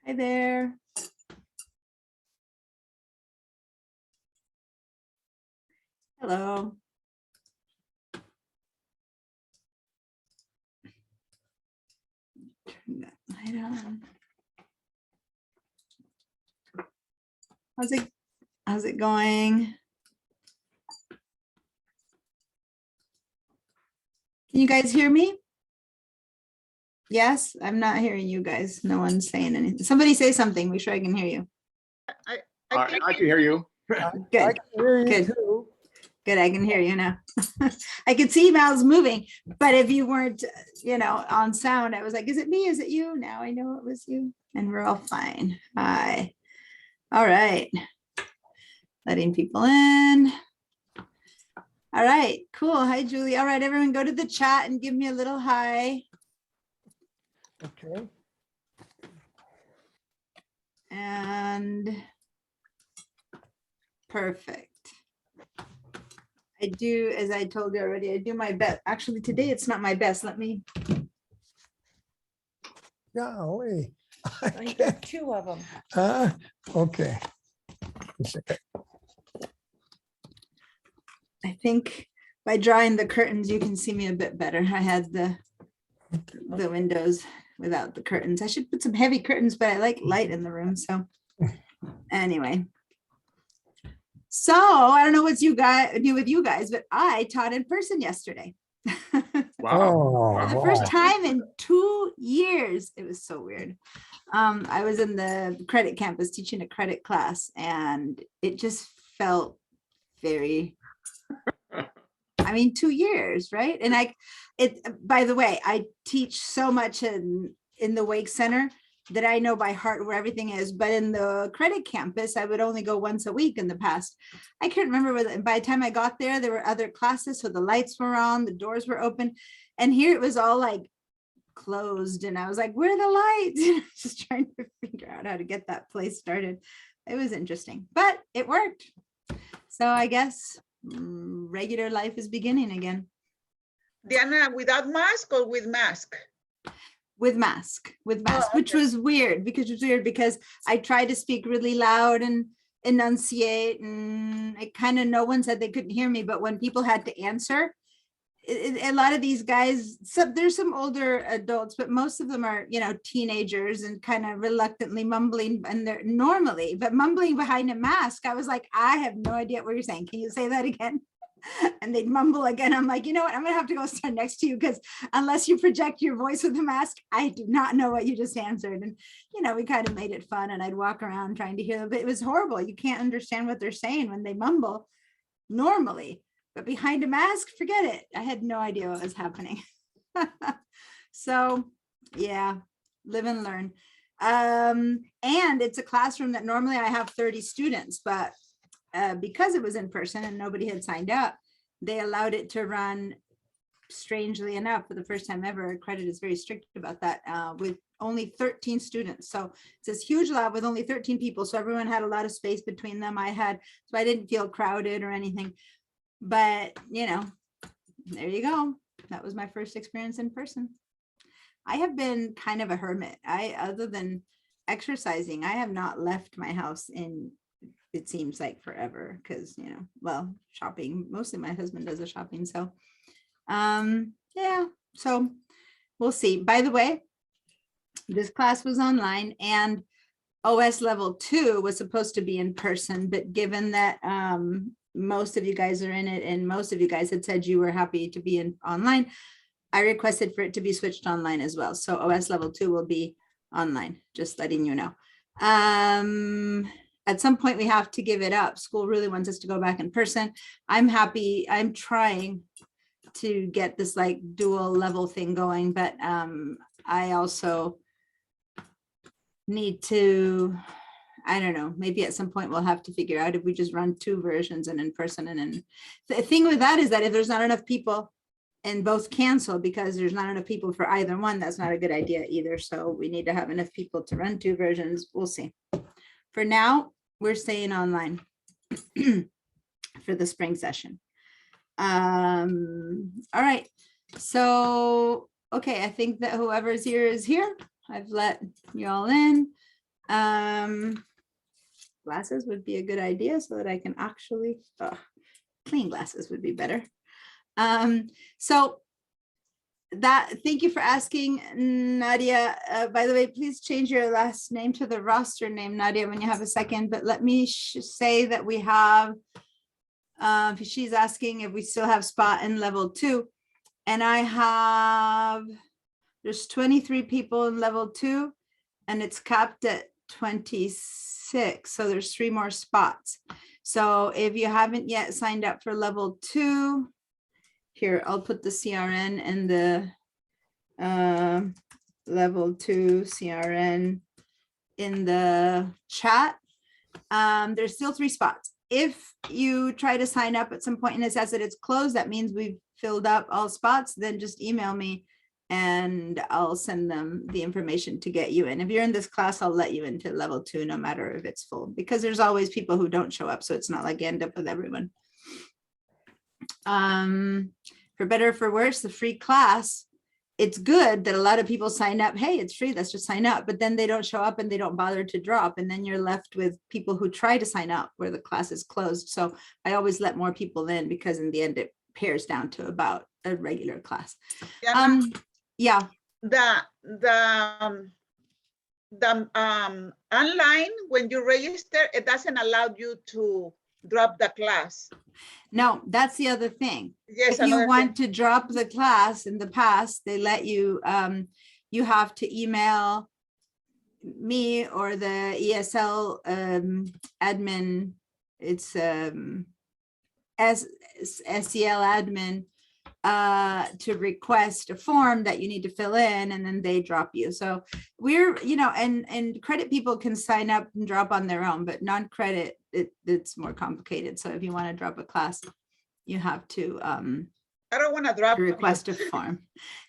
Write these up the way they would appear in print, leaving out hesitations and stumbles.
Hi there. Hello. Turn that light on. How's it going? Can you guys hear me? Yes, I'm not hearing you guys. No one's saying anything. Somebody say something. Make sure I can hear you. I can hear you. I Good. can hear you Good. too. Good. I can hear you now. I could see mouths moving, but if you weren't, on sound, I was like, is it me? Is it you? Now I know it was you, and we're all fine. Hi. All right. Letting people in. All right, cool. Hi, Julie. All right, everyone go to the chat and give me a little hi. Okay. And perfect. I do, as I told you already, I do my best. Actually, today it's not my best. Let me, Golly. You got two of them. Okay. A second. I think by drawing the curtains, you can see me a bit better. I had the windows without the curtains. I should put some heavy curtains, but I like light in the room. So anyway. So I don't know what's you guys do with you guys, but I taught in person yesterday. Wow. Oh, For the wow. first time in 2 years. It was so weird. I was in the credit campus teaching a credit class, and it just felt very, 2 years, right? And by the way, I teach so much in the Wake Center that I know by heart where everything is. But in the credit campus, I would only go once a week in the past. I can't remember whether by the time I got there were other classes. So the lights were on, the doors were open. And here it was all like closed. And I was like, where are the lights? Just trying to figure out how to get that place started. It was interesting, but it worked. So I guess regular life is beginning again. Diana, without mask or with mask? With mask, Oh, which okay. was weird because I tried to speak really loud and enunciate, and no one said they couldn't hear me. But when people had to answer, a lot of these guys, there's some older adults, but most of them are, teenagers and kind of reluctantly mumbling, and they're normally, but mumbling behind a mask. I was like, I have no idea what you're saying. Can you say that again? And they'd mumble again. I'm like, you know what? I'm gonna have to go stand next to you, because unless you project your voice with a mask, I do not know what you just answered. And we kind of made it fun, and I'd walk around trying to hear them, but it was horrible. You can't understand what they're saying when they mumble normally, but behind a mask, forget it. I had no idea what was happening. So yeah, live and learn. And it's a classroom that normally I have 30 students, but because it was in person and nobody had signed up, they allowed it to run, strangely enough, for the first time ever. Credit is very strict about that, with only 13 students. So it's this huge lab with only 13 people. So everyone had a lot of space between them. So I didn't feel crowded or anything. But, there you go. That was my first experience in person. I have been kind of a hermit. Other than exercising, I have not left my house in, it seems like, forever, because shopping, mostly my husband does the shopping. So yeah, so we'll see. By the way, this class was online, and OS level 2 was supposed to be in person, but given that most of you guys are in it, and most of you guys had said you were happy to be in online, I requested for it to be switched online as well. So OS level 2 will be online, just letting you know. At some point we have to give it up. School really wants us to go back in person. I'm happy. I'm trying to get this like dual level thing going, but I also need to, I don't know, maybe at some point we'll have to figure out if we just run 2 versions, and in person. And then the thing with that is that if there's not enough people and both cancel because there's not enough people for either one, that's not a good idea either. So we need to have enough people to run 2 versions. We'll see. For now, we're staying online for the spring session. All right. So, okay, I think that whoever's here is here. I've let you all in. Glasses would be a good idea so that I can actually, clean glasses would be better. So thank you for asking, Nadia. By the way, please change your last name to the roster name, Nadia, when you have a second, but let me say that we have, she's asking if we still have spot in level 2. And there's 23 people in level 2 and it's capped at 26. So there's 3 more spots. So if you haven't yet signed up for level 2, here, I'll put the CRN and the level 2 CRN in the chat. There's still 3 spots. If you try to sign up at some point and it says that it's closed, that means we've filled up all spots, then just email me and I'll send them the information to get you in. If you're in this class, I'll let you into level 2, no matter if it's full, because there's always people who don't show up. So it's not like you end up with everyone. For better or for worse, the free class, it's good that a lot of people sign up. Hey, it's free, let's just sign up. But then they don't show up and they don't bother to drop. And then you're left with people who try to sign up where the class is closed. So I always let more people in because in the end, it pares down to about a regular class. Yeah. Yeah. The online, when you register, it doesn't allow you to drop the class. No, that's the other thing. Yes, If you want to drop the class, in the past, they let you, you have to email me or the ESL admin. It's SEL admin to request a form that you need to fill in, and then they drop you. So we're, and credit people can sign up and drop on their own, but non-credit, it's more complicated. So if you want to drop a class, you have to I don't want to drop request a form.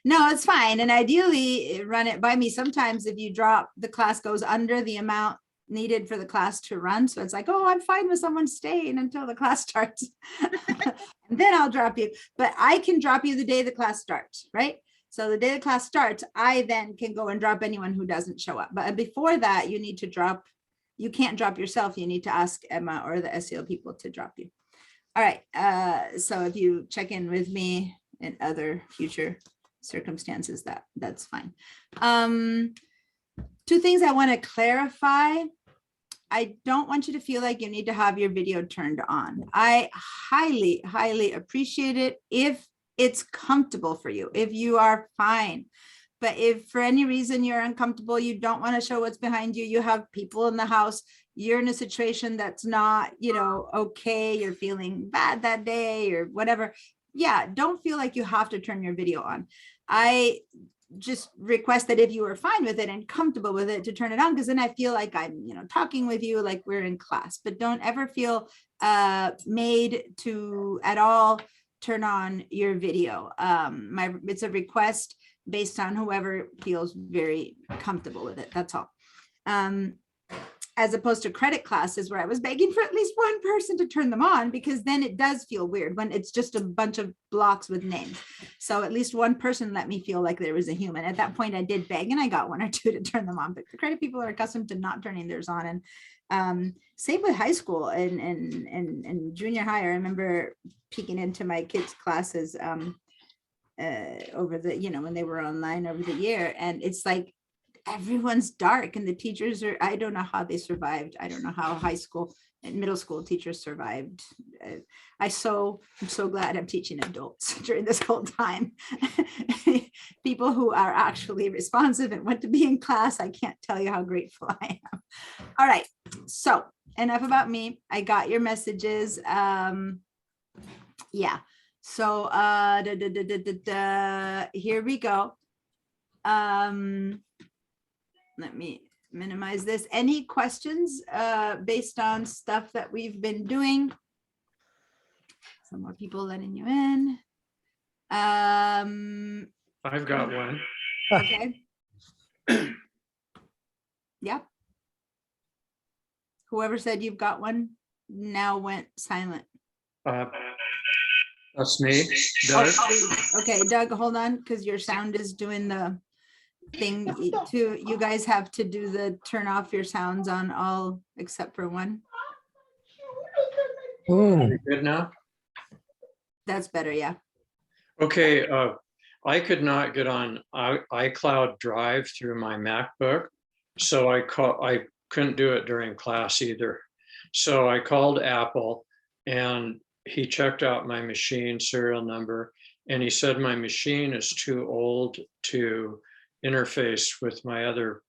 No, it's fine. And ideally run it by me. Sometimes if you drop, the class goes under the amount needed for the class to run. So it's like, oh, I'm fine with someone staying until the class starts. And then I'll drop you. But I can drop you the day the class starts, right? So the day the class starts, I then can go and drop anyone who doesn't show up. But before that, you need to drop, you can't drop yourself. You need to ask Emma or the SEL people to drop you. All right. So if you check in with me in other future circumstances, that's fine. 2 things I want to clarify. I don't want you to feel like you need to have your video turned on. I highly, highly appreciate it if it's comfortable for you, if you are fine. But if for any reason you're uncomfortable, you don't want to show what's behind you, you have people in the house, you're in a situation that's not, okay, you're feeling bad that day or whatever. Yeah, don't feel like you have to turn your video on. I just request that if you are fine with it and comfortable with it, to turn it on, because then I feel like I'm, talking with you like we're in class. But don't ever feel made to at all turn on your video. It's a request based on whoever feels very comfortable with it. That's all. As opposed to credit classes where I was begging for at least one person to turn them on, because then it does feel weird when it's just a bunch of blocks with names. So at least one person let me feel like there was a human. At that point I did beg and I got 1 or 2 to turn them on, but the credit people are accustomed to not turning theirs on. And same with high school and junior high. I remember peeking into my kids' classes over the, when they were online over the year. And it's like, everyone's dark and the teachers are, I don't know how they survived. I don't know how high school and middle school teachers survived. I'm so glad I'm teaching adults during this whole time. People who are actually responsive and want to be in class. I can't tell you how grateful I am. All right, so enough about me. I got your messages. Yeah, so here we go. Let me minimize this. Any questions based on stuff that we've been doing? Some more people letting you in. I've got one. Okay. Yep. Whoever said you've got one now went silent. That's me, Doug. Okay, Doug, hold on, because your sound is doing the thing too. You guys have to do the turn off your sounds on all except for one. Hmm, Good now? That's better, yeah. Okay, I could not get on iCloud Drive through my MacBook. So I couldn't do it during class either. So I called Apple and he checked out my machine serial number and he said my machine is too old to interface with my other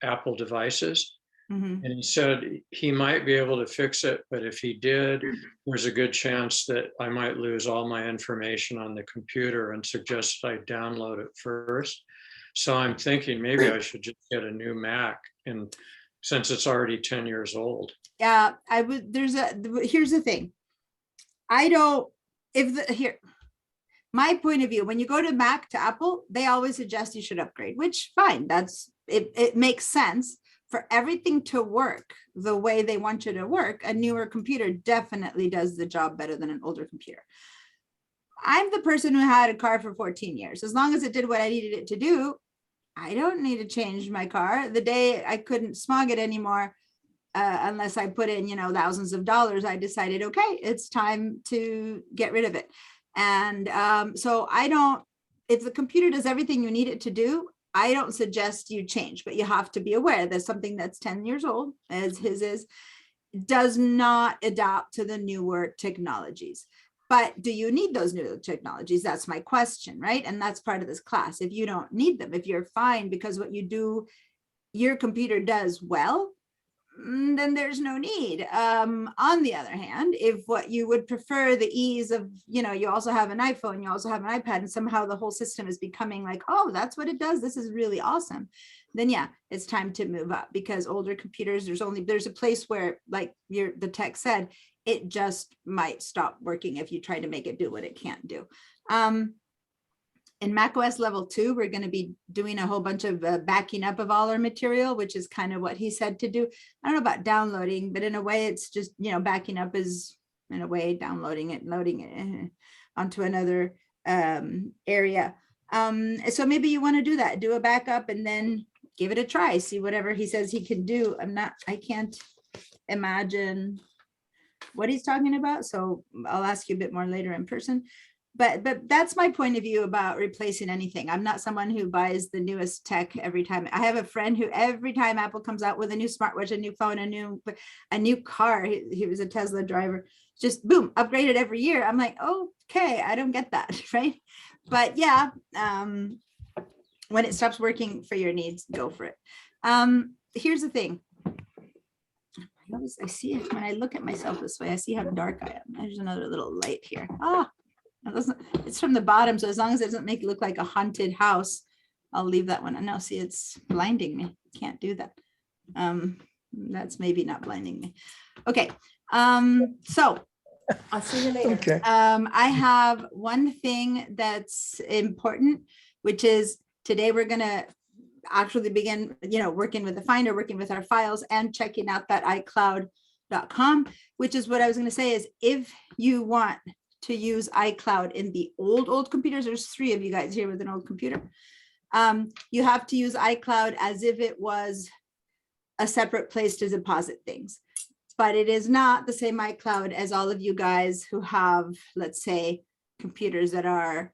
Apple devices. Mhm. And he said he might be able to fix it, but if he did, there's a good chance that I might lose all my information on the computer, and suggested I download it first. So I'm thinking maybe I should just get a new Mac, and since it's already 10 years old. Yeah, I would, here's the thing. I don't, my point of view, when you go to Mac to Apple, they always suggest you should upgrade, which fine, it makes sense. For everything to work the way they want you to work, a newer computer definitely does the job better than an older computer. I'm the person who had a car for 14 years. As long as it did what I needed it to do, I don't need to change my car. The day I couldn't smog it anymore, unless I put in, thousands of dollars, I decided, okay, it's time to get rid of it. And so if the computer does everything you need it to do, I don't suggest you change, but you have to be aware that something that's 10 years old, as his is, does not adapt to the newer technologies. But do you need those new technologies? That's my question, right? And that's part of this class. If you don't need them, if you're fine because what you do, your computer does well, then there's no need. On the other hand, if what you would prefer the ease of, you also have an iPhone, you also have an iPad, and somehow the whole system is becoming like, oh, that's what it does. This is really awesome. Then yeah, it's time to move up, because older computers, there's a place where, like the tech said, it just might stop working if you try to make it do what it can't do. In macOS level 2, we're going to be doing a whole bunch of backing up of all our material, which is kind of what he said to do. I don't know about downloading, but in a way it's just, backing up is in a way downloading it, loading it onto another area. So maybe you want to do that, do a backup and then give it a try, see whatever he says he can do. I can't imagine what he's talking about. So I'll ask you a bit more later in person. But that's my point of view about replacing anything. I'm not someone who buys the newest tech every time. I have a friend who every time Apple comes out with a new smartwatch, a new phone, a new car, he was a Tesla driver, just boom, upgraded every year. I'm like, okay, I don't get that, right? But yeah, when it stops working for your needs, go for it. Here's the thing. I see it when I look at myself this way, I see how dark I am. There's another little light here. It's from the bottom, so as long as it doesn't make it look like a haunted house, I'll leave that one. And now see, it's blinding me. Can't do that. That's maybe not blinding me. Okay. So I'll see you later. Okay. I have one thing that's important, which is today we're going to actually begin, working with the Finder, working with our files and checking out that iCloud.com, which is what I was going to say is if you want to use iCloud in the old computers, there's 3 of you guys here with an old computer. You have to use iCloud as if it was a separate place to deposit things, but it is not the same iCloud as all of you guys who have, let's say, computers that are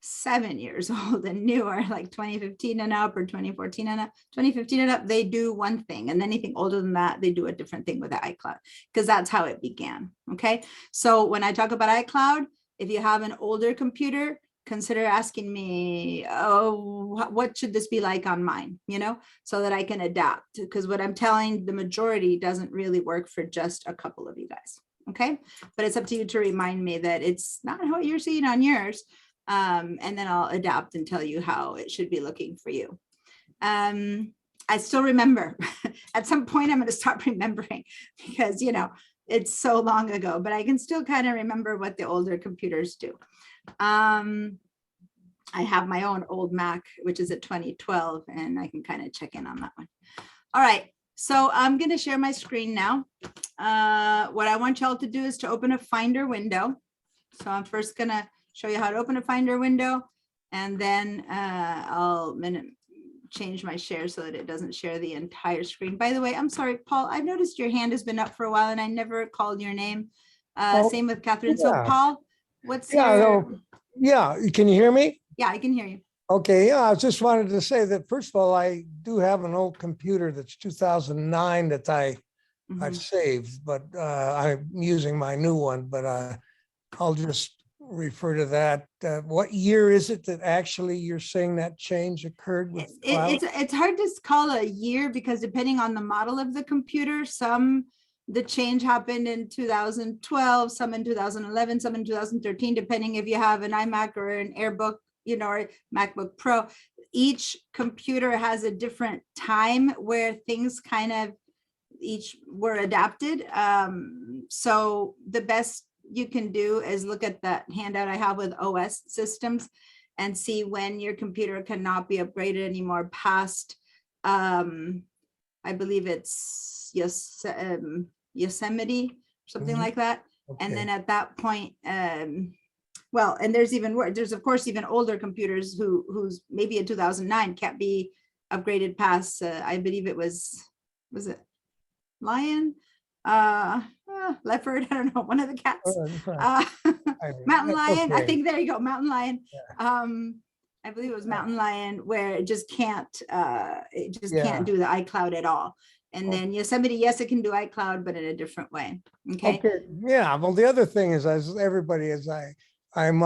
7 years old and newer, like 2015 and up or 2014 and up. 2015 and up, they do one thing, and anything older than that, they do a different thing with the iCloud, because that's how it began. Okay, so when I talk about iCloud, if you have an older computer, consider asking me, what should this be like on mine, so that I can adapt, because what I'm telling the majority doesn't really work for just a couple of you guys. Okay, but it's up to you to remind me that it's not what you're seeing on yours. And then I'll adapt and tell you how it should be looking for you. I still remember. At some point I'm going to stop remembering because, it's so long ago, but I can still kind of remember what the older computers do. I have my own old Mac, which is a 2012, and I can kind of check in on that one. All right, so I'm going to share my screen now. What I want y'all to do is to open a Finder window. So I'm first going to show you how to open a Finder window, and then I'll change my share so that it doesn't share the entire screen. By the way, I'm sorry, Paul, I've noticed your hand has been up for a while and I never called your name. Oh, Same with Catherine. So yeah. Paul, what's Yeah, your, no. Yeah, can you hear me? yeah, I can hear you. Okay, yeah, I just wanted to say that first of all, I do have an old computer that's 2009 that I've Mhm. saved, but I'm using my new one, but I'll just refer to that. What year is it that actually you're saying that change occurred with cloud? It's hard to call a year because depending on the model of the computer, the change happened in 2012, some in 2011, some in 2013, depending if you have an iMac or an AirBook, or MacBook Pro. Each computer has a different time where things kind of each were adapted. So the best you can do is look at that handout I have with OS systems and see when your computer cannot be upgraded anymore past, I believe it's Yosemite, something Mhm. like that. And Okay. then at that point, well, and there's even worse, there's of course even older computers who's maybe in 2009 can't be upgraded past, I believe it was it Lion? Leopard, I don't know, one of the cats. Fine. Uh, I mean, Mountain that's Lion, I okay. think, there you go, Mountain Lion. I believe it was Mountain Lion where it just can't Yeah. do the iCloud at all. And Oh. then Yosemite, yes, it can do iCloud, but in a different way. Okay. Okay, yeah, well, the other thing is, as everybody is, I'm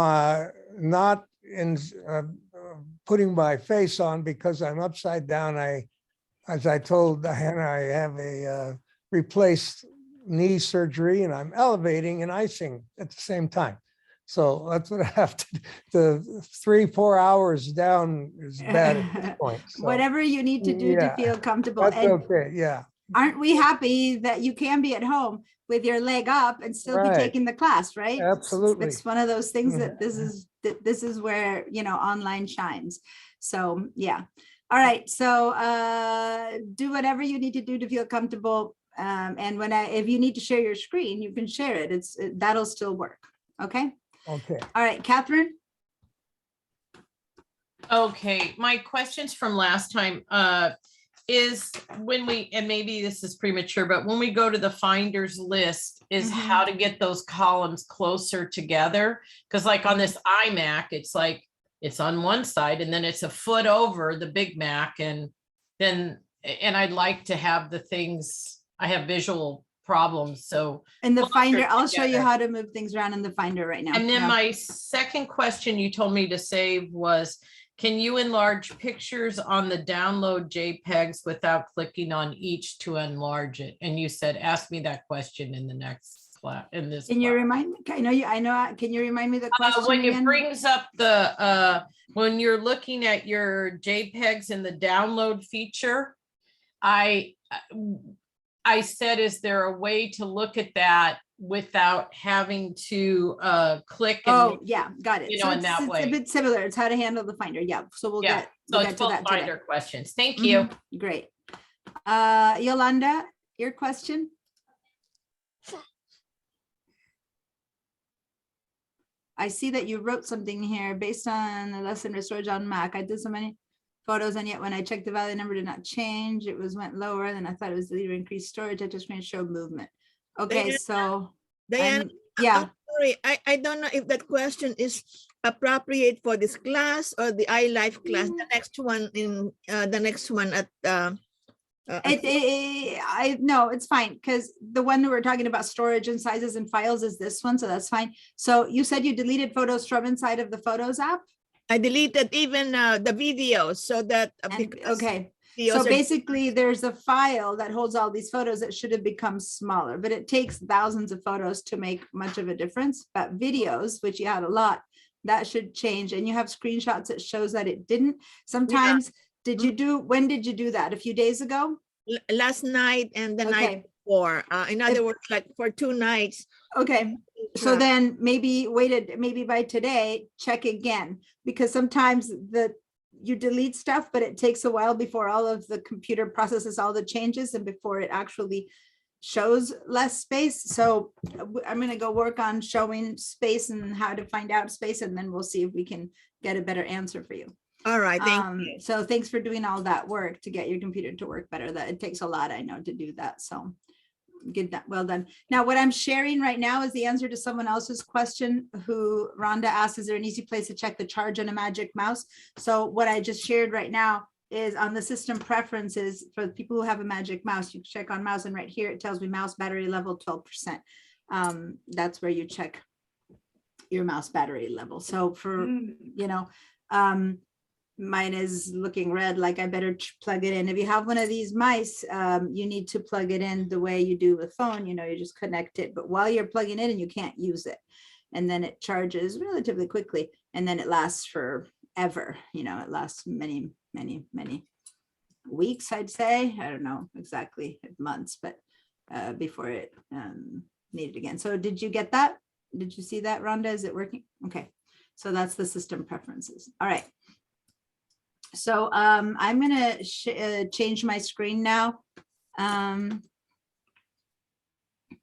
not in putting my face on because I'm upside down. As I told Diana, I have a replaced knee surgery and I'm elevating and icing at the same time. So that's what I have to, the 3-4 hours down is bad at this point. So Whatever you need to do to yeah, feel comfortable. that's And okay, yeah. aren't we happy that you can be at home with your leg up and still be Right. taking the class, right? Absolutely. It's one of those things that Mhm. this is where, online shines. So, yeah. All right. So do whatever you need to do to feel comfortable. And if you need to share your screen, you can share it. That'll still work. Okay. Okay. All right, Catherine. Okay, my questions from last time is when and maybe this is premature, but when we go to the finders list is Mhm. how to get those columns closer together. Because like on this iMac, it's like, it's on one side and then it's a foot over the Big Mac. And I'd like to have the things, I have visual problems, so. In the closer Finder, I'll show you together. how to move things around in the Finder right now. And then Yeah. my second question you told me to save was, can you enlarge pictures on the download JPEGs without clicking on each to enlarge it? And you said, ask me that question in the next class, in this. Can you class. remind me? I know. Can you remind me the question When it again? brings up the, when you're looking at your JPEGs in the download feature, I said, is there a way to look at that without having to click? Oh, yeah, got it. you So know, in it's that it's way. a bit similar. It's how to handle the Finder. Yeah, so we'll Yeah, get so we'll it's get to both that today. Finder questions. Thank you. Mhm, great. Yolanda, your question? I see that you wrote something here based on the lesson restored on Mac. I did so many photos and yet when I checked the value number did not change. It went lower than I thought it was deleted, increased storage. I just showed movement. Okay, Diana, so Diana, yeah. sorry, I don't know if that question is appropriate for this class or the iLife class, the next one the next one at No, it's fine because the one that we're talking about storage and sizes and files is this one, so that's fine. So you said you deleted photos from inside of the Photos app? I deleted even the videos so that Okay, videos so are- basically there's a file that holds all these photos that should have become smaller, but it takes thousands of photos to make much of a difference. But videos, which you had a lot, that should change. And you have screenshots that shows that it didn't. Sometimes, when did you do that? A few days ago? last night and the night Okay, before. In other words, like for 2 nights. okay. So then maybe by today, check again, because sometimes you delete stuff, but it takes a while before all of the computer processes all the changes and before it actually shows less space. So I'm gonna go work on showing space and how to find out space, and then we'll see if we can get a better answer for you. All right, thank you. So thanks for doing all that work to get your computer to work better. That it takes a lot, I know, to do that. So good, well done. Now, what I'm sharing right now is the answer to someone else's question who Rhonda asked, is there an easy place to check the charge on a Magic Mouse? So what I just shared right now is on the system preferences for the people who have a Magic Mouse, you check on mouse, and right here it tells me mouse battery level 12%. That's where you check your mouse battery level. So for, you know, mine is looking red, like I better plug it in. If you have one of these mice, you need to plug it in the way you do with phone, you know, you just connect it, but while you're plugging it in, you can't use it. And then it charges relatively quickly, and then it lasts forever. You know, it lasts many, many, many weeks, I'd say. I don't know exactly, months, but before it needed again. So did you get that? Did you see that, Rhonda? Is it working? Okay. So that's the system preferences. All right. So I'm going to change my screen now.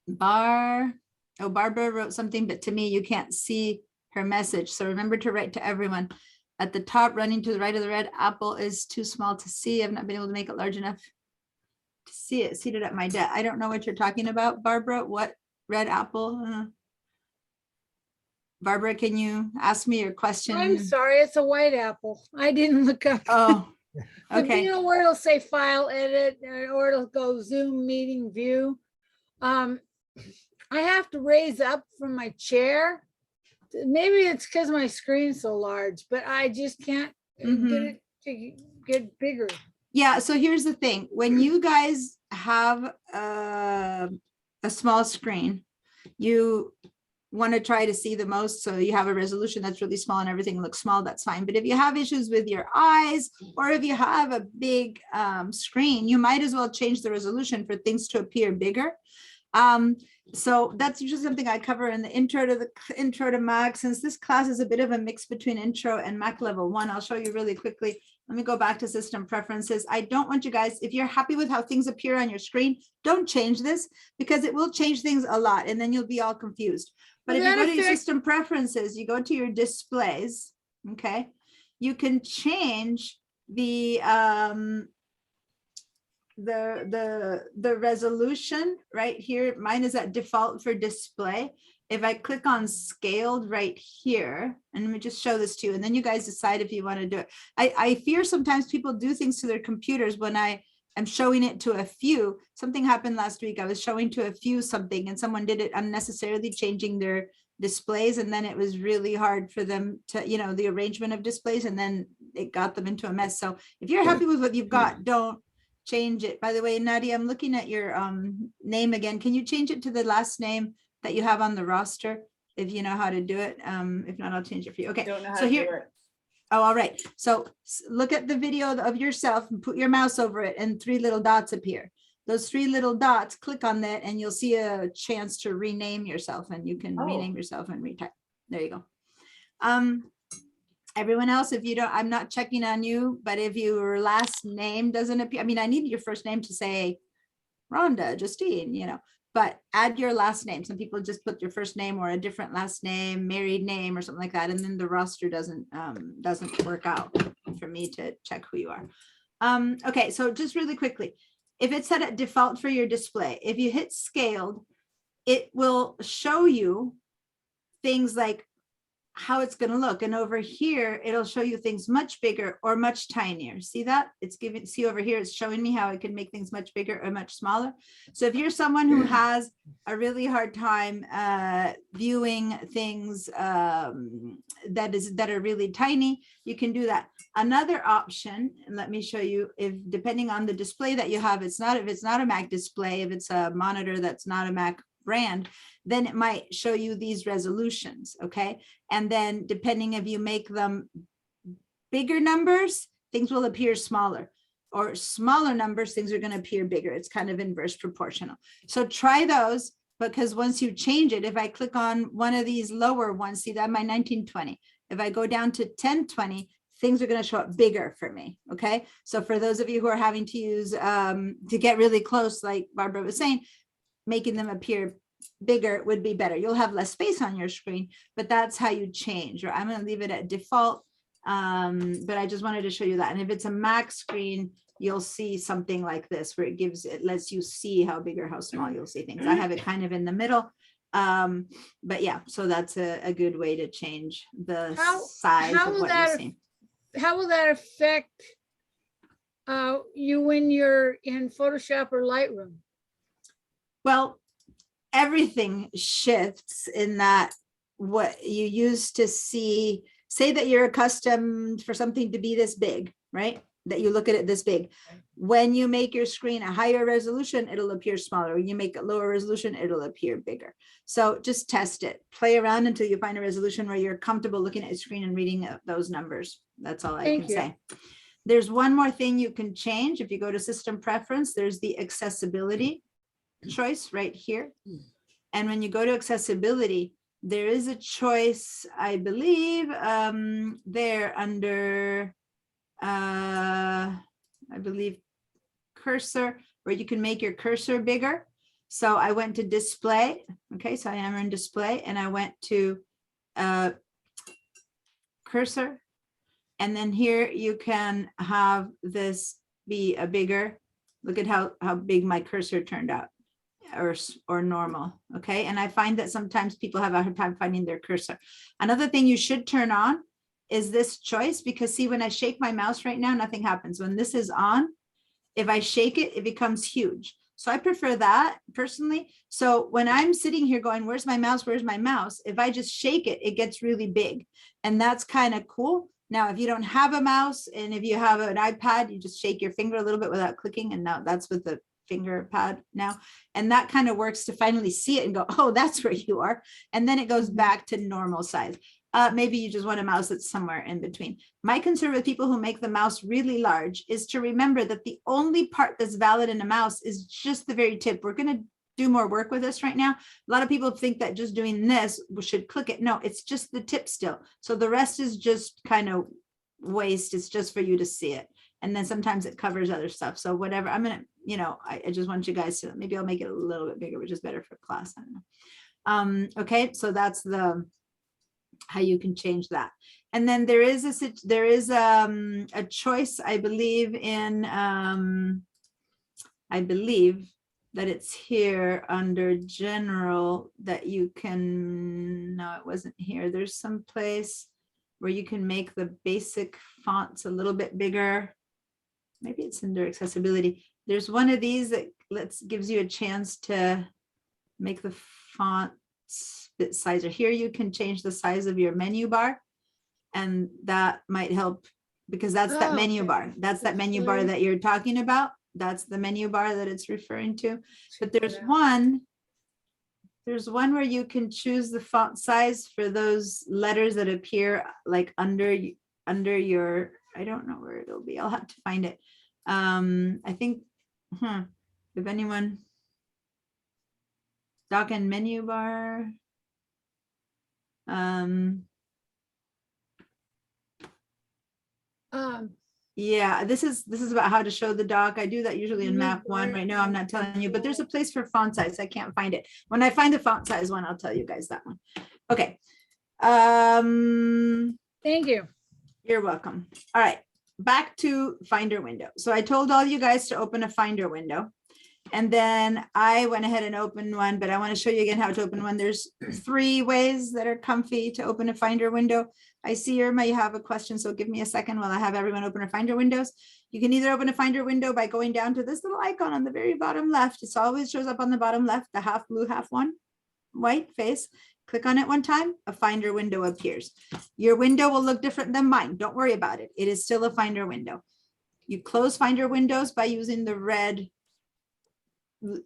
Barbara wrote something, but to me, you can't see her message. So remember to write to everyone. At the top, running to the right of the red apple is too small to see. I've not been able to make it large enough to see it. Seated at my desk. I don't know what you're talking about, Barbara. What red apple? Barbara, can you ask me your question? I'm sorry, it's a white apple. I didn't look up. Oh, But okay. you know where it'll say file edit or it'll go Zoom meeting view. I have to raise up from my chair. Maybe it's because my screen's so large, but I just can't get it to get bigger. Yeah, so here's the thing. When you guys have a small screen, you want to try to see the most, so you have a resolution that's really small and everything looks small, that's fine. But if you have issues with your eyes, or if you have a big screen, you might as well change the resolution for things to appear bigger. So that's usually something I cover in the intro to Mac. Since this class is a bit of a mix between intro and Mac level 1, I'll show you really quickly. Let me go back to system preferences. I don't want you guys, if you're happy with how things appear on your screen, don't change this, because it will change things a lot and then you'll be all confused. But if you go to your system preferences, you go to your displays, okay, you can change the resolution right here. Mine is at default for display. If I click on scaled right here, and let me just show this to you, and then you guys decide if you want to do it. I fear sometimes people do things to their computers when I am showing it to a few. Something happened last week. I was showing to a few something, and someone did it unnecessarily, changing their displays, and then it was really hard for them to, you know, the arrangement of displays, and then it got them into a mess. So if you're happy with what you've got, don't change it. By the way, Nadia, I'm looking at your name again. Can you change it to the last name that you have on the roster, if you know how to do it? If not, I'll change it for you. Okay, so here. Oh, all right. So look at the video of yourself and put your mouse over it, and 3 little dots appear. Those 3 little dots, click on that and you'll see a chance to rename yourself, and you can rename yourself and retype. There you go. Everyone else, if you don't, I'm not checking on you, but if your last name doesn't appear, I mean, I need your first name to say Rhonda, Justine, you know, but add your last name. Some people just put your first name or a different last name, married name or something like that, and then the roster doesn't work out for me to check who you are. Okay, so just really quickly, if it's set at default for your display, if you hit scaled, it will show you things like how it's going to look, and over here it'll show you things much bigger or much tinier. See that? It's giving, see over here, it's showing me how I can make things much bigger or much smaller. So if you're someone who has a really hard time viewing things that are really tiny, you can do that. Another option, and let me show you, if depending on the display that you have, if it's not a Mac display, if it's a monitor that's not a Mac brand, then it might show you these resolutions, okay? And then depending if you make them bigger numbers, things will appear smaller, or smaller numbers, things are going to appear bigger. It's kind of inverse proportional. So try those, because once you change it, if I click on one of these lower ones, see that my 1920, if I go down to 1020, things are going to show up bigger for me, okay? So for those of you who are having to use, to get really close, like Barbara was saying, making them appear bigger would be better. You'll have less space on your screen, but that's how you change. Or I'm going to leave it at default. But I just wanted to show you that. And if it's a Mac screen, you'll see something like this where it lets you see how big or how small you'll see things. I have it kind of in the middle. But yeah, so that's a good way to change the size how of will what that you see. How will that affect you when you're in Photoshop or Lightroom? Well, everything shifts in that what you used to see, say that you're accustomed for something to be this big, right? That you look at it this big. When you make your screen a higher resolution, it'll appear smaller. When you make it lower resolution, it'll appear bigger. So just test it, play around until you find a resolution where you're comfortable looking at your screen and reading those numbers. That's all I Thank can you. say. There's one more thing you can change. If you go to system preference, there's the accessibility choice right here. And when you go to accessibility, there is a choice, I believe, there under, I believe, cursor, where you can make your cursor bigger. So I went to display. Okay, so I am in display, and I went to cursor. And then here you can have this be a bigger. Look at how big my cursor turned out, or normal. Okay, and I find that sometimes people have a hard time finding their cursor. Another thing you should turn on is this choice, because see, when I shake my mouse right now, nothing happens. When this is on, if I shake it, it becomes huge. So I prefer that personally. So when I'm sitting here going, where's my mouse? Where's my mouse? If I just shake it, it gets really big. And that's kind of cool. Now, if you don't have a mouse, and if you have an iPad, you just shake your finger a little bit without clicking. And now that's with the finger pad now. And that kind of works to finally see it and go, oh, that's where you are. And then it goes back to normal size. Maybe you just want a mouse that's somewhere in between. My concern with people who make the mouse really large is to remember that the only part that's valid in a mouse is just the very tip. We're going to do more work with this right now. A lot of people think that just doing this, we should click it. No, it's just the tip still. So the rest is just kind of waste. It's just for you to see it. And then sometimes it covers other stuff. So whatever, I'm going to, I just want you guys to, maybe I'll make it a little bit bigger, which is better for class. I don't know. Okay, so that's how you can change that. And then there is a choice, I believe in, I believe that it's here under general that you can, no, it wasn't here. There's some place where you can make the basic fonts a little bit bigger. Maybe it's under accessibility. There's one of these that gives you a chance to make the font bit size. Here you can change the size of your menu bar, and that might help, because that's that menu bar. That's that menu bar that you're talking about. That's the menu bar that it's referring to. But there's one where you can choose the font size for those letters that appear like under your, I don't know where it'll be. I'll have to find it. I think, if anyone, dock and menu bar. Yeah, this is about how to show the doc. I do that usually in map 1 right now. I'm not telling you, but there's a place for font size. I can't find it. When I find the font size one, I'll tell you guys that one. Okay. Thank you. You're welcome. All right, back to Finder window. So I told all you guys to open a Finder window, and then I went ahead and opened one, but I want to show you again how to open one. There's 3 ways that are comfy to open a Finder window. I see, Irma, you have a question, so give me a second while I have everyone open a Finder windows. You can either open a Finder window by going down to this little icon on the very bottom left. It always shows up on the bottom left, the half blue, half white face. Click on it one time, a Finder window appears. Your window will look different than mine. Don't worry about it. It is still a Finder window. You close Finder windows by using the red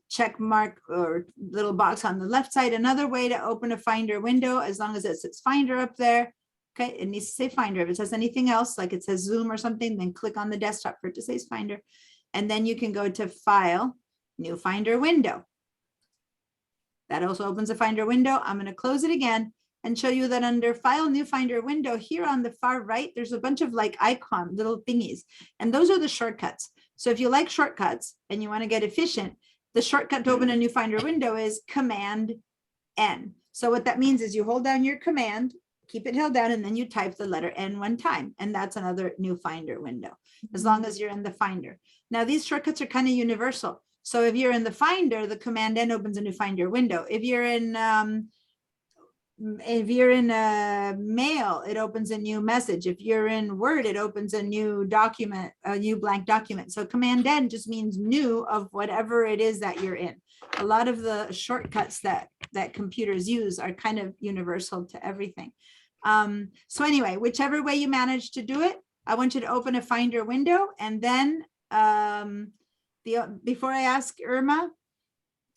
check mark or little box on the left side. Another way to open a Finder window, as long as it says Finder up there, okay, it needs to say Finder. If it says anything else, like it says Zoom or something, then click on the desktop for it to say Finder. And then you can go to File, New Finder Window. That also opens a Finder window. I'm going to close it again and show you that under File, New Finder Window, here on the far right, there's a bunch of like icon, little thingies. And those are the shortcuts. So if you like shortcuts and you want to get efficient, the shortcut to open a new Finder window is Command N. So what that means is you hold down your Command keep it held down, and then you type the letter N one time, and that's another new Finder window, as long as you're in the Finder. Now, these shortcuts are kind of universal. So if you're in the Finder, the Command N opens a new Finder window. If you're in Mail, it opens a new message. If you're in Word, it opens a new document, a new blank document. So Command N just means new of whatever it is that you're in. A lot of the shortcuts that computers use are kind of universal to everything. So anyway, whichever way you manage to do it, I want you to open a Finder window, and then before I ask Irma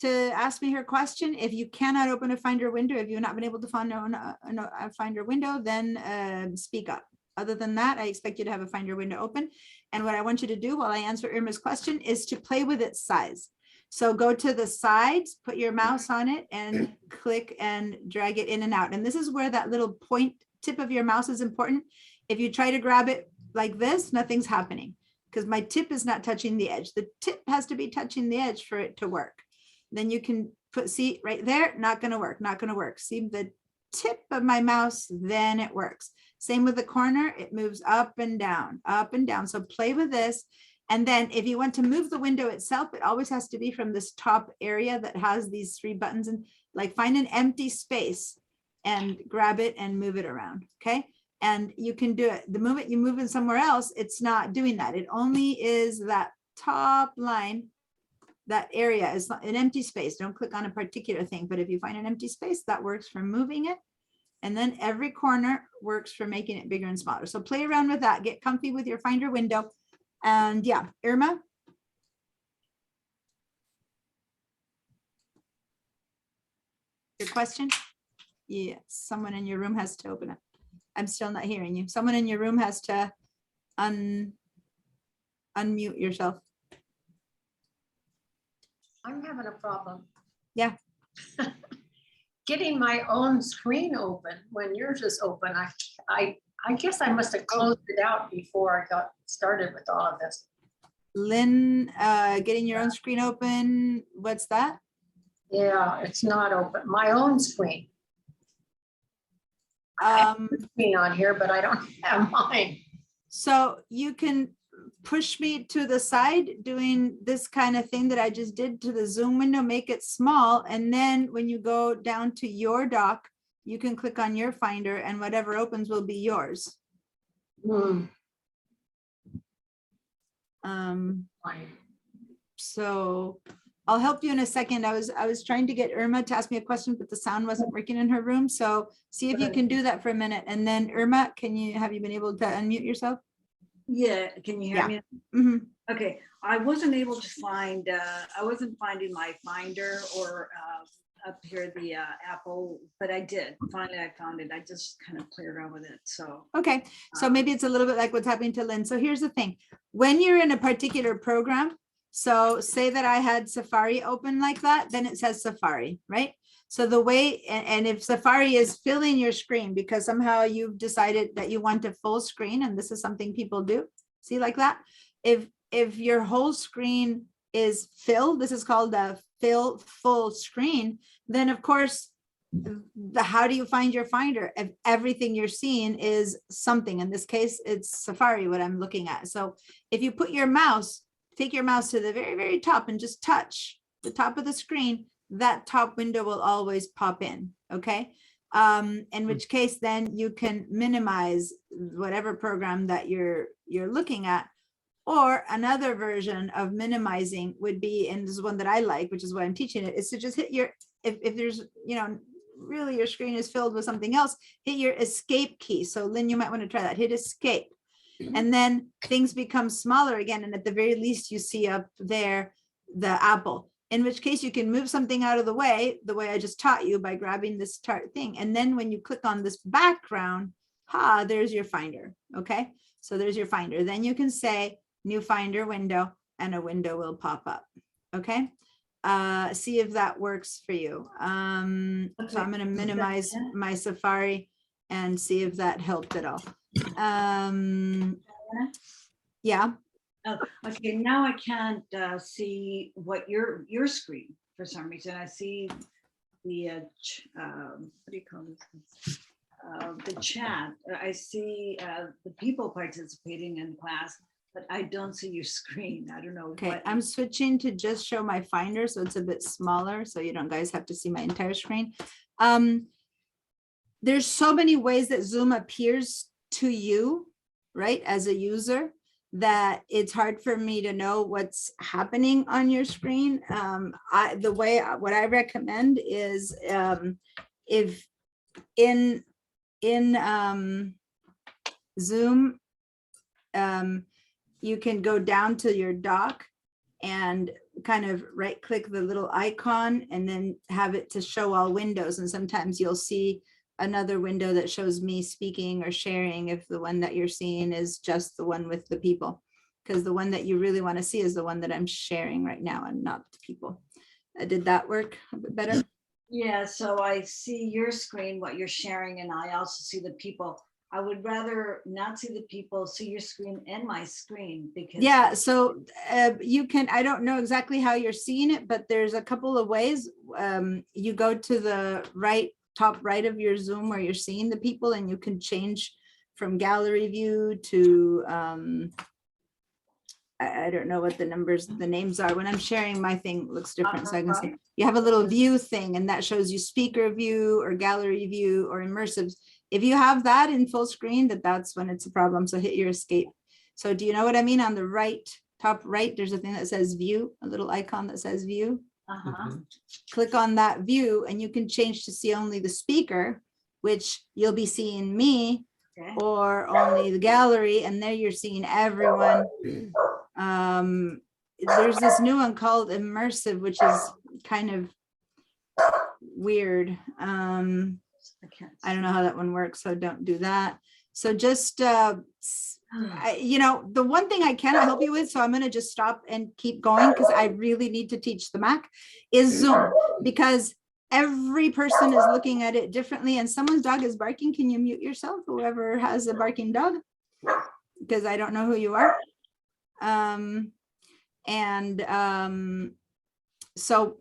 to ask me her question, if you cannot open a Finder window, if you've not been able to find a Finder window, then speak up. Other than that, I expect you to have a Finder window open. And what I want you to do while I answer Irma's question is to play with its size. So go to the sides, put your mouse on it, and click and drag it in and out. And this is where that little point tip of your mouse is important. If you try to grab it like this, nothing's happening because my tip is not touching the edge. The tip has to be touching the edge for it to work. Then you can see right there, not going to work, not going to work. See the tip of my mouse, then it works. Same with the corner, it moves up and down, up and down. So play with this. And then if you want to move the window itself, it always has to be from this top area that has these 3 buttons, and like find an empty space and grab it and move it around. Okay. And you can do it. The moment you move it somewhere else, it's not doing that. It only is that top line, that area is an empty space. Don't click on a particular thing, but if you find an empty space, that works for moving it. And then every corner works for making it bigger and smaller. So play around with that, get comfy with your Finder window. And yeah, Irma. Your question? Yes, someone in your room has to open it. I'm still not hearing you. Someone in your room has to unmute yourself. I'm having a problem. Yeah. Getting my own screen open when yours is open. I guess I must have closed it out before I got started with all of this. Lynn, getting your own screen open. What's that? Yeah, it's not open. My own screen. I have a screen on here, but I don't have mine. So you can push me to the side doing this kind of thing that I just did to the Zoom window, make it small. And then when you go down to your dock, you can click on your Finder and whatever opens will be yours. So I'll help you in a second. I was trying to get Irma to ask me a question, but the sound wasn't working in her room. So see if you can do that for a minute. And then Irma, have you been able to unmute yourself? Yeah, can you hear me? Mm-hmm. Okay, I wasn't able to find, I wasn't finding my Finder or up here the Apple, but I did. Finally, I found it. I just kind of played around with it. So okay, so maybe it's a little bit like what's happening to Lynn. So here's the thing: when you're in a particular program, so say that I had Safari open like that, then it says Safari, right? So the way, and if Safari is filling your screen because somehow you've decided that you want a full screen, and this is something people do, see like that. If your whole screen is filled, this is called a full screen, then of course, how do you find your Finder if everything you're seeing is something? In this case, it's Safari, what I'm looking at. So if you put your mouse, take your mouse to the very, very top and just touch the top of the screen, that top window will always pop in, okay? In which case then you can minimize whatever program that you're looking at. Or another version of minimizing would be, and this is one that I like, which is why I'm teaching it, is to just hit your, if there's, really your screen is filled with something else, hit your escape key. So Lynn, you might want to try that, hit escape. And then things become smaller again. And at the very least you see up there, the apple, in which case you can move something out of the way I just taught you by grabbing this thing. And then when you click on this background, there's your Finder, okay? So there's your Finder. Then you can say, new Finder window, and a window will pop up. Okay. See if that works for you. So I'm going to minimize my Safari and see if that helped at all. Yeah. oh, okay, now I can't see what your screen for some reason. I see the what do you call this? the chat. I see the people participating in class, but I don't see your screen. I don't know. Okay, what- I'm switching to just show my Finder, so it's a bit smaller, so you don't guys have to see my entire screen. There's so many ways that Zoom appears to you, right, as a user, that it's hard for me to know what's happening on your screen. What I recommend is if in Zoom, you can go down to your dock and kind of right click the little icon and then have it to show all windows. And sometimes you'll see another window that shows me speaking or sharing if the one that you're seeing is just the one with the people. Because the one that you really want to see is the one that I'm sharing right now and not the people. Did that work a bit better? Yeah, so I see your screen, what you're sharing, and I also see the people. I would rather not see the people, see your screen and my screen because. Yeah, so you can, I don't know exactly how you're seeing it, but there's a couple of ways. You go to the top right of your Zoom where you're seeing the people, and you can change from gallery view to, I don't know what the names are. When I'm sharing, my thing looks different. So I can see, you have a little view thing, and that shows you speaker view or gallery view or immersive. If you have that in full screen, that's when it's a problem. So hit your escape. So do you know what I mean? On the right, top right, there's a thing that says view, a little icon that says view. Click on that view and you can change to see only the speaker, which you'll be seeing me, or only the gallery, and there you're seeing everyone. There's this new one called immersive, which is kind of weird. I don't know how that one works, so don't do that. So just, the one thing I cannot help you with, so I'm going to just stop and keep going because I really need to teach the Mac, is Zoom, because every person is looking at it differently, and someone's dog is barking. Can you mute yourself, whoever has a barking dog? Because I don't know who you are. So,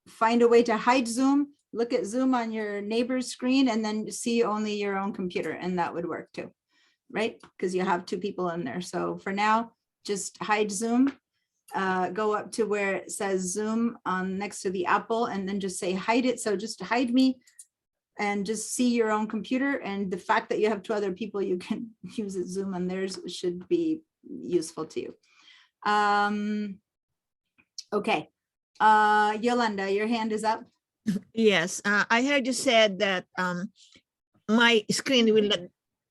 find a way to hide Zoom. Look at Zoom on your neighbor's screen and then see only your own computer, and that would work too, right? Because you have two people in there. So for now, just hide Zoom, go up to where it says Zoom on next to the Apple, and then just say hide it. So just hide me and just see your own computer. And the fact that you have two other people, you can use it, Zoom on theirs should be useful to you. Okay, Yolanda, your hand is up. Yes, I heard you said that my screen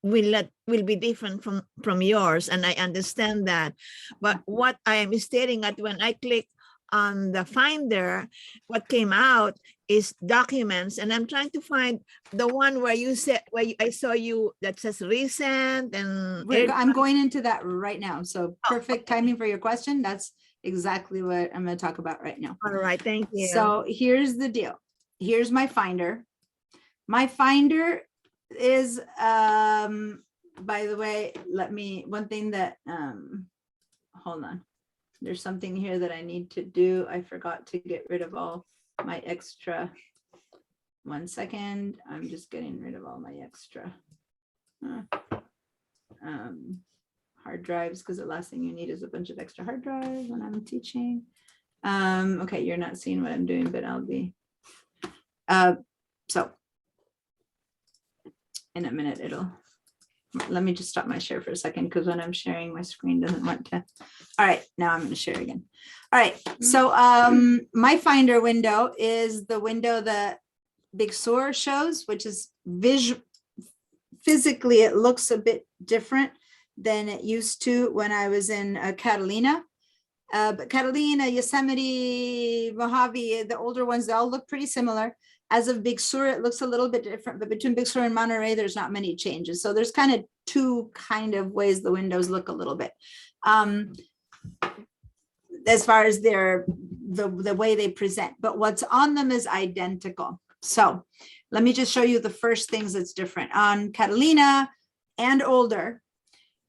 will be different from yours, and I understand that. But what I am staring at when I click on the Finder, what came out is documents, and I'm trying to find the one where you said I saw you that says recent, and I'm going into that right now. So perfect timing for your question. That's exactly what I'm going to talk about right now. All right, thank you. So here's the deal. Here's my Finder. My Finder is, by the way, one thing that, hold on. There's something here that I need to do. I forgot to get rid of all my extra. 1 second. I'm just getting rid of all my extra hard drives, because the last thing you need is a bunch of extra hard drives when I'm teaching. Okay, you're not seeing what I'm doing, but I'll be. So in a minute, let me just stop my share for a second, because when I'm sharing, my screen doesn't want to. All right, now I'm going to share again. All right, so my Finder window is the window that Big Sur shows, which is physically, it looks a bit different than it used to when I was in Catalina. But Catalina, Yosemite, Mojave, the older ones, they all look pretty similar. As of Big Sur, it looks a little bit different, but between Big Sur and Monterey, there's not many changes. So there's kind of two ways the windows look a little bit. As far as the way they present, but what's on them is identical. So let me just show you the first things that's different. On Catalina and older,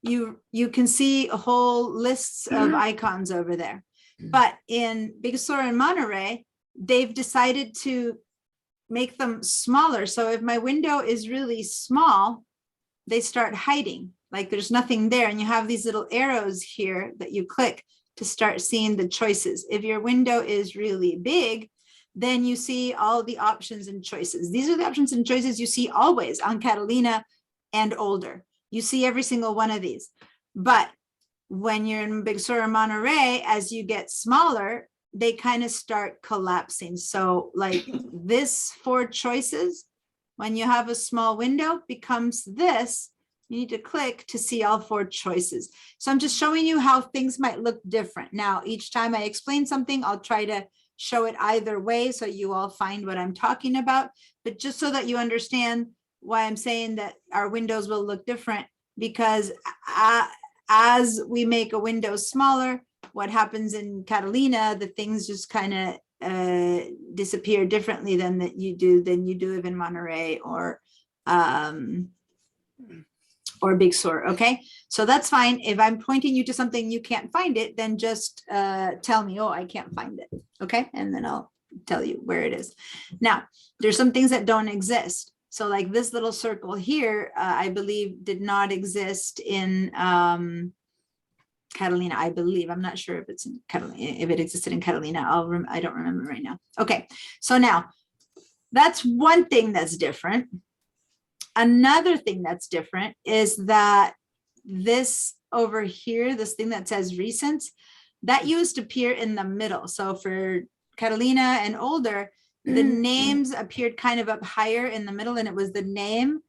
you can see a whole lists of icons over there. But in Big Sur and Monterey, they've decided to make them smaller. So if my window is really small, they start hiding, like there's nothing there. And you have these little arrows here that you click to start seeing the choices. If your window is really big, then you see all the options and choices. These are the options and choices you see always on Catalina and older. You see every single one of these. But when you're in Big Sur or Monterey, as you get smaller, they kind of start collapsing. So like this 4 choices, when you have a small window, becomes this. You need to click to see all 4 choices. So I'm just showing you how things might look different. Now, each time I explain something, I'll try to show it either way so you all find what I'm talking about. But just so that you understand why I'm saying that our windows will look different, because as we make a window smaller, what happens in Catalina, the things just kind of disappear differently than you do in Monterey or Big Sur. Okay, so that's fine. If I'm pointing you to something you can't find it, then just tell me, oh, I can't find it. Okay, and then I'll tell you where it is. Now, there's some things that don't exist. So like this little circle here, I believe did not exist in Catalina, I believe. I'm not sure if it's in Catalina, if it existed in Catalina. I don't remember right now. Okay, so now that's one thing that's different. Another thing that's different is that this over here, this thing that says recent, that used to appear in the middle. So for Catalina and older, the names appeared kind of up higher in the middle, and it was the name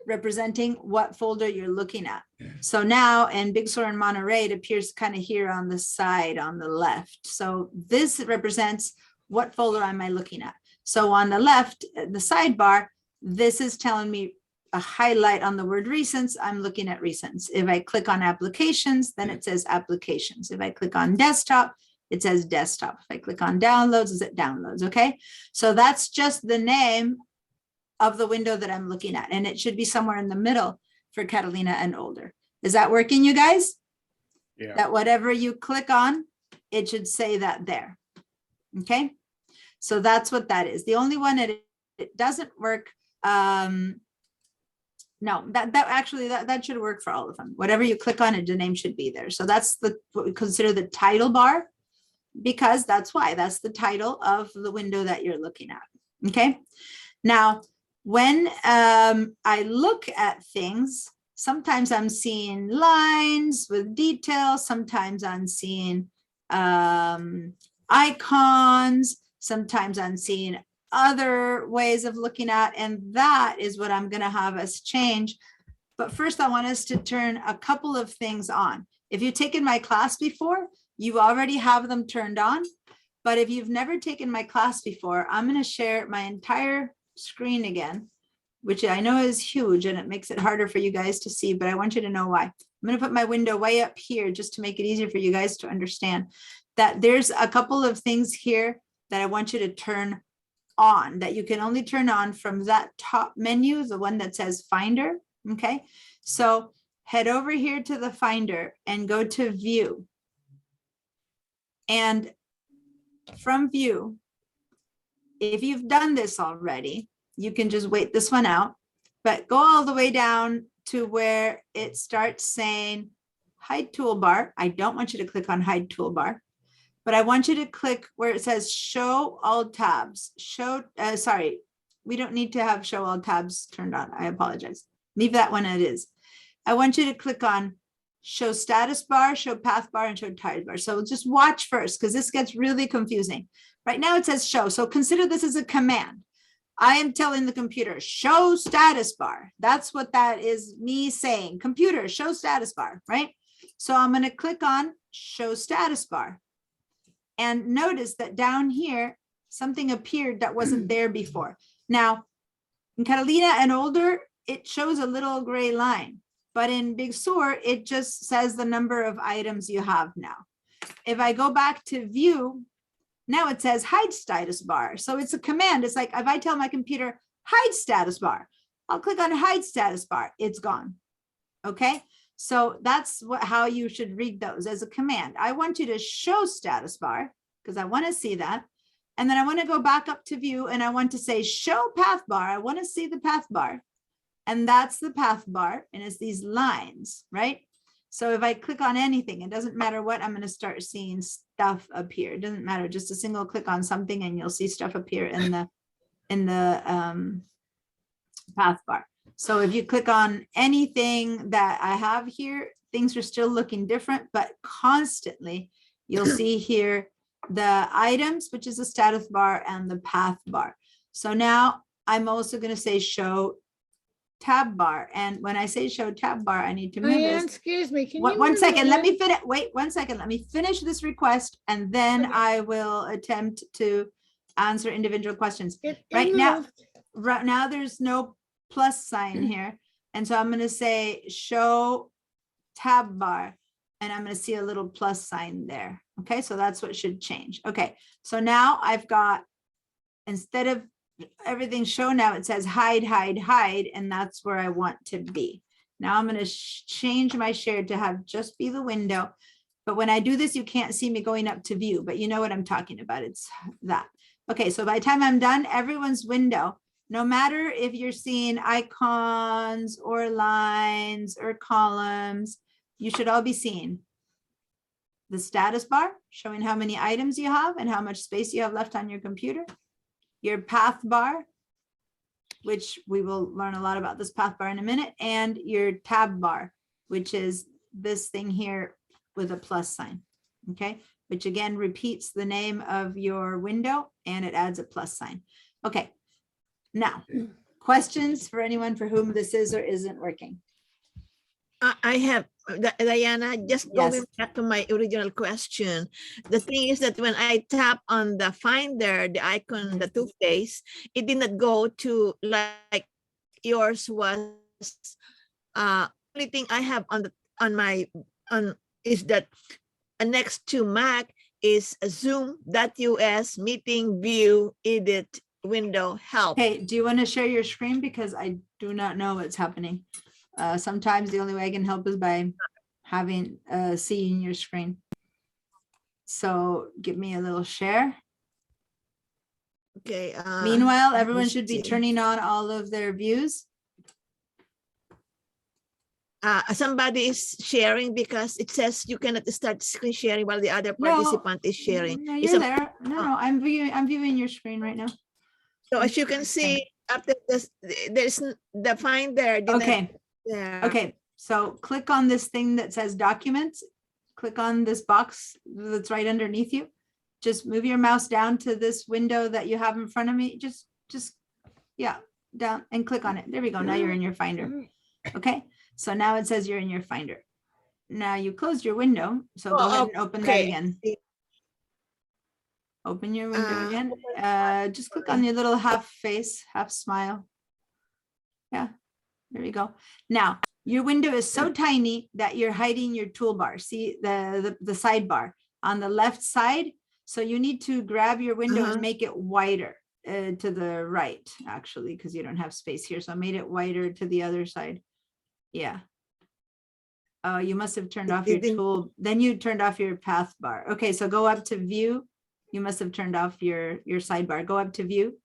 representing what folder you're looking at. So now in Big Sur and Monterey, it appears kind of here on the side on the left. So this represents what folder am I looking at. So on the left, the sidebar, this is telling me a highlight on the word recents. I'm looking at recents. If I click on applications, then it says applications. If I click on desktop, it says desktop. If I click on downloads, is it downloads? Okay, so that's just the name of the window that I'm looking at, and it should be somewhere in the middle for Catalina and older. Is that working, you guys? Yeah. That whatever you click on, it should say that there. Okay, so that's what that is. The only one that it doesn't work, no, that should work for all of them. Whatever you click on it, the name should be there. So that's what we consider the title bar, because that's the title of the window that you're looking at. Okay, now when I look at things, sometimes I'm seeing lines with details, sometimes I'm seeing icons, sometimes I'm seeing other ways of looking at, and that is what I'm going to have us change. But first, I want us to turn a couple of things on. If you've taken my class before, you already have them turned on. But if you've never taken my class before, I'm going to share my entire screen again, which I know is huge and it makes it harder for you guys to see, but I want you to know why. I'm going to put my window way up here just to make it easier for you guys to understand that there's a couple of things here that I want you to turn on, that you can only turn on from that top menu, the one that says Finder. Okay, so head over here to the Finder and go to View. And from View, if you've done this already, you can just wait this one out, but go all the way down to where it starts saying Hide Toolbar. I don't want you to click on Hide Toolbar, but I want you to click where it says Show All Tabs. Sorry, we don't need to have Show All Tabs turned on. I apologize. Leave that one as it is. I want you to click on Show Status Bar, Show Path Bar, and Show Tires Bar. So just watch first, because this gets really confusing. Right now it says Show. So consider this as a command. I am telling the computer, show status bar. That's what that is me saying. Computer, show status bar, right? So I'm going to click on Show Status Bar. And notice that down here, something appeared that wasn't there before. Now, in Catalina and older, it shows a little gray line. But in Big Sur, it just says the number of items you have now. If I go back to View, now it says Hide Status Bar. So it's a command. It's like if I tell my computer, hide status bar, I'll click on Hide Status Bar. It's gone. Okay. So that's how you should read those as a command. I want you to show status bar because I want to see that. And then I want to go back up to view and I want to say show path bar. I want to see the path bar. And that's the path bar. And it's these lines, right? So if I click on anything, it doesn't matter what, I'm going to start seeing stuff appear. It doesn't matter, just a single click on something and you'll see stuff appear in the path bar. So if you click on anything that I have here, things are still looking different, but constantly you'll see here the items, which is the status bar and the path bar. So now I'm also going to say show tab bar. And when I say show tab bar, I need to move Diane, this. excuse me, can you? One move second, let again? me finish. Wait 1 second. Let me finish this request and then I will attempt to answer individual questions. It Right now, moved. right now there's no plus sign here. And so I'm going to say show tab bar and I'm going to see a little plus sign there. Okay, so that's what should change. Okay, so now I've got, instead of everything shown now, it says hide, hide, hide, and that's where I want to be. Now I'm going to change my share to have just be the window. But when I do this, you can't see me going up to view, but you know what I'm talking about. It's that. Okay, so by the time I'm done, everyone's window, no matter if you're seeing icons or lines or columns, you should all be seeing the status bar showing how many items you have and how much space you have left on your computer. Your path bar, which we will learn a lot about this path bar in a minute, and your tab bar, which is this thing here with a plus sign, okay? Which again repeats the name of your window and it adds a plus sign. Okay, now questions for anyone for whom this is or isn't working? I have, Diana, just Yes. going back to my original question. The thing is that when I tap on the finder, the icon, the two face, it did not go to like yours was. Only thing I have on is that next to Mac is Zoom.us meeting view edit window help. Hey, do you want to share your screen? Because I do not know what's happening. Sometimes the only way I can help is by having seeing your screen. So give me a little share. Okay. Meanwhile, let everyone me should be see. turning on all of their views. Somebody is sharing because it says you cannot start screen sharing while the other No, participant is sharing. No, It's you're a- there. No, I'm viewing your screen right now. So as you can see, after this, there's the finder. did not- Okay, there. okay. So click on this thing that says documents. Click on this box that's right underneath you. Just move your mouse down to this window that you have in front of me. Just yeah, down and click on it. There we go. Now you're in your finder. Okay, so now it says you're in your finder. Now you closed your window, so go Oh, ahead and open that okay. again. Open your window Uh, again. Just click on your little half face, half smile. Yeah, there we go. Now, your window is so tiny that you're hiding your toolbar. See the sidebar on the left side. So you need to grab your window Uh-huh. and make it wider to the right, actually, because you don't have space here. So I made it wider to the other side. Yeah. You must have turned It off your didn't- tool. Then you turned off your path bar. Okay, so go up to view. You must have turned off your sidebar. Go up to view.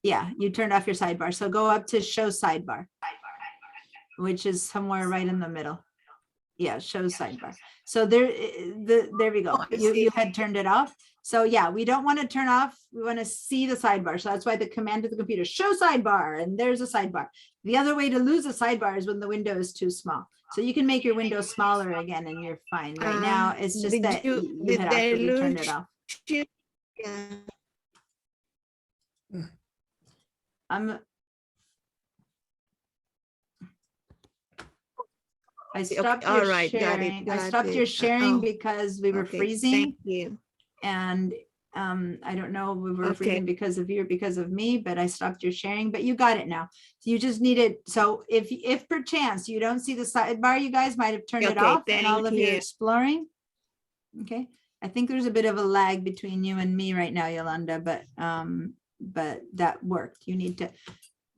Yeah, you turned off your sidebar. So go up to show sidebar, which is somewhere right in the middle. Yeah, show sidebar. So there we go. Oh, I You see. had turned it off. So yeah, we don't want to turn off. We want to see the sidebar. So that's why the command to the computer, show sidebar, and there's a sidebar. The other way to lose a sidebar is when the window is too small. So you can make your window smaller again and you're fine. Right now, it's just did that you- you did had they actually turned it lose- off. Yeah. I Okay, stopped all your right, got it, sharing. I got stopped your it. sharing Oh, because we were Okay, freezing. Thank you. And I don't know, we were Okay. freezing because of you or because of me, but I stopped your sharing, but you got it now. So you just needed, so if perchance you don't see the sidebar, you guys might have turned it Okay, off in all thank of your you. exploring. Okay, I think there's a bit of a lag between you and me right now, Yolanda, but that worked. You need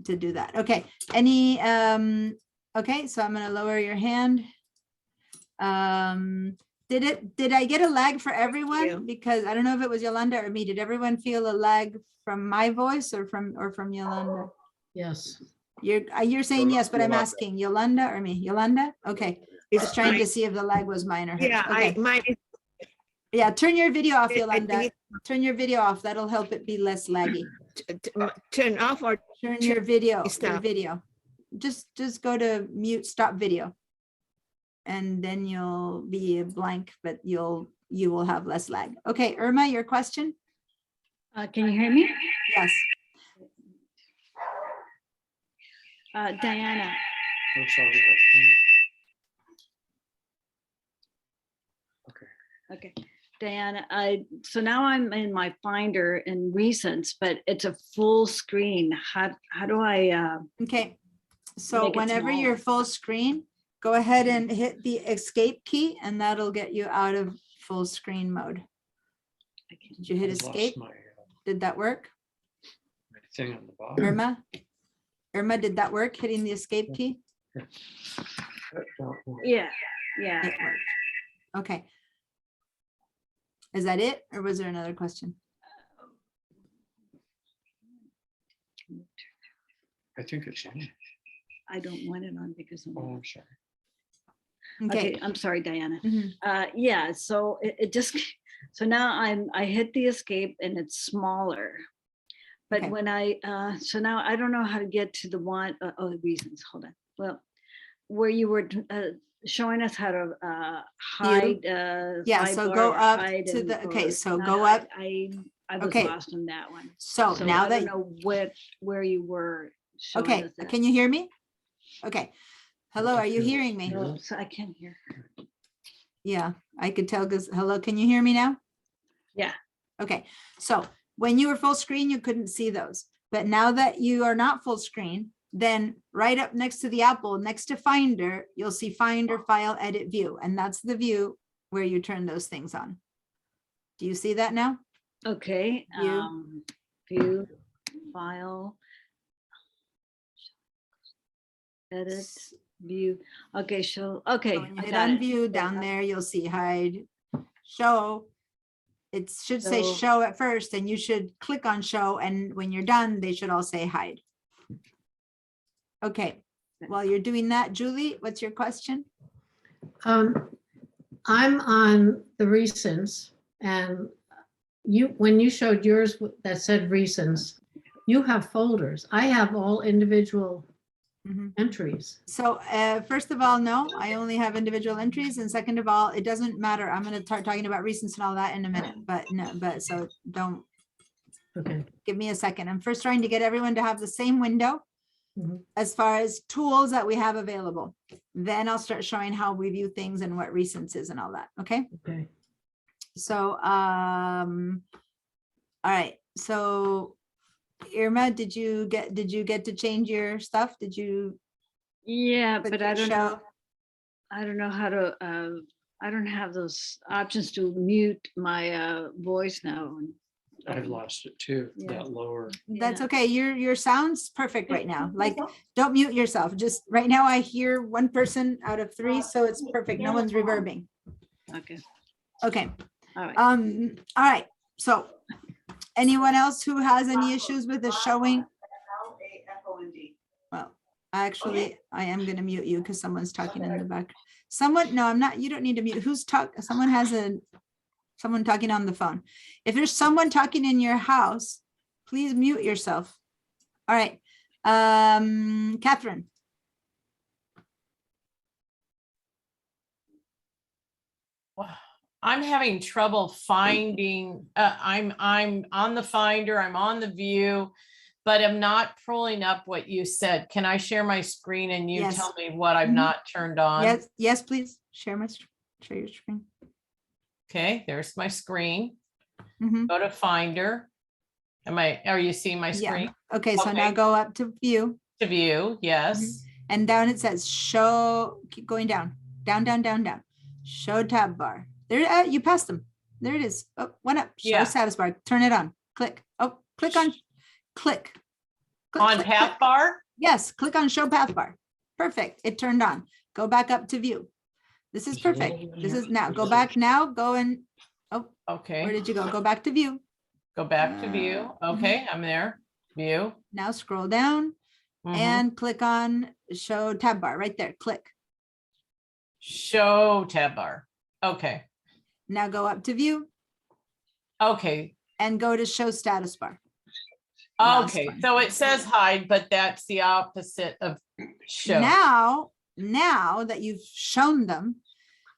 to do that. Okay, okay, so I'm gonna lower your hand. Did I get a lag for you. everyone? Because I don't know if it was Yolanda or me. Did everyone feel a lag from my voice or from Yolanda? Yes. You're saying yes, but I'm Yolanda. asking Yolanda or me? Yolanda? Okay. It's Just trying to fine. see if the lag was mine or hers. Yeah, Okay. mine is. Yeah, turn your video off, I think Yolanda. Turn your video off. That'll help it be less laggy. Turn off or Turn your video, your Stop. video. Just go to mute, stop video. And then you'll be blank, but you will have less lag. Okay, Irma, your question? Can you hear me? Yes. Diana, I'm sorry. Hang on. okay. Diana, so now I'm in my Finder in Recents, but it's a full screen. How do I, Okay. So Make it whenever you're full screen, go ahead and hit the escape key and that'll get you out of full screen mode. Did you hit I lost escape? my Did that work? thing on the bottom. Irma, did that work? Hitting the escape key? That don't work. yeah. It worked. Okay. Is that it? Or was there another question? I think it's on. I don't want it on because I'm. Oh, I'm sorry. Okay. Okay, I'm sorry, Diana. Mhm. Yeah, so it just, so now I hit the escape and it's smaller. But Okay. when so now I don't know how to get to the one, oh, Reasons, hold on. Well, where you were showing us how to hide. Yeah, so go sidebar, up hide to and- the- okay, or so not go hide. up. I was Okay. lost on that one. So So now I that, don't know where you were showing okay, us that. can you hear me? Okay. Hello, are you hearing me? No, so I can't hear. Yeah, I could tell because, hello, can you hear me now? Yeah. Okay, so when you were full screen, you couldn't see those. But now that you are not full screen, then right up next to the apple, next to Finder, you'll see Finder, File, Edit, View. And that's the view where you turn those things on. Do you see that now? Okay, View. view, file. Edit, view, okay, show, okay. So when you I hit got on it. view Okay, down there, you'll see hide, show. It should say So- show at first and you should click on show. And when you're done, they should all say hide. Okay, while you're doing that, Julie, what's your question? I'm on the recents and when you showed yours that said recents, you have folders. I have all individual Mhm. entries. So first of all, no, I only have individual entries. And second of all, it doesn't matter. I'm going to start talking about recents and all that in a minute, but no, but so don't Okay. give me a second. I'm first trying to get everyone to have the same window Mhm. as far as tools that we have available. Then I'll start showing how we view things and what recents is and all that. Okay. Okay. So, all right. So Irma, did you get to change your stuff? Did you? Yeah, click but I your don't know, show? I don't know how to, I don't have those options to mute my voice now. I've lost it too, Yeah. that lower. That's Yeah. okay. Your sound's perfect right now. Like, don't mute yourself. Just right now I hear one person out of three, so it's perfect. No one's reverbing. Okay, Okay. all right. All right. So anyone else who has any issues with the showing? Well, actually, I am gonna mute you because someone's talking in the back. Someone, no, I'm not, you don't need to mute. Who's someone talking on the phone. If there's someone talking in your house, please mute yourself. All right. Catherine. I'm having trouble finding, I'm on the Finder, I'm on the view, but I'm not pulling up what you said. Can I share my screen and you Yes. tell me what I've Mhm. not turned on? Yes, please share share your screen. Okay, there's my screen. Mhm. Go to Finder. Are you seeing my Yeah. screen? Okay, so now Okay. go up to view To view, yes. and down it says show, keep going down, down, down, down, down. Show tab bar. There, you passed them. There it is. Oh, one up. Show Yeah. status bar. Turn it on. Click. Oh, click on, click. Click, On click, path click. bar? Yes, click on show path bar. Perfect. It turned on. Go back up to view. This is perfect. This is now, go back now, go and, where Okay, did you go? Go back to view. go back to view. Okay, I'm there. View. Now scroll down Mhm. and click on show tab bar right there. Click. Show tab bar. Okay, Now go up to view okay, and go to show status bar. Last okay. one. So it says hide, but that's the opposite of show. Now that you've shown them,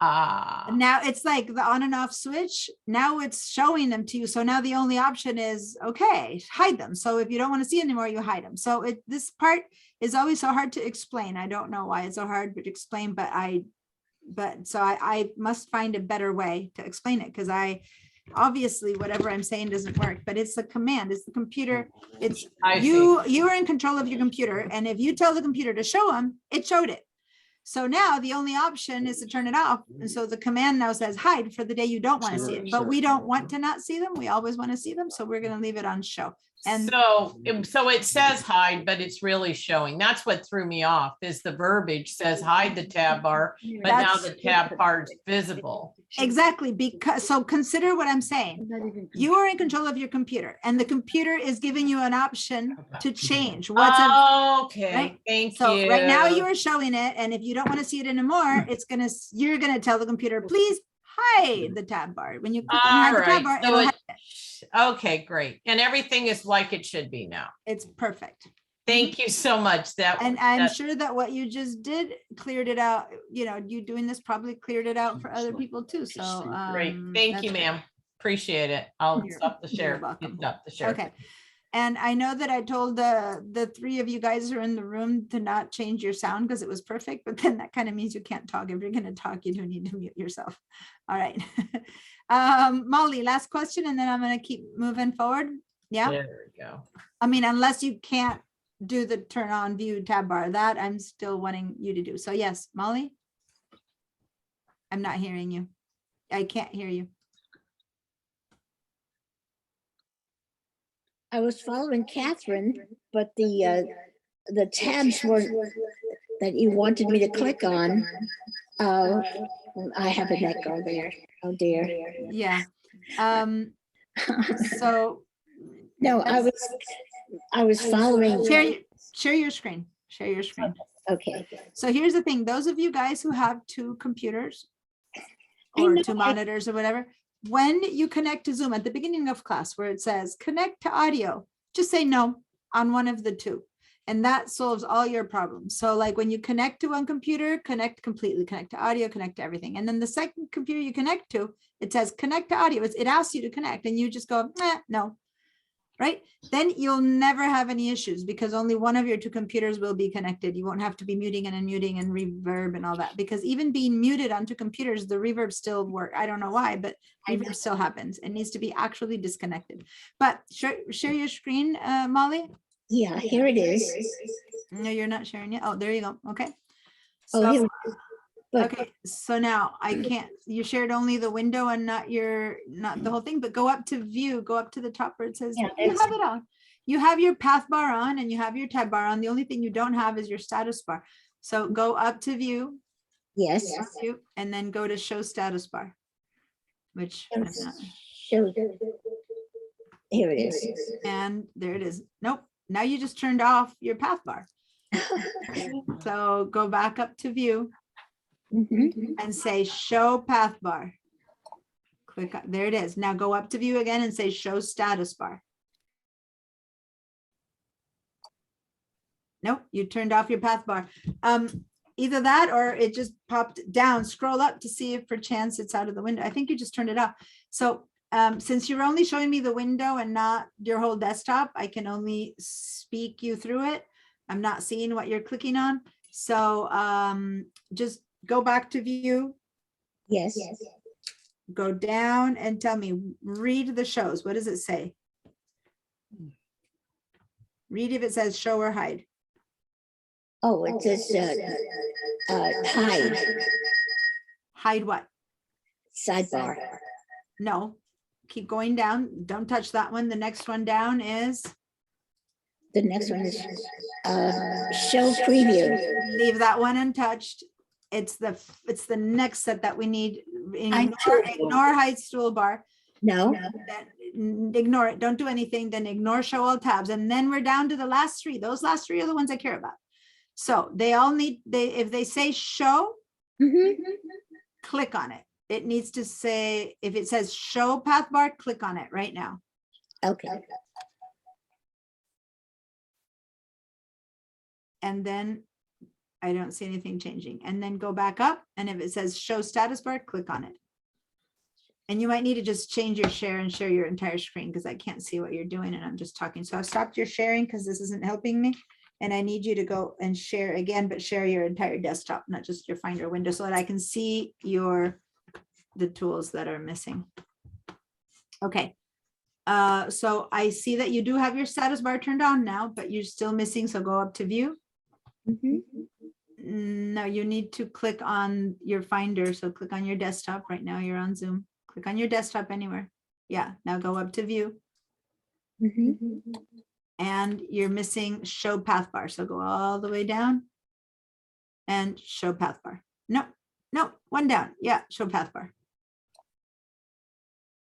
Ah, now it's like the on and off switch. Now it's showing them to you. So now the only option is, okay, hide them. So if you don't want to see anymore, you hide them. So this part is always so hard to explain. I don't know why it's so hard to explain, but I must find a better way to explain it, because obviously whatever I'm saying doesn't work, but it's the command, it's the computer. It's I see. you are in control of your computer. And if you tell the computer to show them, it showed it. So now the only option is to turn it off. And so the command now says hide for the day you don't want to see it, but we don't want to not see them. We always want to see them. So we're going to leave it on show. And So it says hide, but it's really showing. That's what threw me off, is the verbiage says hide the tab bar, but now the tab bar is visible. exactly, because, so consider what I'm saying. You are in control of your computer and the computer is giving you an option to change what's Okay, right? thank So you. right now you are showing it, and if you don't want to see it anymore, you're gonna tell the computer, please hide the tab bar. When you click on hide All the tab right, bar, so it'll it- hide it. okay, great. And everything is like it should be now. It's perfect. Thank you so much. And I'm that- sure that what you just did cleared it out. You know, you doing this probably cleared it out for other people too. So Great, thank that's you, great. ma'am. Appreciate it. I'll You're- stop the you're share. welcome. Stop the share. Okay. And I know that I told the three of you guys who are in the room to not change your sound because it was perfect, but then that kind of means you can't talk. If you're going to talk, you do need to mute yourself. All right. Molly, last question, and then I'm going to keep moving forward. Yeah. There we go. I mean, unless you can't do the turn on view tab bar, that I'm still wanting you to do. So yes, Molly. I'm not hearing you. I can't hear you. I was following Catherine, but the tabs were that you wanted me to click on. I have an echo there. Oh dear. Yeah. So No, I was following. share your screen. Share your screen. Okay. So here's the thing, those of you guys who have two computers I or know, two monitors or whatever, when you connect to Zoom at the beginning of class where it says connect to audio, just say no on one of the two. And that solves all your problems. So like when you connect to one computer, connect completely, connect to audio, connect to everything. And then the second computer you connect to, it says connect to audio. It asks you to connect and you just go, no. Right? Then you'll never have any issues because only one of your two computers will be connected. You won't have to be muting and unmuting and reverb and all that, because even being muted on two computers, the reverb still work. I don't know why, but reverb still happens. It needs to be actually disconnected. But share your screen, Molly. Yeah, here it is. No, you're not sharing it. Oh, there you go. Okay. Oh, So, here. But okay, so now I can't, you shared only the window and not the whole thing, but go up to view, go up to the top where it says, Yeah, you it's- have it on. You have your path bar on and you have your tab bar on. The only thing you don't have is your status bar. So go up to view, yes. view, and then go to show status bar, which, I'm not- Show. Here it is. and there it is. Nope. Now you just turned off your path bar. So go back up to view. Mhm. And say show path bar. Click, there it is. Now go up to view again and say show status bar. Nope, you turned off your path bar. Either that or it just popped down. Scroll up to see if perchance it's out of the window. I think you just turned it off. So since you're only showing me the window and not your whole desktop, I can only speak you through it. I'm not seeing what you're clicking on. So just go back to view, Yes. go down and tell me, read the shows. What does it say? Read if it says show or hide. Oh, it says hide, Hide what? sidebar. No, keep going down. Don't touch that one. The next one down is The next one is show preview. leave that one untouched. it's the next set that we need. I Ignore hide toolbar. No, Ignore it. Don't do anything. Then ignore show all tabs. And then we're down to the last three. Those last three are the ones I care about. So they all need, if they say show, mhm, click on it. It needs to say, if it says show path bar, click on it right now. okay, And then I don't see anything changing. And then go back up. And if it says show status bar, click on it. And you might need to just change your share and share your entire screen because I can't see what you're doing and I'm just talking. So I've stopped your sharing because this isn't helping me. And I need you to go and share again, but share your entire desktop, not just your Finder window, so that I can see the tools that are missing. Okay. So I see that you do have your status bar turned on now, but you're still missing. So go up to view. mhm, No, you need to click on your Finder. So click on your desktop. Right now you're on Zoom. Click on your desktop anywhere. Yeah, now go up to view. mhm. And you're missing show path bar. So go all the way down and show path bar. No, one down. Yeah, show path bar.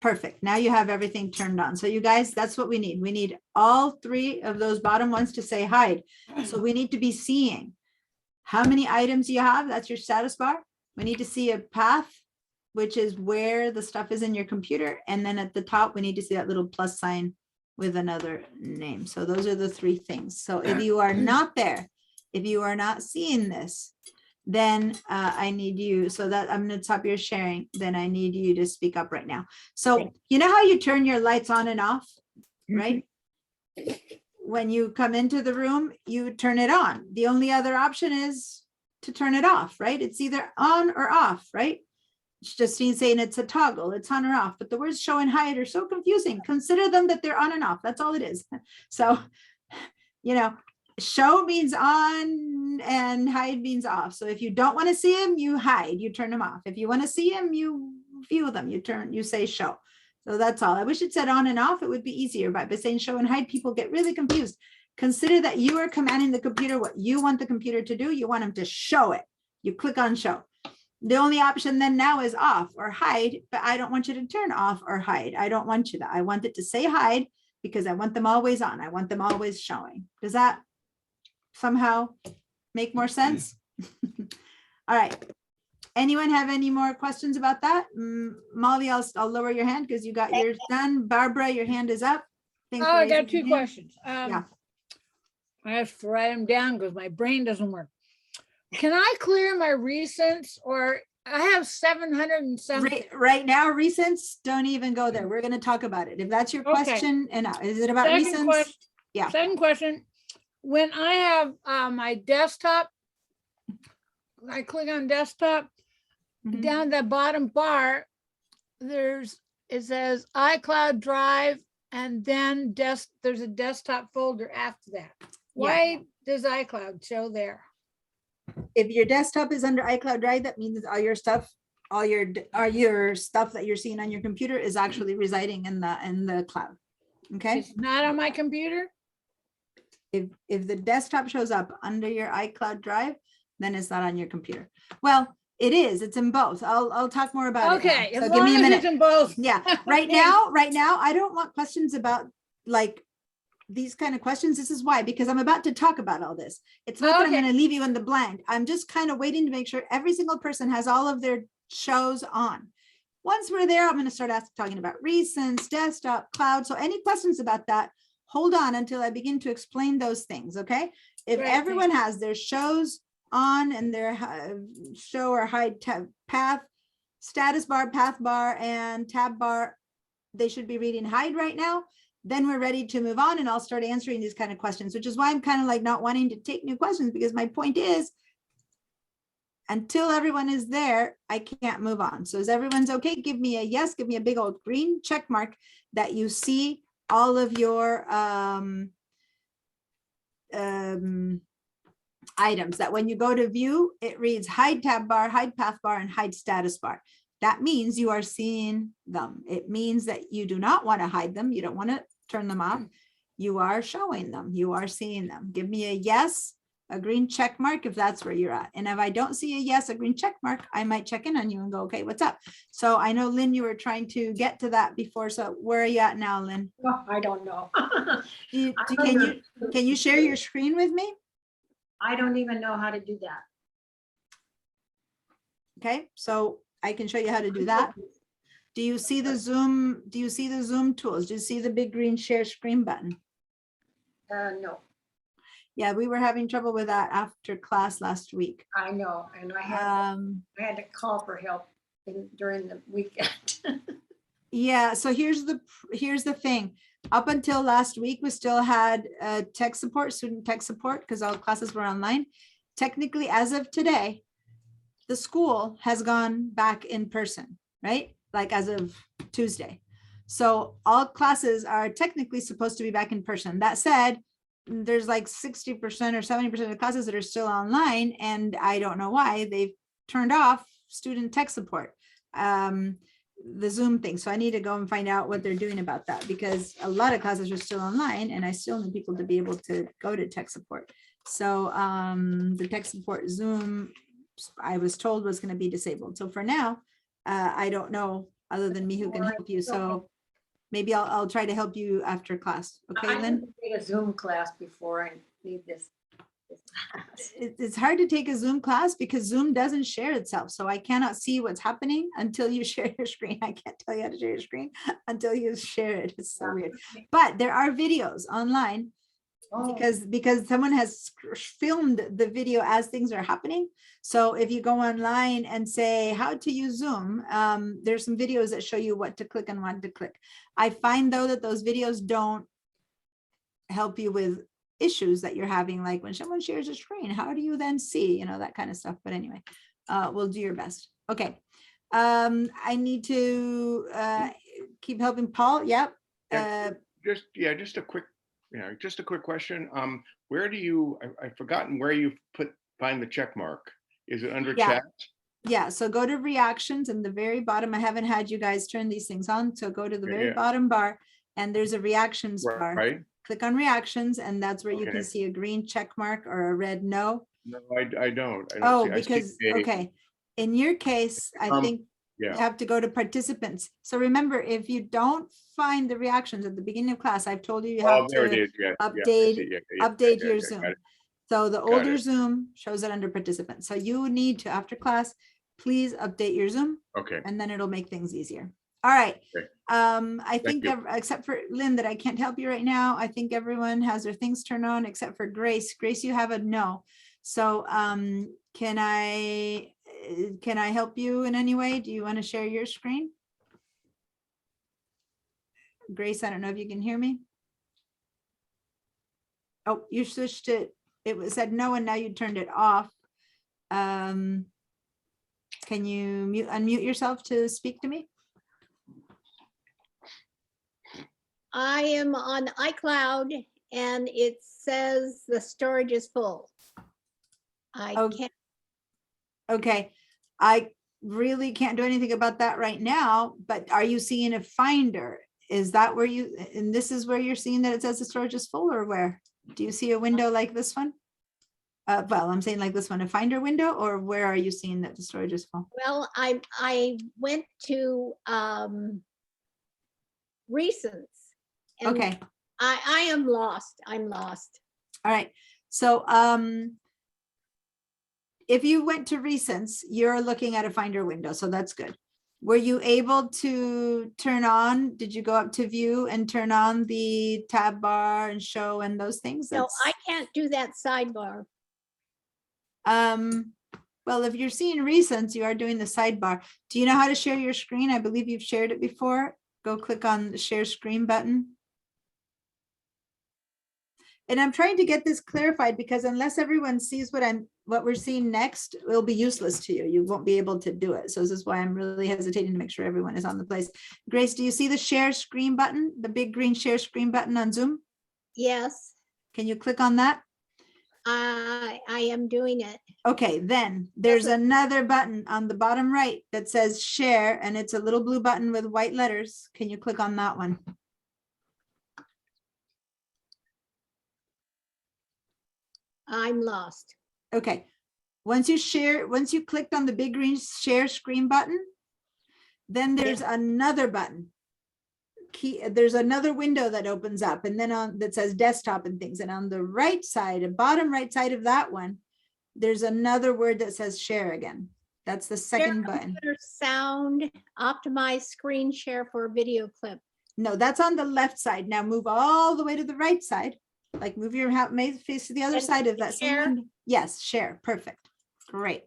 Perfect. Now you have everything turned on. So you guys, that's what we need. We need all three of those bottom ones to say hide. So we need to be seeing how many items you have. That's your status bar. We need to see a path, which is where the stuff is in your computer. And then at the top, we need to see that little plus sign with another name. So those are the three things. So if you are not there, if you are not seeing this, then I need you, so that I'm going to stop your sharing, then I need you to speak up right now. So you know how you turn your lights on and off, right? When you come into the room, you turn it on. The only other option is to turn it off, right? It's either on or off, right? It's just saying it's a toggle, it's on or off, but the words show and hide are so confusing. Consider them that they're on and off. That's all it is. So, you know, show means on and hide means off. So if you don't want to see them, you hide, you turn them off. If you want to see them, you view them, you say show. So that's all. I wish it said on and off. It would be easier, but by saying show and hide, people get really confused. Consider that you are commanding the computer what you want the computer to do. You want them to show it. You click on show. The only option then now is off or hide, but I don't want you to turn off or hide. I don't want you to. I want it to say hide because I want them always on. I want them always showing. Does that somehow make more sense? All right. Anyone have any more questions about that? Molly, I'll lower your hand because you got yours done. Barbara, your hand is up. Thanks for Oh, I got raising two your hand. questions. Yeah. I have to write them down because my brain doesn't work. Can I clear my recents, or I have 700 and something? Right now, recents, don't even go there. We're going to talk about it. If that's your Okay. question, and is it about Second recents? question- Yeah. Second question, when I have my desktop, I click on desktop, Mhm. down the bottom bar, it says iCloud Drive, and then there's a desktop folder after that. Why does iCloud show there? If your desktop is under iCloud Drive, that means all your stuff, all your stuff that you're seeing on your computer is actually residing in the cloud. Okay. It's not on my computer? If the desktop shows up under your iCloud Drive, then it's not on your computer. Well, it is. It's in both. I'll talk more about it. now. Okay, So as give me a long as minute. it's in both. Yeah. Right now, I don't want questions about like these kind of questions. This is why, because I'm about to talk about all this. It's not that I'm Okay. going to leave you in the blank. I'm just kind of waiting to make sure every single person has all of their shows on. Once we're there, I'm going to start talking about recents, desktop, cloud. So any questions about that, hold on until I begin to explain those things. Okay. If Great, thank everyone has their shows on and their show or hide path, status bar, path bar, and tab bar, they should be reading hide right now. Then we're ready to move on and I'll start answering these kind of questions, which is why I'm kind of like not wanting to take new questions, because my point is until everyone is there, I can't move on. So is everyone's okay? Give me a yes, give me a big old green check mark that you see all of your items, that when you go to view, it reads hide tab bar, hide path bar, and hide status bar. That means you are seeing them. It means that you do not want to hide them. You don't want to turn them off. You are showing them. You are seeing them. Give me a yes a green check mark if that's where you're at. And if I don't see a yes, a green check mark, I might check in on you and go, okay, what's up? So I know, Lynn, you were trying to get to that before. So where are you at now, Lynn? Well, I don't know. Can you share your screen with me? I don't even know how to do that. Okay, so I can show you how to do that. Do you see the Zoom? Do you see the Zoom tools? Do you see the big green share screen button? No, Yeah, we were having trouble with that after class last week. I know, and I had to call for help during the weekend. Yeah, so here's the thing. Up until last week, we still had tech support, student tech support, because all classes were online. Technically, as of today, the school has gone back in person, right? Like as of Tuesday. So all classes are technically supposed to be back in person. That said, there's like 60% or 70% of the classes that are still online, and I don't know why they've turned off student tech support, the Zoom thing. So I need to go and find out what they're doing about that, because a lot of classes are still online and I still need people to be able to go to tech support. So the tech support Zoom, I was told, was going to be disabled. So for now, I don't know other than me who can help you. So maybe I'll try to help you after class. Okay, I Lynn? need to take a Zoom class before I need this. It's hard to take a Zoom class because Zoom doesn't share itself. So I cannot see what's happening until you share your screen. I can't tell you how to share your screen until you share it. It's so weird. But there are videos online because someone has filmed the video as things are happening. So if you go online and say how to use Zoom, there's some videos that show you what to click and what to click. I find though that those videos don't help you with issues that you're having, like when someone shares a screen, how do you then see, you know, that kind of stuff. But anyway, we'll do your best. Okay. I need to keep helping Paul. Yep. Just a quick question. Where do you, I've forgotten where you find the check mark. Is it under chat? Yeah, so go to reactions in the very bottom. I haven't had you guys turn these things on. So go to the very bottom bar and there's a reactions bar. Right. Click on reactions and that's where you Okay. can see a green check mark or a red no. No, I don't. Oh, see- I see because, a- okay. In your case, I think you Yeah, have to go to participants. So remember, if you don't find the reactions at the beginning of class, I've told you you have there it to is. Yeah, update- update your got Zoom. it. So the Got older it. Zoom shows it under participants. So you need to, after class, please update your Zoom Okay, and then it'll make things easier. All right. Okay. I think, you. except for Lynn, that I can't help you right now. I think everyone has their things turned on except for Grace. Grace, you have a no. So can I help you in any way? Do you want to share your screen? Grace, I don't know if you can hear me. Oh, you switched it. It said no, and now you turned it off. Can you unmute yourself to speak to me? I am on iCloud and it says the storage is full. I Oh. can't, Okay, I really can't do anything about that right now, but are you seeing a finder? Is that where you, and this is where you're seeing that it says the storage is full, or where? Do you see a window like this one? Well, I'm saying like this one, a finder window, or where are you seeing that the storage is full? well, I went to recents. and Okay, I am lost. I'm lost. all right. So if you went to recents, you're looking at a finder window, so that's good. Were you able to turn on, did you go up to view and turn on the tab bar and show and those things? No, That's- I can't do that sidebar. Well, if you're seeing recents, you are doing the sidebar. Do you know how to share your screen? I believe you've shared it before. Go click on the share screen button. And I'm trying to get this clarified because unless everyone sees what we're seeing next, it'll be useless to you. You won't be able to do it. So this is why I'm really hesitating to make sure everyone is on the place. Grace, do you see the share screen button, the big green share screen button on Zoom? Yes, Can you click on that? I am doing it. Okay, then there's Yes, another button on the bottom right that says share, and it's a little blue button with white letters. Can you click on that one? I'm lost. Okay. Once you clicked on the big green share screen button, then there's another button. There's another window that opens up and then that says desktop and things. And on the right side, the bottom right side of that one, there's another word that says share again. That's the second button. Sound, optimize screen share for video clip. No, that's on the left side. Now move all the way to the right side. Like move your face to the other And side of that. share? Window. Yes, share. Perfect. Great.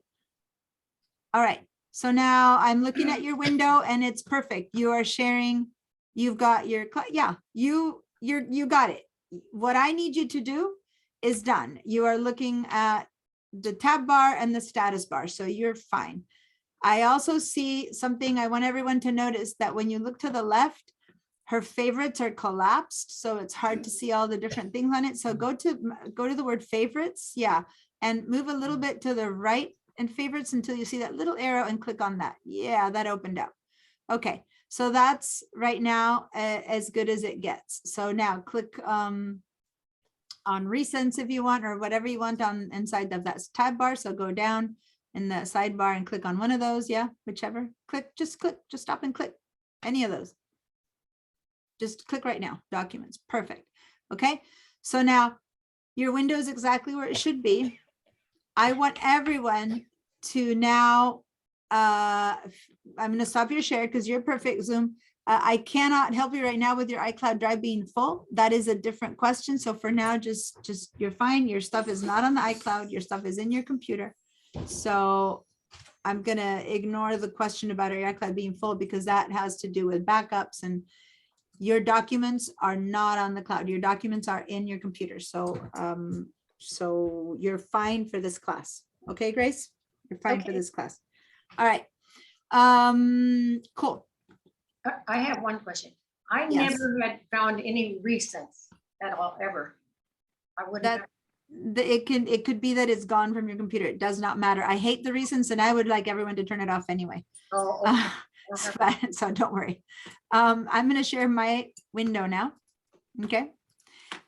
All right. So now I'm looking at your window and it's perfect. You are sharing. You've got your, you got it. What I need you to do is done. You are looking at the tab bar and the status bar. So you're fine. I also see something I want everyone to notice, that when you look to the left, her favorites are collapsed. So it's hard to see all the different things on it. So go to the word favorites. Yeah. And move a little bit to the right in favorites until you see that little arrow and click on that. Yeah, that opened up. Okay. So that's right now as good as it gets. So now click on recents if you want, or whatever you want on inside of that tab bar. So go down in the sidebar and click on one of those. Yeah, whichever. Just stop and click any of those. Just click right now, documents. Perfect. Okay. So now your window is exactly where it should be. I want everyone to now, I'm going to stop your share because you're perfect, Zoom. I cannot help you right now with your iCloud Drive being full. That is a different question. So for now, just you're fine. Your stuff is not on the iCloud. Your stuff is in your computer. So I'm going to ignore the question about your iCloud being full because that has to do with backups, and your documents are not on the cloud. Your documents are in your computer. So, so you're fine for this class. Okay, Grace? You're fine for this class. All right. Cool. I have one question. I Yes. never had found any recents at all, ever. I wouldn't. That it could be that it's gone from your computer. It does not matter. I hate the recents and I would like everyone to turn it off anyway. Oh, okay. So don't worry. I'm going to share my window now. Okay.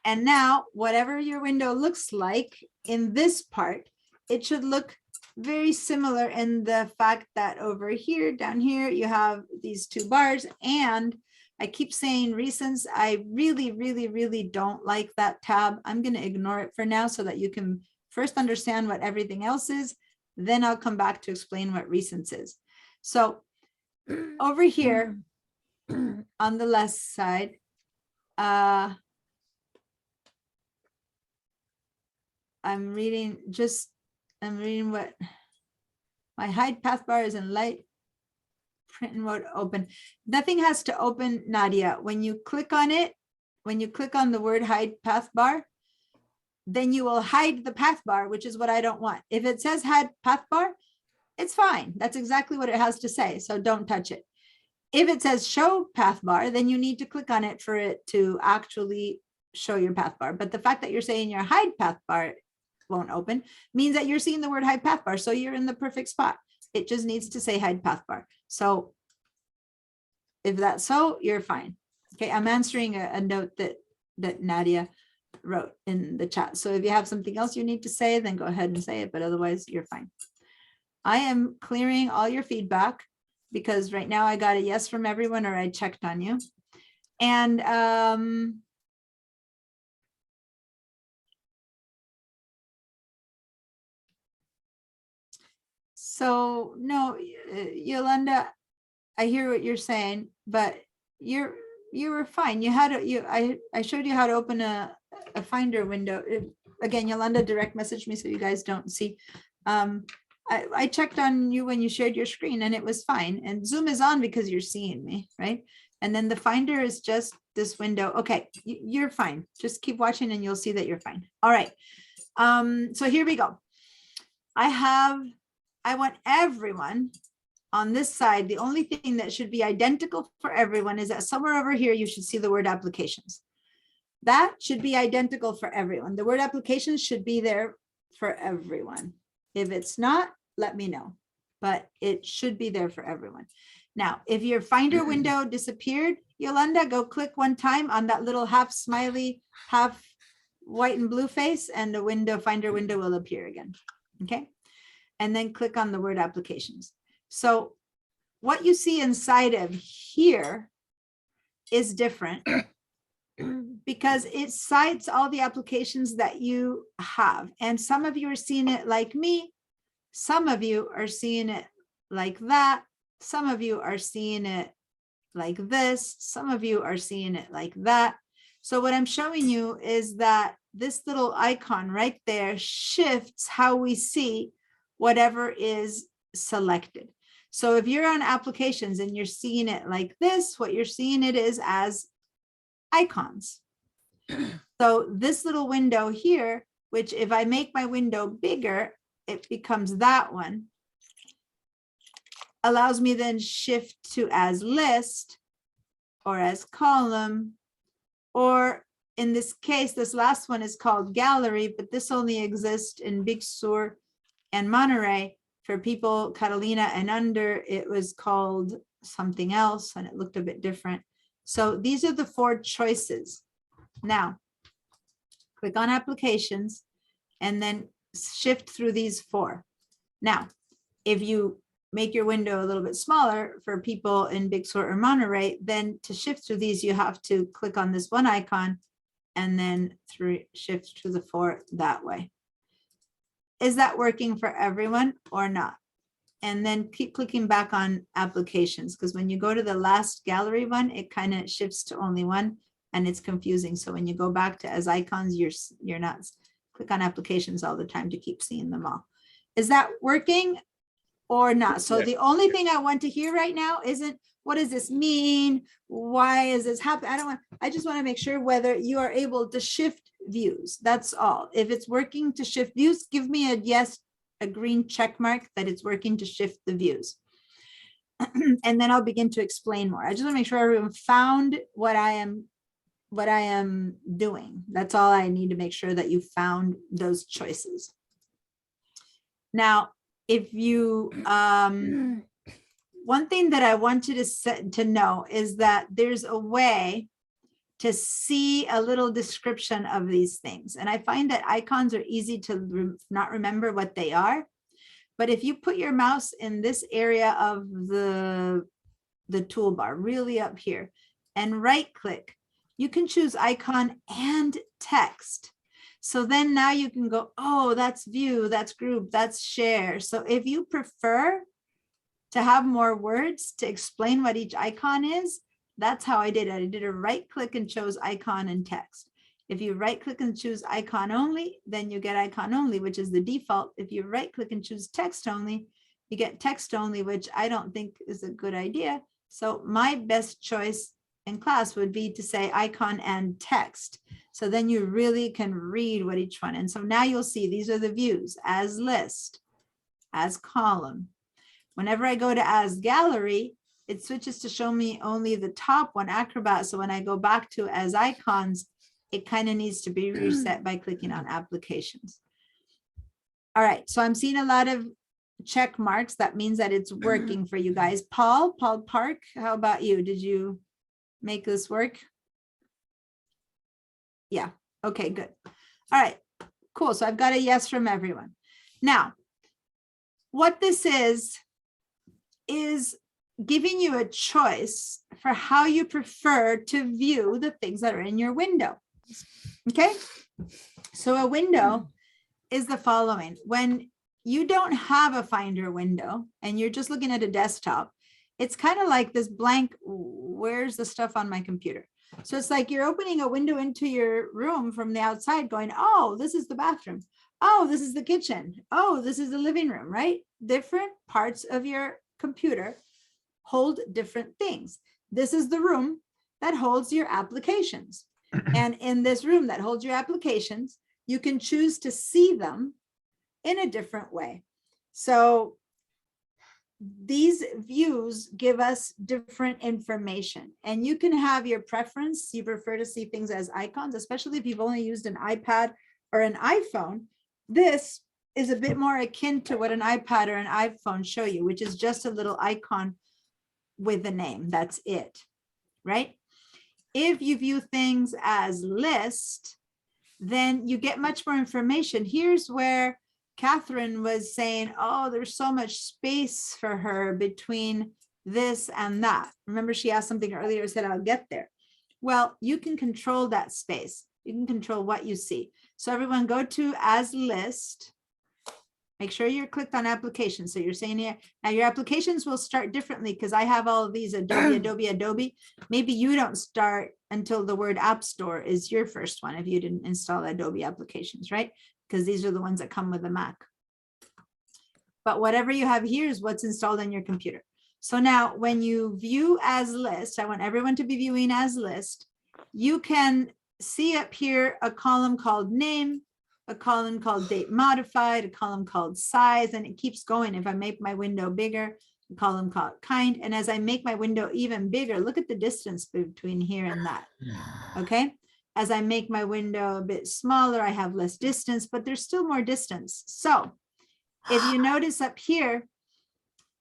And now whatever your window looks like in this part, it should look very similar in the fact that over here, down here, you have these two bars. And I keep saying recents. I really, really, really don't like that tab. I'm going to ignore it for now so that you can first understand what everything else is. Then I'll come back to explain what recents is. So over here on the left side, I'm reading what my hide path bar is in light print mode open. Nothing has to open, Nadia. When you click on it, when you click on the word hide path bar, then you will hide the path bar, which is what I don't want. If it says hide path bar, it's fine. That's exactly what it has to say. So don't touch it. If it says show path bar, then you need to click on it for it to actually show your path bar. But the fact that you're saying your hide path bar won't open means that you're seeing the word hide path bar. So you're in the perfect spot. It just needs to say hide path bar. So if that's so, you're fine. Okay, I'm answering a note that Nadia wrote in the chat. So if you have something else you need to say, then go ahead and say it, but otherwise you're fine. I am clearing all your feedback because right now I got a yes from everyone, or I checked on you. And so no, Yolanda, I hear what you're saying, but you were fine. You had I showed you how to open a Finder window. Again, Yolanda direct messaged me so you guys don't see. I checked on you when you shared your screen and it was fine. And Zoom is on because you're seeing me, right? And then the Finder is just this window. Okay, you're fine. Just keep watching and you'll see that you're fine. All right. So here we go. I want everyone on this side. The only thing that should be identical for everyone is that somewhere over here, you should see the word applications. That should be identical for everyone. The word applications should be there for everyone. If it's not, let me know, but it should be there for everyone. Now, if your Finder window disappeared, Yolanda, go click one time on that little half smiley, half white and blue face and the window finder window will appear again. Okay. And then click on the word applications. So what you see inside of here is different because it cites all the applications that you have. And some of you are seeing it like me. Some of you are seeing it like that. Some of you are seeing it like this. Some of you are seeing it like that. So what I'm showing you is that this little icon right there shifts how we see whatever is selected. So if you're on applications and you're seeing it like this, what you're seeing it is as icons. So this little window here, which if I make my window bigger, it becomes that one, allows me then shift to as list or as column, or in this case, this last one is called gallery, but this only exists in Big Sur and Monterey. For people Catalina and under, it was called something else and it looked a bit different. So these are the 4 choices. Now, click on applications and then shift through these 4. Now, if you make your window a little bit smaller for people in Big Sur or Monterey, then to shift through these, you have to click on this one icon and then shift to the 4 that way. Is that working for everyone or not? And then keep clicking back on applications, because when you go to the last gallery one, it kind of shifts to only one and it's confusing. So when you go back to as icons, you're not click on applications all the time to keep seeing them all. Is that working or not? So the only thing I want to hear right now isn't what does this mean? Why is this happening? I just want to make sure whether you are able to shift views. That's all. If it's working to shift views, give me a yes, a green check mark that it's working to shift the views. And then I'll begin to explain more. I just want to make sure everyone found what I am doing. That's all I need to make sure that you found those choices. Now, if you, one thing that I want you to know is that there's a way to see a little description of these things. And I find that icons are easy to not remember what they are. But if you put your mouse in this area of the toolbar, really up here, and right click, you can choose icon and text. So then now you can go, oh, that's view, that's group, that's share. So if you prefer to have more words to explain what each icon is, that's how I did it. I did a right click and chose icon and text. If you right click and choose icon only, then you get icon only, which is the default. If you right click and choose text only, you get text only, which I don't think is a good idea. So my best choice in class would be to say icon and text. So then you really can read what each one. And so now you'll see these are the views: as list, as column. Whenever I go to as gallery, it switches to show me only the top one, Acrobat. So when I go back to as icons, it kind of needs to be reset by clicking on applications. All right, so I'm seeing a lot of check marks. That means that it's working for you guys. Paul Park, how about you? Did you make this work? Yeah, okay, good. All right, cool. So I've got a yes from everyone. Now, what this is giving you a choice for how you prefer to view the things that are in your window. Okay, so a window is the following. When you don't have a Finder window and you're just looking at a desktop, it's kind of like this blank, where's the stuff on my computer? So it's like you're opening a window into your room from the outside going, oh, this is the bathroom. Oh, this is the kitchen. Oh, this is the living room, right? Different parts of your computer hold different things. This is the room that holds your applications. And in this room that holds your applications, you can choose to see them in a different way. So these views give us different information, and you can have your preference. You prefer to see things as icons, especially if you've only used an iPad or an iPhone. This is a bit more akin to what an iPad or an iPhone show you, which is just a little icon with a name. That's it, right? If you view things as list, then you get much more information. Here's where Catherine was saying, oh, there's so much space for her between this and that. Remember, she asked something earlier, said, I'll get there. Well, you can control that space. You can control what you see. So everyone go to as list. Make sure you're clicked on applications. So you're saying here, now your applications will start differently because I have all of these Adobe. Maybe you don't start until the word App Store is your first one if you didn't install Adobe applications, right? Because these are the ones that come with the Mac. But whatever you have here is what's installed on your computer. So now when you view as list, I want everyone to be viewing as list. You can see up here a column called name, a column called date modified, a column called size, and it keeps going. If I make my window bigger, a column called kind. And as I make my window even bigger, look at the distance between here and that. Okay. As I make my window a bit smaller, I have less distance, but there's still more distance. So if you notice up here,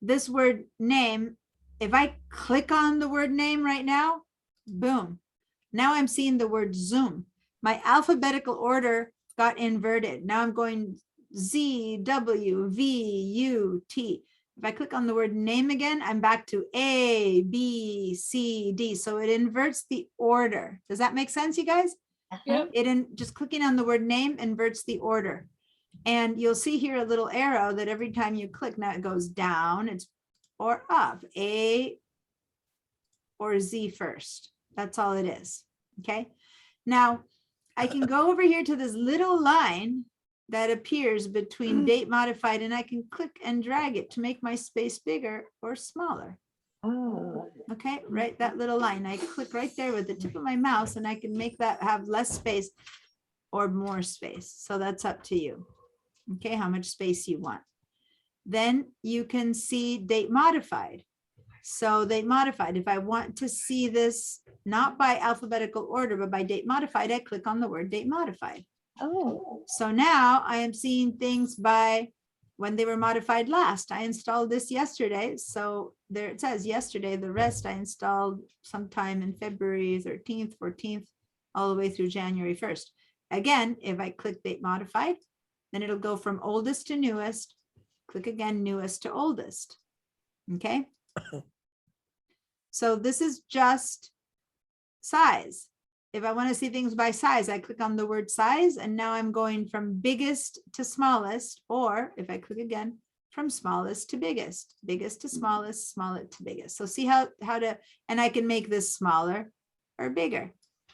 this word name, if I click on the word name right now, boom. Now I'm seeing the word Zoom. My alphabetical order got inverted. Now I'm going Z, W, V, U, T. If I click on the word name again, I'm back to A, B, C, D. So it inverts the order. Does that make sense, you guys? Yep. Just clicking on the word name inverts the order. And you'll see here a little arrow that every time you click, now it goes down, it's or up, A or Z first. That's all it is. Okay. Now I can go over here to this little line that appears between date modified, and I can click and drag it to make my space bigger or smaller. Oh, Okay, right, that little line. I click right there with the tip of my mouse and I can make that have less space or more space. So that's up to you. Okay, how much space you want. Then you can see date modified. So date modified, if I want to see this not by alphabetical order, but by date modified, I click on the word date modified. oh, So now I am seeing things by when they were modified last. I installed this yesterday. So there it says yesterday, the rest I installed sometime in February 13th, 14th, all the way through January 1st. Again, if I click date modified, then it'll go from oldest to newest. Click again, newest to oldest. Okay. So this is just size. If I want to see things by size, I click on the word size, and now I'm going from biggest to smallest, or if I click again, from smallest to biggest, biggest to smallest, smallest to biggest. So see how to, and I can make this smaller or bigger,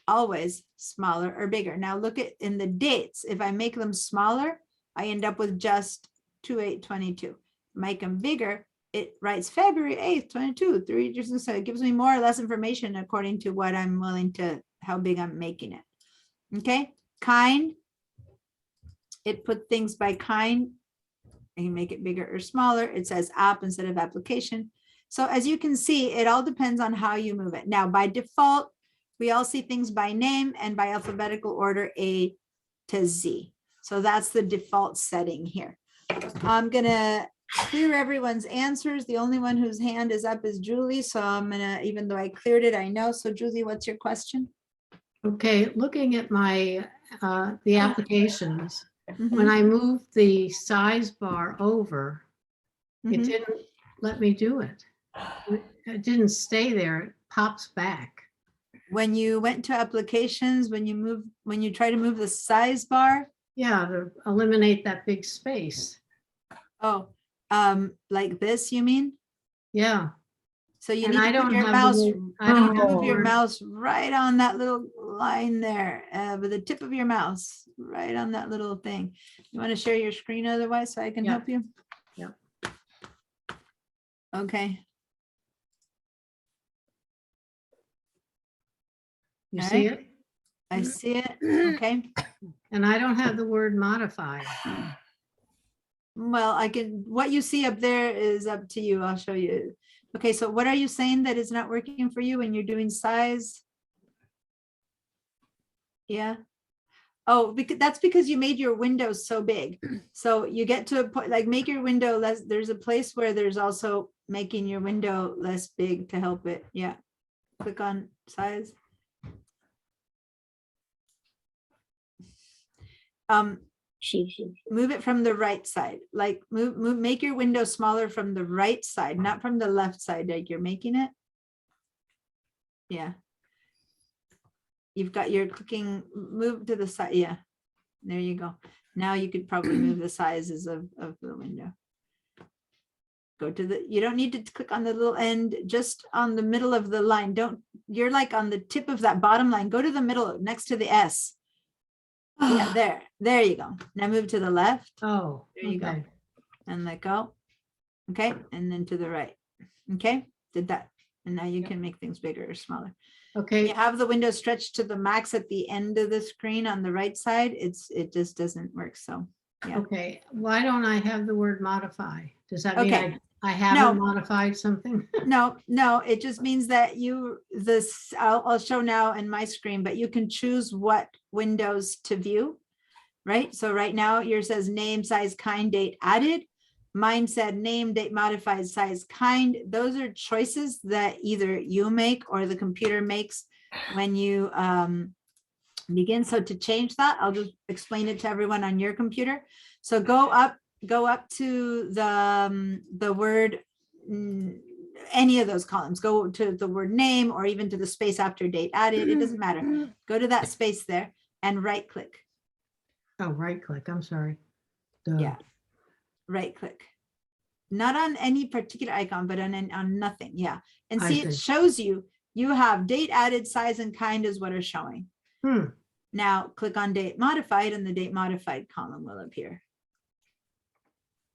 always smaller or bigger. Now look at in the dates. If I make them smaller, I end up with just 2/8/22. Make them bigger, it writes February 8th, 22, 3 years. So it gives me more or less information according to what I'm willing to, how big I'm making it. Okay, kind. It put things by kind. I can make it bigger or smaller. It says app instead of application. So as you can see, it all depends on how you move it. Now, by default, we all see things by name and by alphabetical order A to Z. So that's the default setting here. I'm gonna clear everyone's answers. The only one whose hand is up is Julie. So I'm gonna, even though I cleared it, I know. So Julie, what's your question? Okay, looking at my, the applications, Mhm, when I moved the size bar over, it mhm. didn't let me do it. It didn't stay there, it pops back. When you went to applications, when you try to move the size bar, Yeah, to eliminate that big space. oh, like this, you mean? Yeah. So you And need I to don't put your have the mouse, word- I don't have the move your word- mouse right on that little line there, with the tip of your mouse, right on that little thing. You want to share your screen otherwise so I can Yeah. help you? Yeah. Okay. You All see right. it? I see it. Okay. And I don't have the word modify. Well, I can, what you see up there is up to you. I'll show you. Okay, so what are you saying that is not working for you when you're doing size? Yeah. Oh, because that's because you made your window so big. So you get to a point, like make your window less, there's a place where there's also making your window less big to help it. Yeah. Click on size. Move it from the right side, like make your window smaller from the right side, not from the left side, like you're making it. Yeah. You've got your clicking, move to the side. Yeah, there you go. Now you could probably move the sizes of the window. Go to the, you don't need to click on the little end, just on the middle of the line. You're like on the tip of that bottom line. Go to the middle next to the S. Yeah, there you go. Now move to the left. Oh, There you go. okay. And let go. Okay, and then to the right. Okay, did that. And now you can make things bigger or smaller. Okay, You have the window stretched to the max at the end of the screen on the right side. It just doesn't work. So, yeah. okay. Why don't I have the word modify? Does that mean Okay. I haven't modified something? No, it just means that I'll show now in my screen, but you can choose what windows to view, right? So right now yours says name, size, kind, date added. Mine said name, date modified, size, kind. Those are choices that either you make or the computer makes when you begin. So to change that, I'll just explain it to everyone on your computer. So go up to the word, any of those columns, go to the word name or even to the space after date added. It doesn't matter. Go to that space there and right click. Oh, right click, I'm sorry. Duh. Yeah. Right click. Not on any particular icon, but on nothing. Yeah. And I see, it see. shows you have date added, size, and kind is what are showing. Hmm. Now click on date modified and the date modified column will appear.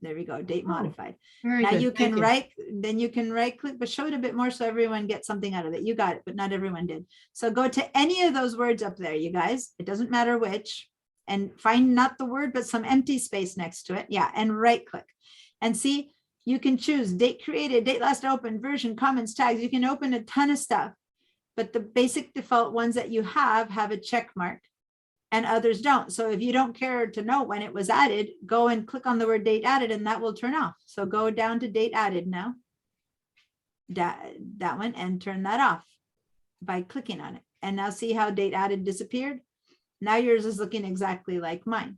There we go, date Oh, modified. Very Now good. you Thank can right click, but show it a bit more so everyone gets something out of it. You got it, but not everyone did. So go to any of those words up there, you guys. It doesn't matter which. And find not the word, but some empty space next to it. Yeah, and right click. And see, you can choose date created, date last opened, version, comments, tags. You can open a ton of stuff, but the basic default ones that you have a check mark and others don't. So if you don't care to know when it was added, go and click on the word date added and that will turn off. So go down to date added now. That one, and turn that off by clicking on it. And now see how date added disappeared? Now yours is looking exactly like mine.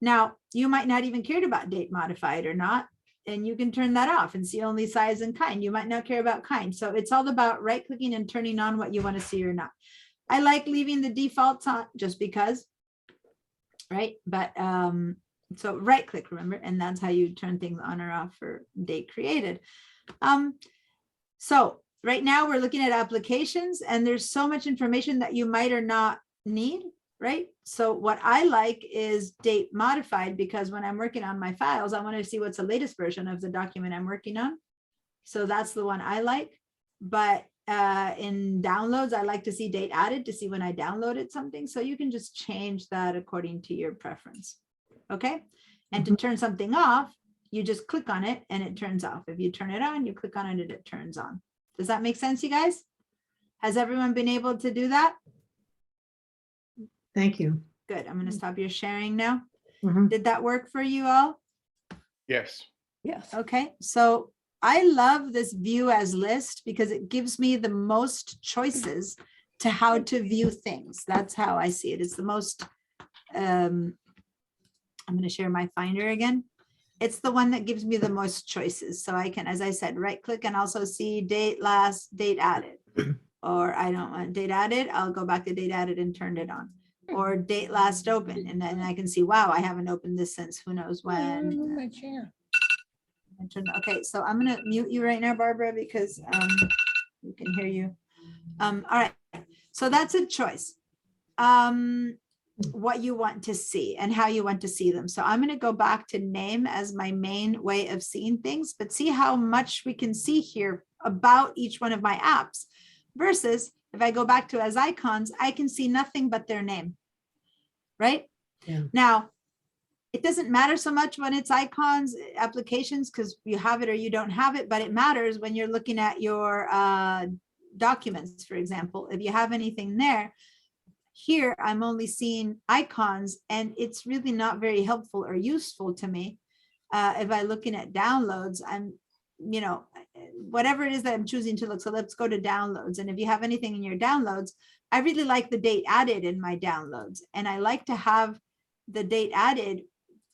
Now you might not even care about date modified or not, and you can turn that off and see only size and kind. You might not care about kind. So it's all about right clicking and turning on what you want to see or not. I like leaving the defaults on just because, right? But so right click, remember, and that's how you turn things on or off for date created. So right now we're looking at applications and there's so much information that you might or not need, right? So what I like is date modified because when I'm working on my files, I want to see what's the latest version of the document I'm working on. So that's the one I like. But in downloads, I like to see date added to see when I downloaded something. So you can just change that according to your preference. Okay. And to turn something off, you just click on it and it turns off. If you turn it on, you click on it and it turns on. Does that make sense, you guys? Has everyone been able to do that? Thank you. Good. I'm going to stop your sharing now. Mhm. Did that work for you all? Yes. Yes. Okay, so I love this view as list because it gives me the most choices to how to view things. That's how I see it. It's the most, I'm going to share my Finder again. It's the one that gives me the most choices. So I can, as I said, right click and also see date last, date added. Or I don't want date added, I'll go back to date added and turn it on. Or date last open, and then I can see, wow, I haven't opened this since who knows when. My chair. Okay, so I'm gonna mute you right now, Barbara, because we can hear you. All right, so that's a choice. What you want to see and how you want to see them. So I'm gonna go back to name as my main way of seeing things, but see how much we can see here about each one of my apps versus if I go back to as icons, I can see nothing but their name, right? Yeah. Now, it doesn't matter so much when it's icons, applications, because you have it or you don't have it, but it matters when you're looking at your documents, for example. If you have anything there, here I'm only seeing icons and it's really not very helpful or useful to me. If I'm looking at downloads, I'm, you know, whatever it is that I'm choosing to look. So let's go to downloads. And if you have anything in your downloads, I really like the date added in my downloads. And I like to have the date added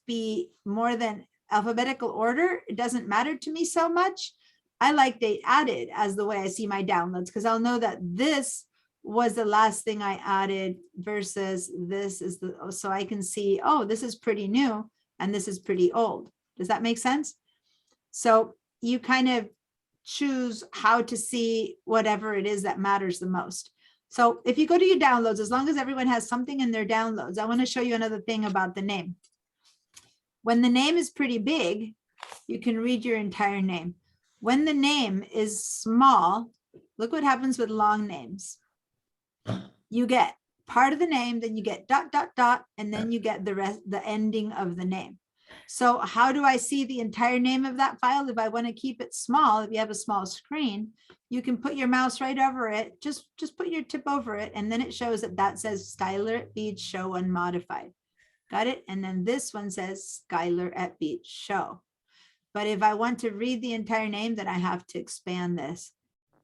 be more than alphabetical order, it doesn't matter to me so much. I like date added as the way I see my downloads, because I'll know that this was the last thing I added versus this is the, so I can see, oh, this is pretty new and this is pretty old. Does that make sense? So you kind of choose how to see whatever it is that matters the most. So if you go to your downloads, as long as everyone has something in their downloads, I want to show you another thing about the name. When the name is pretty big, you can read your entire name. When the name is small, look what happens with long names. You get part of the name, then you get ... and then you get the rest, the ending of the name. So how do I see the entire name of that file? If I want to keep it small, if you have a small screen, you can put your mouse right over it. Just put your tip over it, and then it shows that says Skylar at Beach Show Unmodified. Got it? And then this one says Skylar at Beach Show. But if I want to read the entire name, then I have to expand this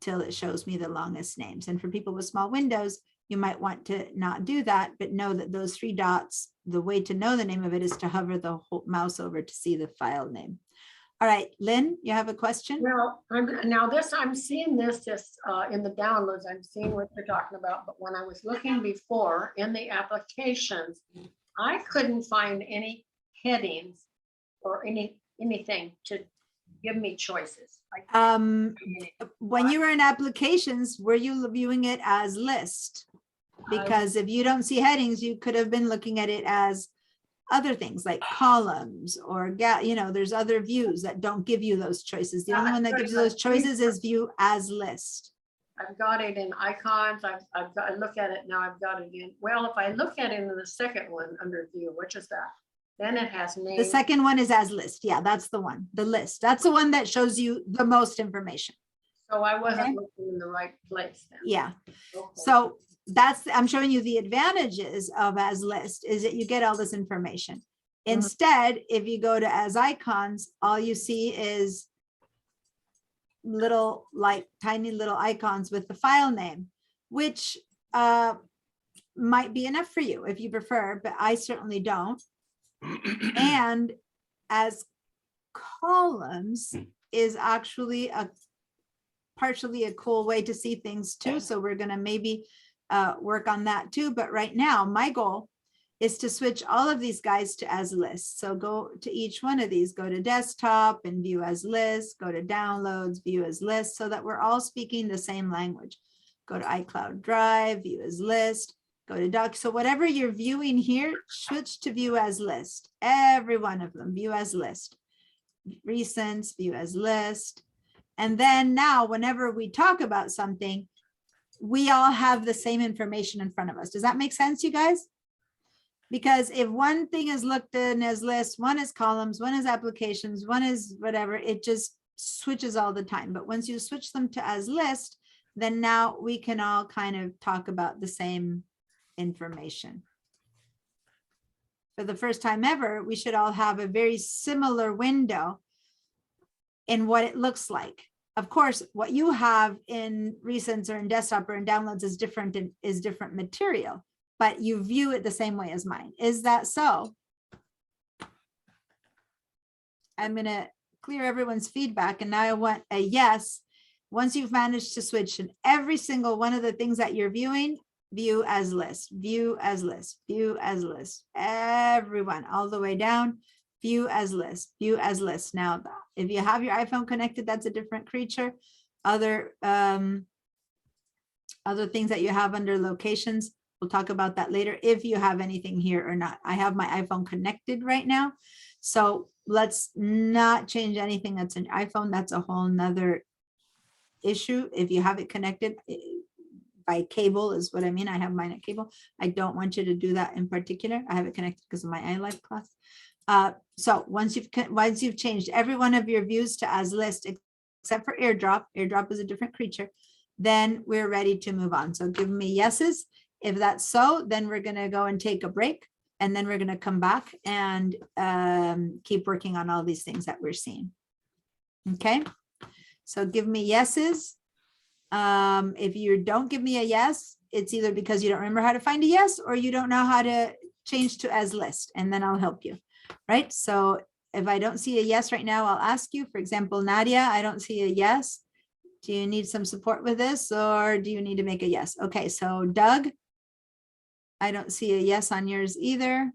till it shows me the longest names. And for people with small windows, you might want to not do that, but know that those 3 dots, the way to know the name of it is to hover the whole mouse over to see the file name. All right, Lynn, you have a question? Well, I'm seeing this in the downloads, I'm seeing what you're talking about, but when I was looking before in the applications, I couldn't find any headings or anything to give me choices. When you were in applications, were you viewing it as list? Because if you don't see headings, you could have been looking at it as other things like columns or, there's other views that don't give you those choices. The only one that gives you those choices is view as list. I've got it in icons. I've got, I look at it now. I've got it in, well, if I look at it in the second one under view, which is that? Then it has The names. second one is as list. Yeah, that's the one, the list. That's the one that shows you the most information. So I wasn't Okay. looking in the right place then. Yeah. Okay. So I'm showing you the advantages of as list is that you get all this information. Instead, if you go to as icons, all you see is little, like tiny little icons with the file name, which might be enough for you if you prefer, but I certainly don't. And as columns is actually partially a cool way to see things too. So we're going to maybe work on that too. But right now, my goal is to switch all of these guys to as list. So go to each one of these, go to desktop and view as list, go to downloads, view as list, so that we're all speaking the same language. Go to iCloud Drive, view as list, go to doc. So whatever you're viewing here, switch to view as list. Every one of them, view as list. Recents, view as list. And then now, whenever we talk about something, we all have the same information in front of us. Does that make sense, you guys? Because if one thing is looked in as list, one is columns, one is applications, one is whatever, it just switches all the time. But once you switch them to as list, then now we can all kind of talk about the same information. For the first time ever, we should all have a very similar window in what it looks like. Of course, what you have in recents or in desktop or in downloads is different and is different material, but you view it the same way as mine. Is that so? I'm going to clear everyone's feedback, and now I want a yes. Once you've managed to switch in every single one of the things that you're viewing, view as list, view as list, view as list, everyone all the way down, view as list, view as list. Now, if you have your iPhone connected, that's a different creature. Other things that you have under locations, we'll talk about that later, if you have anything here or not. I have my iPhone connected right now, so let's not change anything that's an iPhone. That's a whole nother issue. If you have it connected by cable is what I mean. I have mine at cable. I don't want you to do that in particular. I have it connected because of my iLife class. So once you've changed every one of your views to as list, except for AirDrop, AirDrop is a different creature, then we're ready to move on. So give me yeses. If that's so, then we're going to go and take a break, and then we're going to come back and keep working on all these things that we're seeing. Okay, so give me yeses. If you don't give me a yes, it's either because you don't remember how to find a yes, or you don't know how to change to as list, and then I'll help you, right? So if I don't see a yes right now, I'll ask you. For example, Nadia, I don't see a yes. Do you need some support with this, or do you need to make a yes? Okay, so Doug, I don't see a yes on yours either.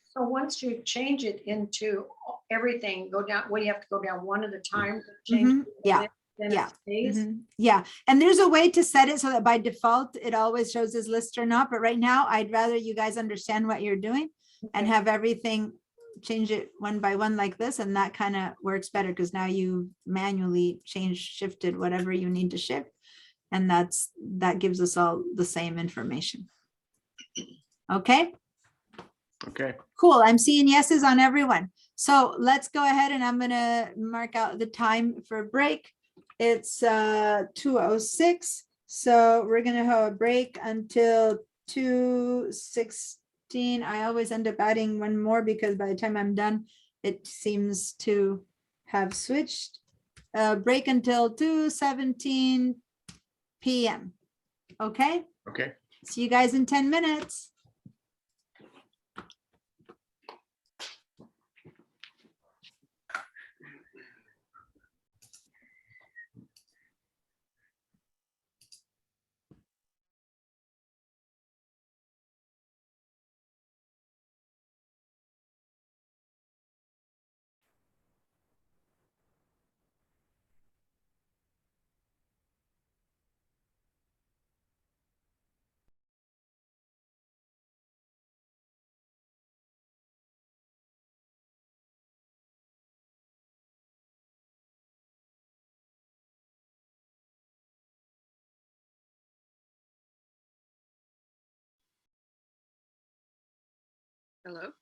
So once you change it into everything, go down, what do you have to go down one at a time? to change Mhm, the yeah, list, Then yeah, it stays? Mhm. Yeah, and there's a way to set it so that by default, it always shows as list or not, but right now, I'd rather you guys understand what you're doing and Okay. have everything, change it one by one like this, and that kind of works better, because now you manually shifted whatever you need to shift. And that gives us all the same information. Okay, Okay, cool. I'm seeing yeses on everyone. So let's go ahead, and I'm gonna mark out the time for a break. It's 2:06, so we're gonna have a break until 2:16. I always end up adding one more because by the time I'm done, it seems to have switched. Break until 2:17 p.m. Okay, okay. see you guys in 10 minutes. Hello?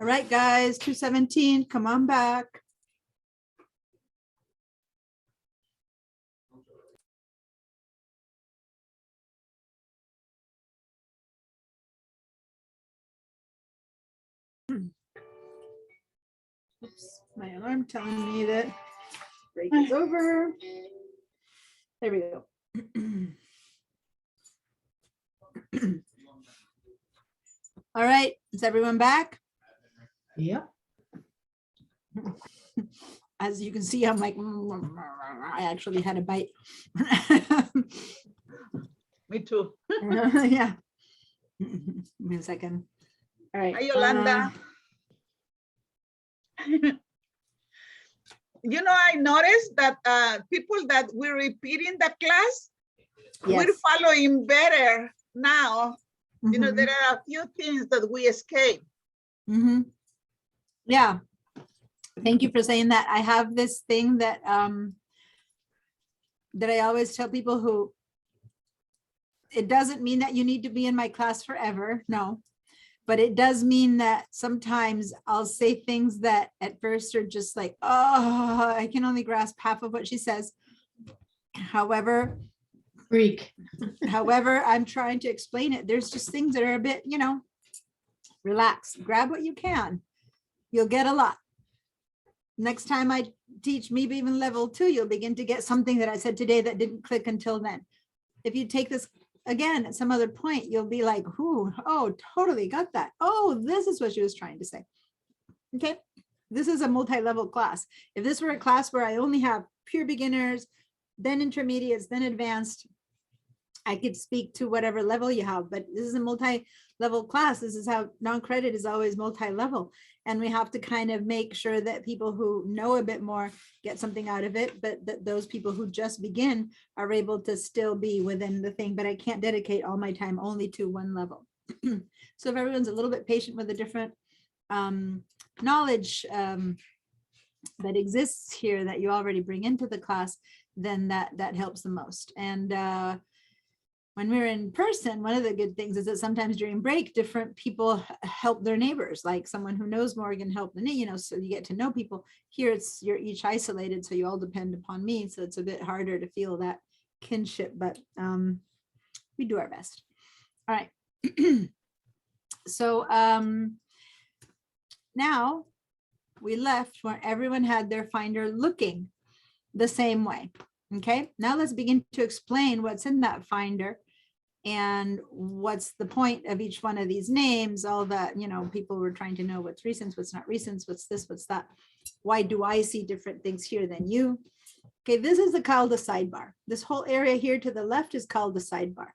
All right, guys, 217, come on back. Oops, my alarm telling me that break is over. There we go. All right, is everyone back? Yep. As you can see, I'm like, I actually had a bite. Me too. Yeah. Give me a second. All right. Hi, Yolanda. You know, I noticed that people that we're repeating the class, we're Yes. following better now. You know, Mhm. there are a few things that we escape. Mhm. Yeah. Thank you for saying that. I have this thing that that I always tell people who, it doesn't mean that you need to be in my class forever, no. But it does mean that sometimes I'll say things that at first are just like, oh, I can only grasp half of what she says. However, Greek. however, I'm trying to explain it. There's just things that are a bit, you know, relax, grab what you can. You'll get a lot. Next time I teach, maybe even level 2, you'll begin to get something that I said today that didn't click until then. If you take this again at some other point, you'll be like, "Ooh, oh, totally got that. Oh, this is what she was trying to say." Okay, this is a multi-level class. If this were a class where I only have pure beginners, then intermediates, then advanced, I could speak to whatever level you have, but this is a multi-level class. This is how non-credit is always multi-level. And we have to kind of make sure that people who know a bit more get something out of it, but that those people who just begin are able to still be within the thing, but I can't dedicate all my time only to one level. So if everyone's a little bit patient with the different knowledge that exists here that you already bring into the class, then that helps the most. And when we're in person, one of the good things is that sometimes during break, different people help their neighbors, like someone who knows more can help the, you know, so you get to know people. Here you're each isolated, so you all depend upon me. So it's a bit harder to feel that kinship, but we do our best. All right. So now we left where everyone had their finder looking the same way. Okay, now let's begin to explain what's in that finder and what's the point of each one of these names. All that, you know, people were trying to know what's recents, what's not recents, what's this, what's that. Why do I see different things here than you? Okay, this is called the sidebar. This whole area here to the left is called the sidebar.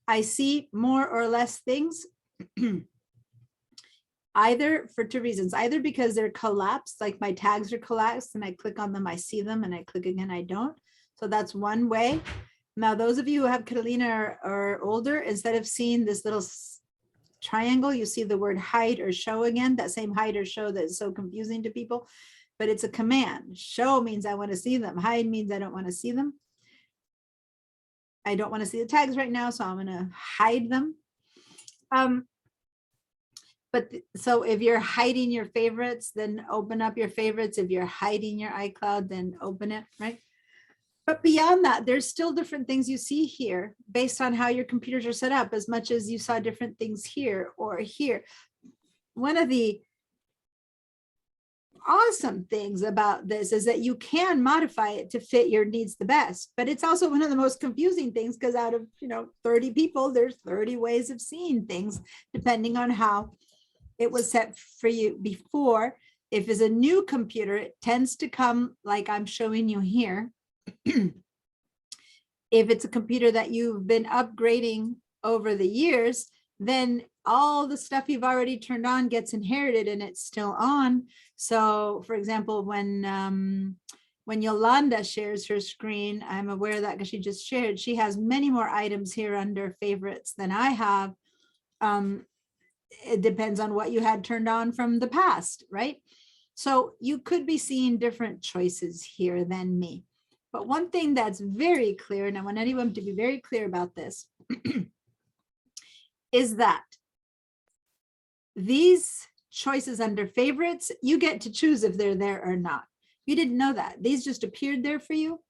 I see more or less things either for 2 reasons, either because they're collapsed, like my tags are collapsed and I click on them, I see them, and I click again, I don't. So that's one way. Now, those of you who have Catalina or older, instead of seeing this little triangle, you see the word hide or show again, that same hide or show that is so confusing to people, but it's a command. Show means I want to see them. Hide means I don't want to see them. I don't want to see the tags right now, so I'm going to hide them. So if you're hiding your favorites, then open up your favorites. If you're hiding your iCloud, then open it, right? But beyond that, there's still different things you see here based on how your computers are set up, as much as you saw different things here or here. One of the awesome things about this is that you can modify it to fit your needs the best, but it's also one of the most confusing things because out of 30 people, there's 30 ways of seeing things depending on how it was set for you before. If it's a new computer, it tends to come like I'm showing you here. If it's a computer that you've been upgrading over the years, then all the stuff you've already turned on gets inherited and it's still on. So for example, when Yolanda shares her screen, I'm aware of that because she just shared, she has many more items here under favorites than I have. It depends on what you had turned on from the past, right? So you could be seeing different choices here than me. But one thing that's very clear, and I want anyone to be very clear about this, is that these choices under favorites, you get to choose if they're there or not. You didn't know that. These just appeared there for you,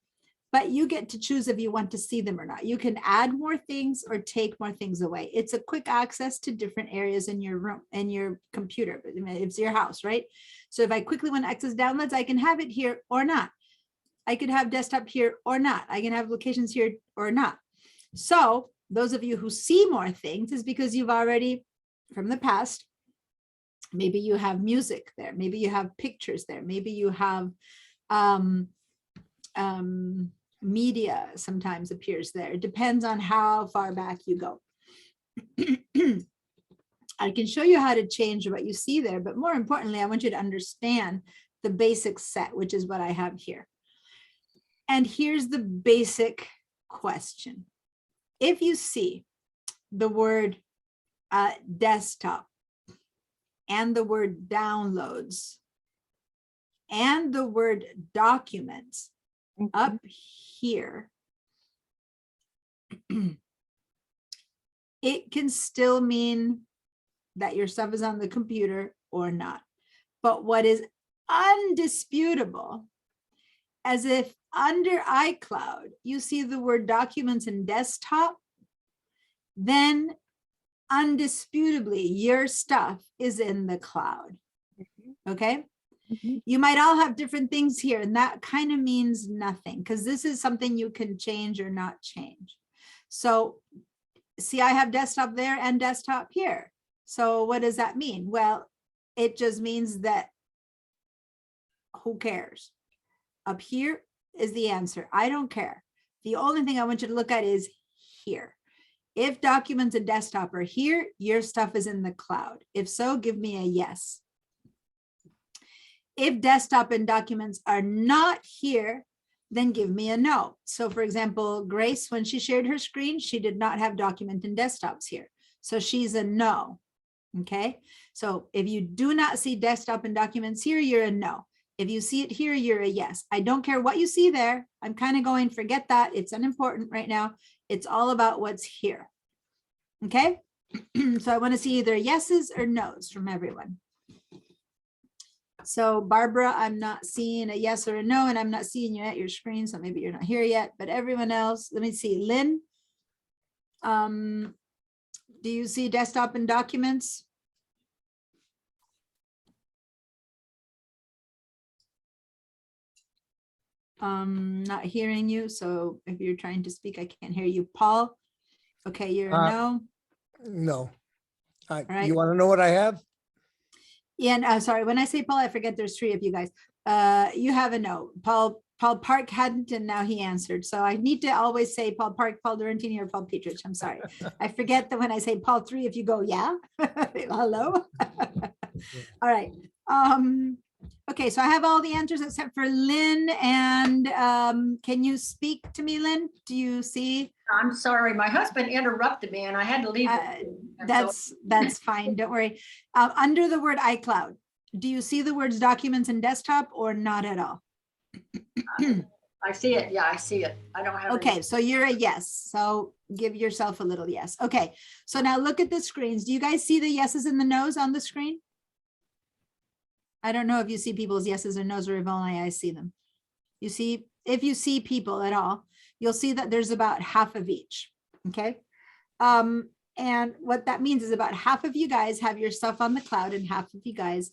but you get to choose if you want to see them or not. You can add more things or take more things away. It's a quick access to different areas in your room, in your computer. It's your house, right? So if I quickly want to access downloads, I can have it here or not. I could have desktop here or not. I can have locations here or not. So those of you who see more things is because you've already, from the past, maybe you have music there, maybe you have pictures there, maybe you have media sometimes appears there. It depends on how far back you go. I can show you how to change what you see there, but more importantly, I want you to understand the basic set, which is what I have here. And here's the basic question. If you see the word desktop and the word downloads and the word documents up here, it can still mean that your stuff is on the computer or not. But what is undisputable, as if under iCloud, you see the word documents and desktop, then undisputably your stuff is in the cloud. Okay. You might all have different things here, and that kind of means nothing because this is something you can change or not change. So see, I have desktop there and desktop here. So what does that mean? Well, it just means that who cares? Up here is the answer. I don't care. The only thing I want you to look at is here. If documents and desktop are here, your stuff is in the cloud. If so, give me a yes. If desktop and documents are not here, then give me a no. So for example, Grace, when she shared her screen, she did not have document and desktops here. So she's a no. Okay. So if you do not see desktop and documents here, you're a no. If you see it here, you're a yes. I don't care what you see there. I'm kind of going, forget that. It's unimportant right now. It's all about what's here. Okay. So I want to see either yeses or nos from everyone. So Barbara, I'm not seeing a yes or a no, and I'm not seeing you at your screen. So maybe you're not here yet, but everyone else, let me see. Lynn, do you see desktop and documents? Not hearing you. So if you're trying to speak, I can't hear you. Paul, okay, you're a no. No. right. You want to know what I have? Yeah, and sorry, when I say Paul, I forget there's three of you guys. You have a no. Paul Park hadn't, and now he answered. So I need to always say Paul Park, Paul Durantini, or Paul Petrich. I'm sorry. I forget that when I say Paul 3, if you go, yeah, hello. All right. Okay, so I have all the answers except for Lynn. And can you speak to me, Lynn? Do you see? I'm sorry, my husband interrupted me and I had to leave. That's fine. Don't worry. Under the word iCloud, do you see the words documents and desktop or not at all? I see it. Yeah, I see it. I don't have. Okay, so you're a yes. So give yourself a little yes. Okay, so now look at the screens. Do you guys see the yeses and the nos on the screen? I don't know if you see people's yeses or nos, or if only I see them. You see, if you see people at all, you'll see that there's about half of each. Okay. And what that means is about half of you guys have your stuff on the cloud and half of you guys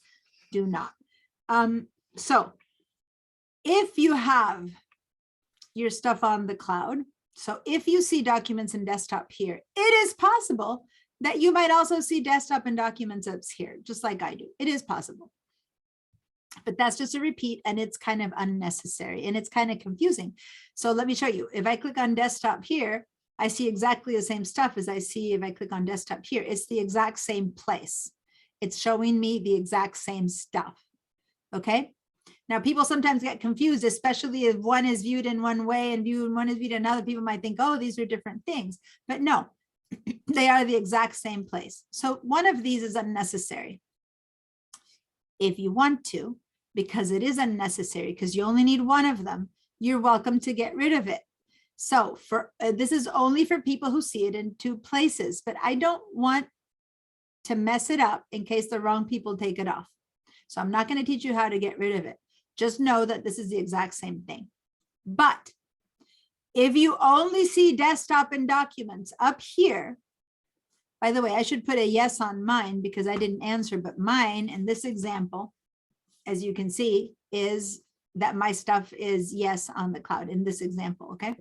do not. So if you have your stuff on the cloud, so if you see documents and desktop here, it is possible that you might also see desktop and documents up here, just like I do. It is possible. But that's just a repeat, and it's kind of unnecessary and it's kind of confusing. So let me show you. If I click on desktop here, I see exactly the same stuff as I see if I click on desktop here. It's the exact same place. It's showing me the exact same stuff. Okay. Now people sometimes get confused, especially if one is viewed in one way and one is viewed in another. People might think, oh, these are different things, but no, they are the exact same place. So one of these is unnecessary. If you want to, because it is unnecessary, because you only need one of them, you're welcome to get rid of it. So for this is only for people who see it in two places, but I don't want to mess it up in case the wrong people take it off. So I'm not going to teach you how to get rid of it. Just know that this is the exact same thing. But if you only see desktop and documents up here, by the way, I should put a yes on mine because I didn't answer, but mine in this example, as you can see, is that my stuff is yes on the cloud in this example, okay?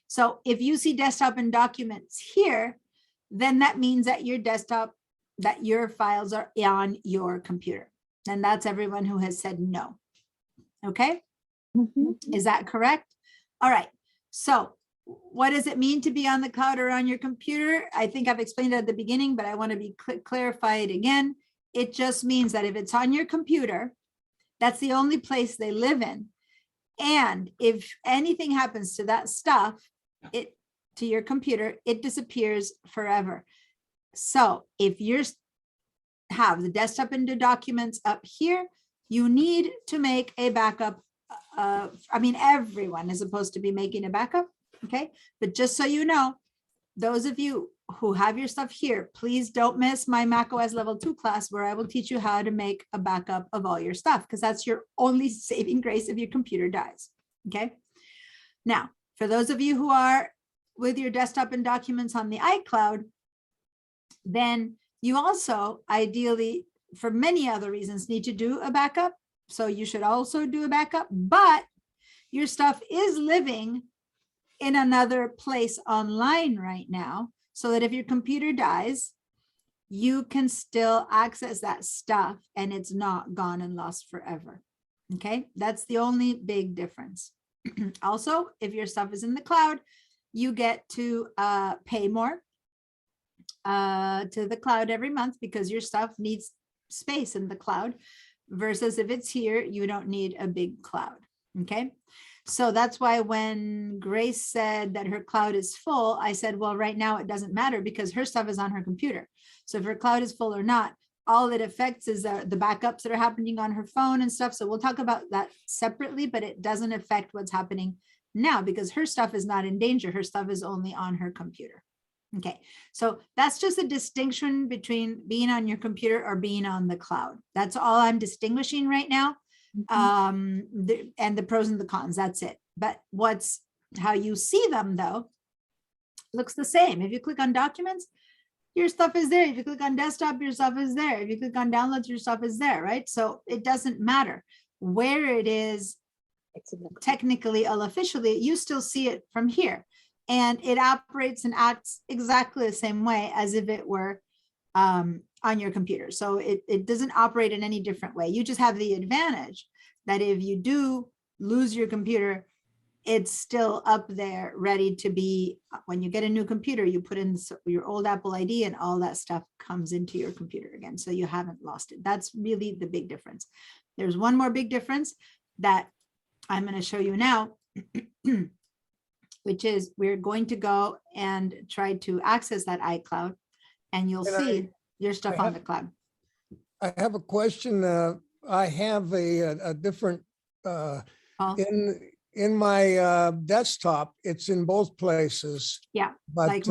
So if you see desktop and documents here, then that means that your desktop, that your files are on your computer. And that's everyone who has said no. Okay, is that correct? All right, so what does it mean to be on the cloud or on your computer? I think I've explained it at the beginning, but I want to be clarified again. It just means that if it's on your computer, that's the only place they live in. And if anything happens to that stuff, to your computer, it disappears forever. So if you have the desktop and the documents up here, you need to make a backup. I mean, everyone is supposed to be making a backup, okay? But just so you know, those of you who have your stuff here, please don't miss my macOS level 2 class where I will teach you how to make a backup of all your stuff, because that's your only saving grace if your computer dies, okay? Now, for those of you who are with your desktop and documents on the iCloud, then you also ideally, for many other reasons, need to do a backup. So you should also do a backup, but your stuff is living in another place online right now, so that if your computer dies, you can still access that stuff and it's not gone and lost forever. Okay, that's the only big difference. Also, if your stuff is in the cloud, you get to pay more to the cloud every month because your stuff needs space in the cloud, versus if it's here, you don't need a big cloud. Okay, so that's why when Grace said that her cloud is full, I said, well, right now it doesn't matter because her stuff is on her computer. So if her cloud is full or not, all it affects is the backups that are happening on her phone and stuff. So we'll talk about that separately, but it doesn't affect what's happening now because her stuff is not in danger. Her stuff is only on her computer. Okay, so that's just a distinction between being on your computer or being on the cloud. That's all I'm distinguishing right now. And the pros and the cons, that's it. But how you see them though, looks the same. If you click on documents, your stuff is there. If you click on desktop, your stuff is there. If you click on downloads, your stuff is there, right? So it doesn't matter where it is technically or officially, you still see it from here. And it operates and acts exactly the same way as if it were on your computer. So it doesn't operate in any different way. You just have the advantage that if you do lose your computer, it's still up there ready to be, when you get a new computer, you put in your old Apple ID and all that stuff comes into your computer again. So you haven't lost it. That's really the big difference. There's one more big difference that I'm going to show you now, which is we're going to go and try to access that iCloud and you'll see your stuff on the cloud. I have a question. I have a different, in my desktop, it's in both places. Yeah, but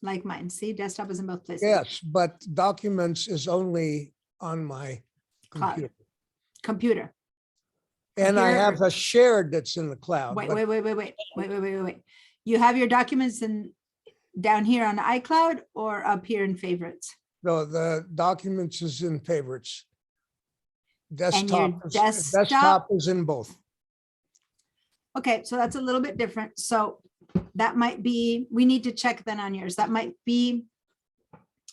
like mine. See, desktop is in both places. yes, but documents is only on my Cloud. computer. Computer. And I have a shared that's in the cloud. Wait, but- wait. You have your documents down here on iCloud or up here in favorites? No, the documents is in favorites. your Desktop is in both. Okay, so that's a little bit different. So that might be, we need to check then on yours. That might be,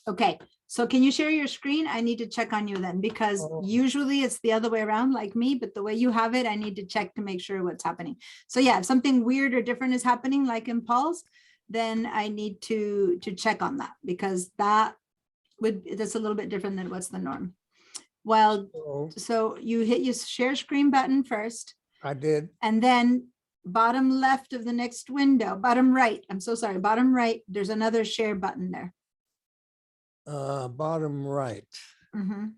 okay. So can you share your screen? I need to check on you then, because usually it's the other way around like me, but the way you have it, I need to check to make sure what's happening. So yeah, if something weird or different is happening like in Paul's, then I need to check on that because that's a little bit different than what's the norm. Well, so you hit your share screen button first. I did. And then bottom left of the next window, bottom right, I'm so sorry, bottom right, there's another share button there. Bottom right Mhm.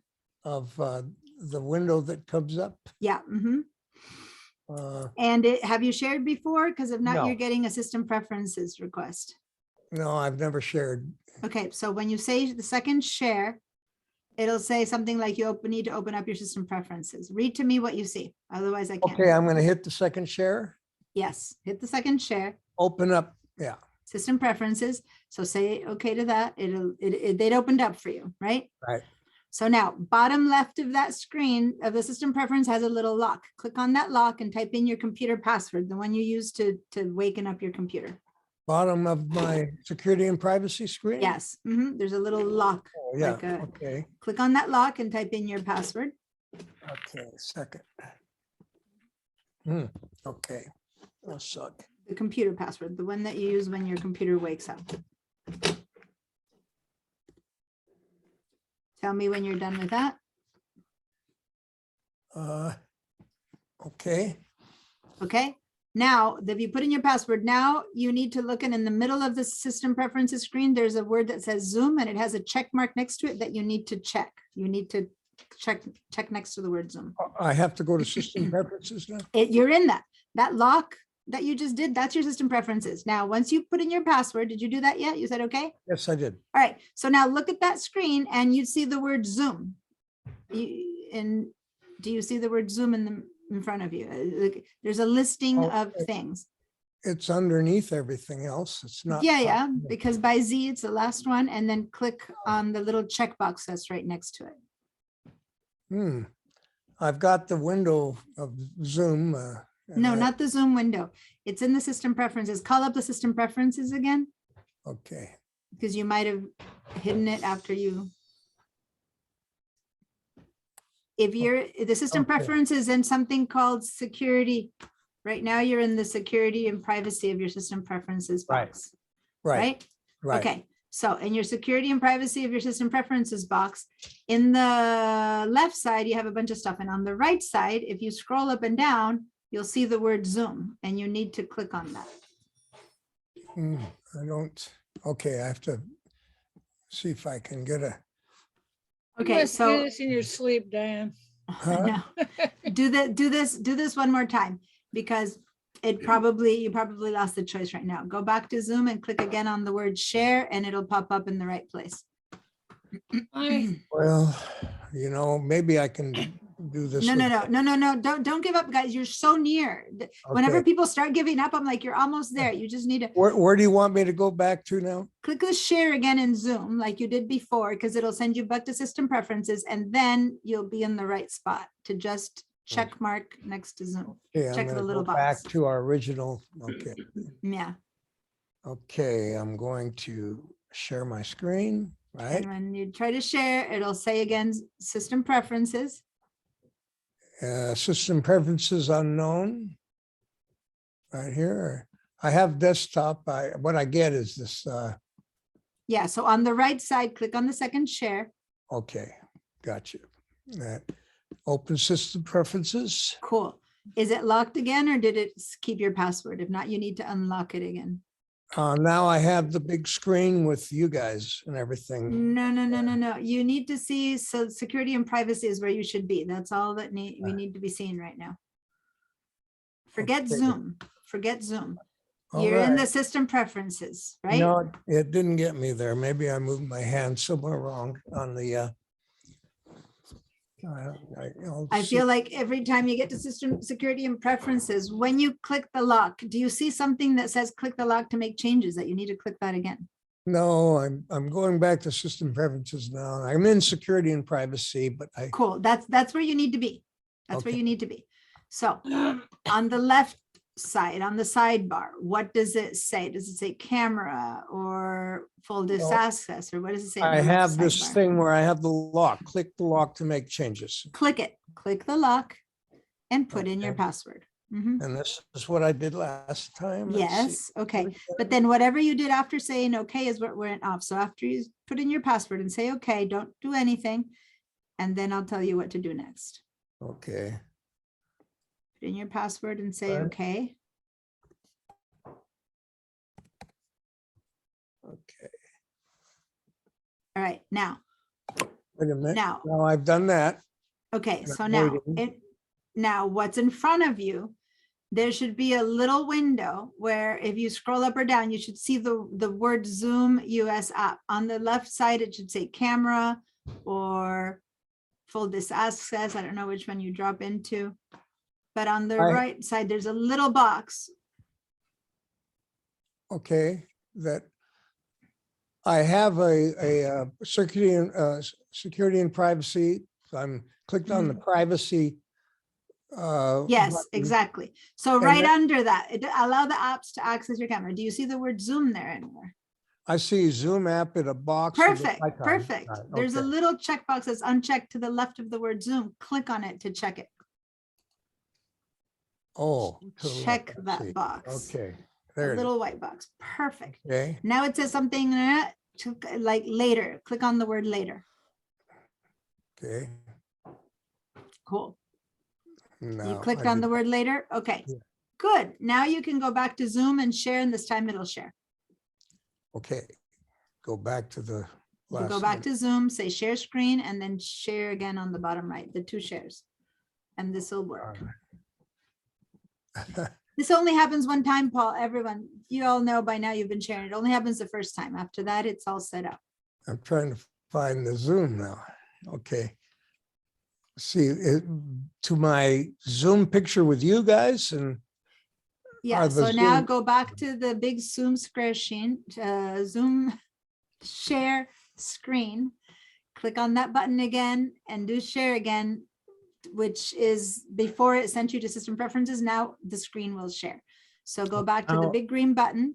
of the window that comes up. Yeah. Mhm. And have you shared before? Because if not, No. you're getting a system preferences request. No, I've never shared. Okay, so when you say the second share, It'll say something like you need to open up your system preferences. Read to me what you see. Otherwise I can't. Okay, I'm gonna hit the second share, Yes, hit the second share, open up, yeah, system preferences. So say okay to that. They'd opened up for you, right? right. So now bottom left of that screen of the system preference has a little lock. Click on that lock and type in your computer password, the one you use to waken up your computer. Bottom of my security and privacy screen? Yes, there's a little lock. Oh, yeah, like a- okay, Click on that lock and type in your password. okay, second. Okay, that suck. The computer password, the one that you use when your computer wakes up. Tell me when you're done with that. Okay, Okay, now if you put in your password, now you need to look in the middle of the system preferences screen. There's a word that says Zoom and it has a check mark next to it that you need to check. You need to check next to the word Zoom. I have to go to system preferences now? You're in that lock that you just did. That's your system preferences. Now, once you put in your password, did you do that yet? You said, okay. Yes, I did. All right, so now look at that screen and you see the word Zoom. And do you see the word Zoom in front of you? There's a listing of Okay. things. It's underneath everything else. It's not. Yeah, because by Z, it's the last one, and then click on the little checkbox that's right next to it. I've got the window of Zoom. No, not the Zoom window. It's in the system preferences. Call up the system preferences again, Okay, because you might have hidden it after you. If you're, the system Okay. preferences in something called security. Right now, you're in the security and privacy of your system preferences Right. box, right, right? right. Okay, so in your security and privacy of your system preferences box, in the left side, you have a bunch of stuff. And on the right side, if you scroll up and down, you'll see the word Zoom and you need to click on that. I don't, okay, I have to see if I can get a, You Okay, must do so this in your sleep, Diane. Huh? no, do this one more time because you probably lost the choice right now. Go back to Zoom and click again on the word share and it'll pop up in the right place. well, maybe I can do this. No, with- don't give up, guys. You're so near. Whenever Okay. people start giving up, I'm like, you're almost there. You just need to Where do you want me to go back to now? click the share again in Zoom like you did before, because it'll send you back to system preferences and then you'll be in the right spot to just check mark next to Zoom. Okay, I'm Check the gonna little go back box. to our original, okay. Yeah, Okay, I'm going to share my screen, right? and when you try to share, it'll say again, system preferences. System preferences unknown. Right here. I have desktop. What I get is this, Yeah, so on the right side, click on the second share. okay, got you. That open system preferences. Cool. Is it locked again or did it keep your password? If not, you need to unlock it again. Now I have the big screen with you guys and everything. No. You need to see, so security and privacy is where you should be. That's all that we need to be seeing right now. Forget Okay. Zoom, forget Zoom. All You're in the right. system preferences, right? No, it didn't get me there. Maybe I moved my hand somewhere wrong on the. I feel like every time you get to system security and preferences, when you click the lock, do you see something that says click the lock to make changes that you need to click that again? No, I'm going back to system preferences now. I'm in security and privacy, but Cool, that's where you need to be. That's where Okay. you need to be. So on the left side, on the sidebar, what does it say? Does it say camera or full disk Well, access or what does it say? on I the left have this sidebar? thing where I have the lock. Click the lock to make changes. Click it, click the lock and put in your Okay. password. Mhm. And this is what I did last time. Let's see. Yes, okay. But then whatever you did after saying okay is what went off. So after you put in your password and say, okay, don't do anything. And then I'll tell you what to do next. Okay, Put in your password and say, Right. okay. okay. All right, now, Wait a minute. now, Now I've done that. okay, And so I'm now, waiting. now what's in front of you, there should be a little window where if you scroll up or down, you should see the word Zoom US app. On the left side, it should say camera or full disk access. I don't know which one you drop into. But on the I- right side, there's a little box. Okay, that I have a security and privacy. So I'm clicked on the privacy. Yes, button. exactly. So And right then- under that, allow the apps to access your camera. Do you see the word Zoom there anywhere? I see Zoom app in a box. with a Perfect, icon. perfect. Right, There's a okay. little checkbox that's unchecked to the left of the word Zoom. Click on it to check it. Oh. to the left, Check I that see. box. Okay, A there it is. little white box. Perfect. Okay, Now it says something like later. Click on the word later. okay. Cool. You Now clicked I on did- the word later? Okay, Yeah. good. Now you can go back to Zoom and share, and this time it'll share. Okay, go back to the You last. go back one. to Zoom, say share screen, and then share again on the bottom right, the two shares. And this will work. This only happens one time, Paul, everyone. You all know by now you've been sharing. It only happens the first time. After that, it's all set up. I'm trying to find the Zoom now. Okay. See, to my Zoom picture with you guys and Yeah, the so now Zoom- go back to the big Zoom square screen, Zoom share screen. Click on that button again and do share again, which is before it sent you to system preferences. Now the screen will share. So go back to the Now- big green button.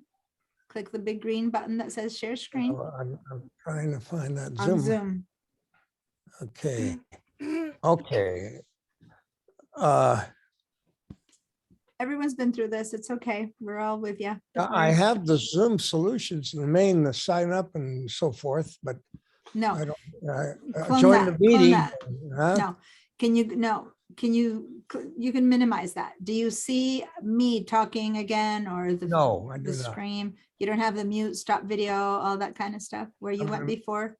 Click the big green button that says share screen I'm trying to find that on Zoom. Zoom. Okay, okay. Everyone's been through this. It's okay. We're all with you. I have the Zoom solutions in the main, the sign up and so forth, but I No, don't, Clone join that, the clone meeting. that. huh? no. You can minimize that. Do you see me talking again or the No, I do the not. screen? You don't have the mute, stop video, all that kind of stuff where you went before?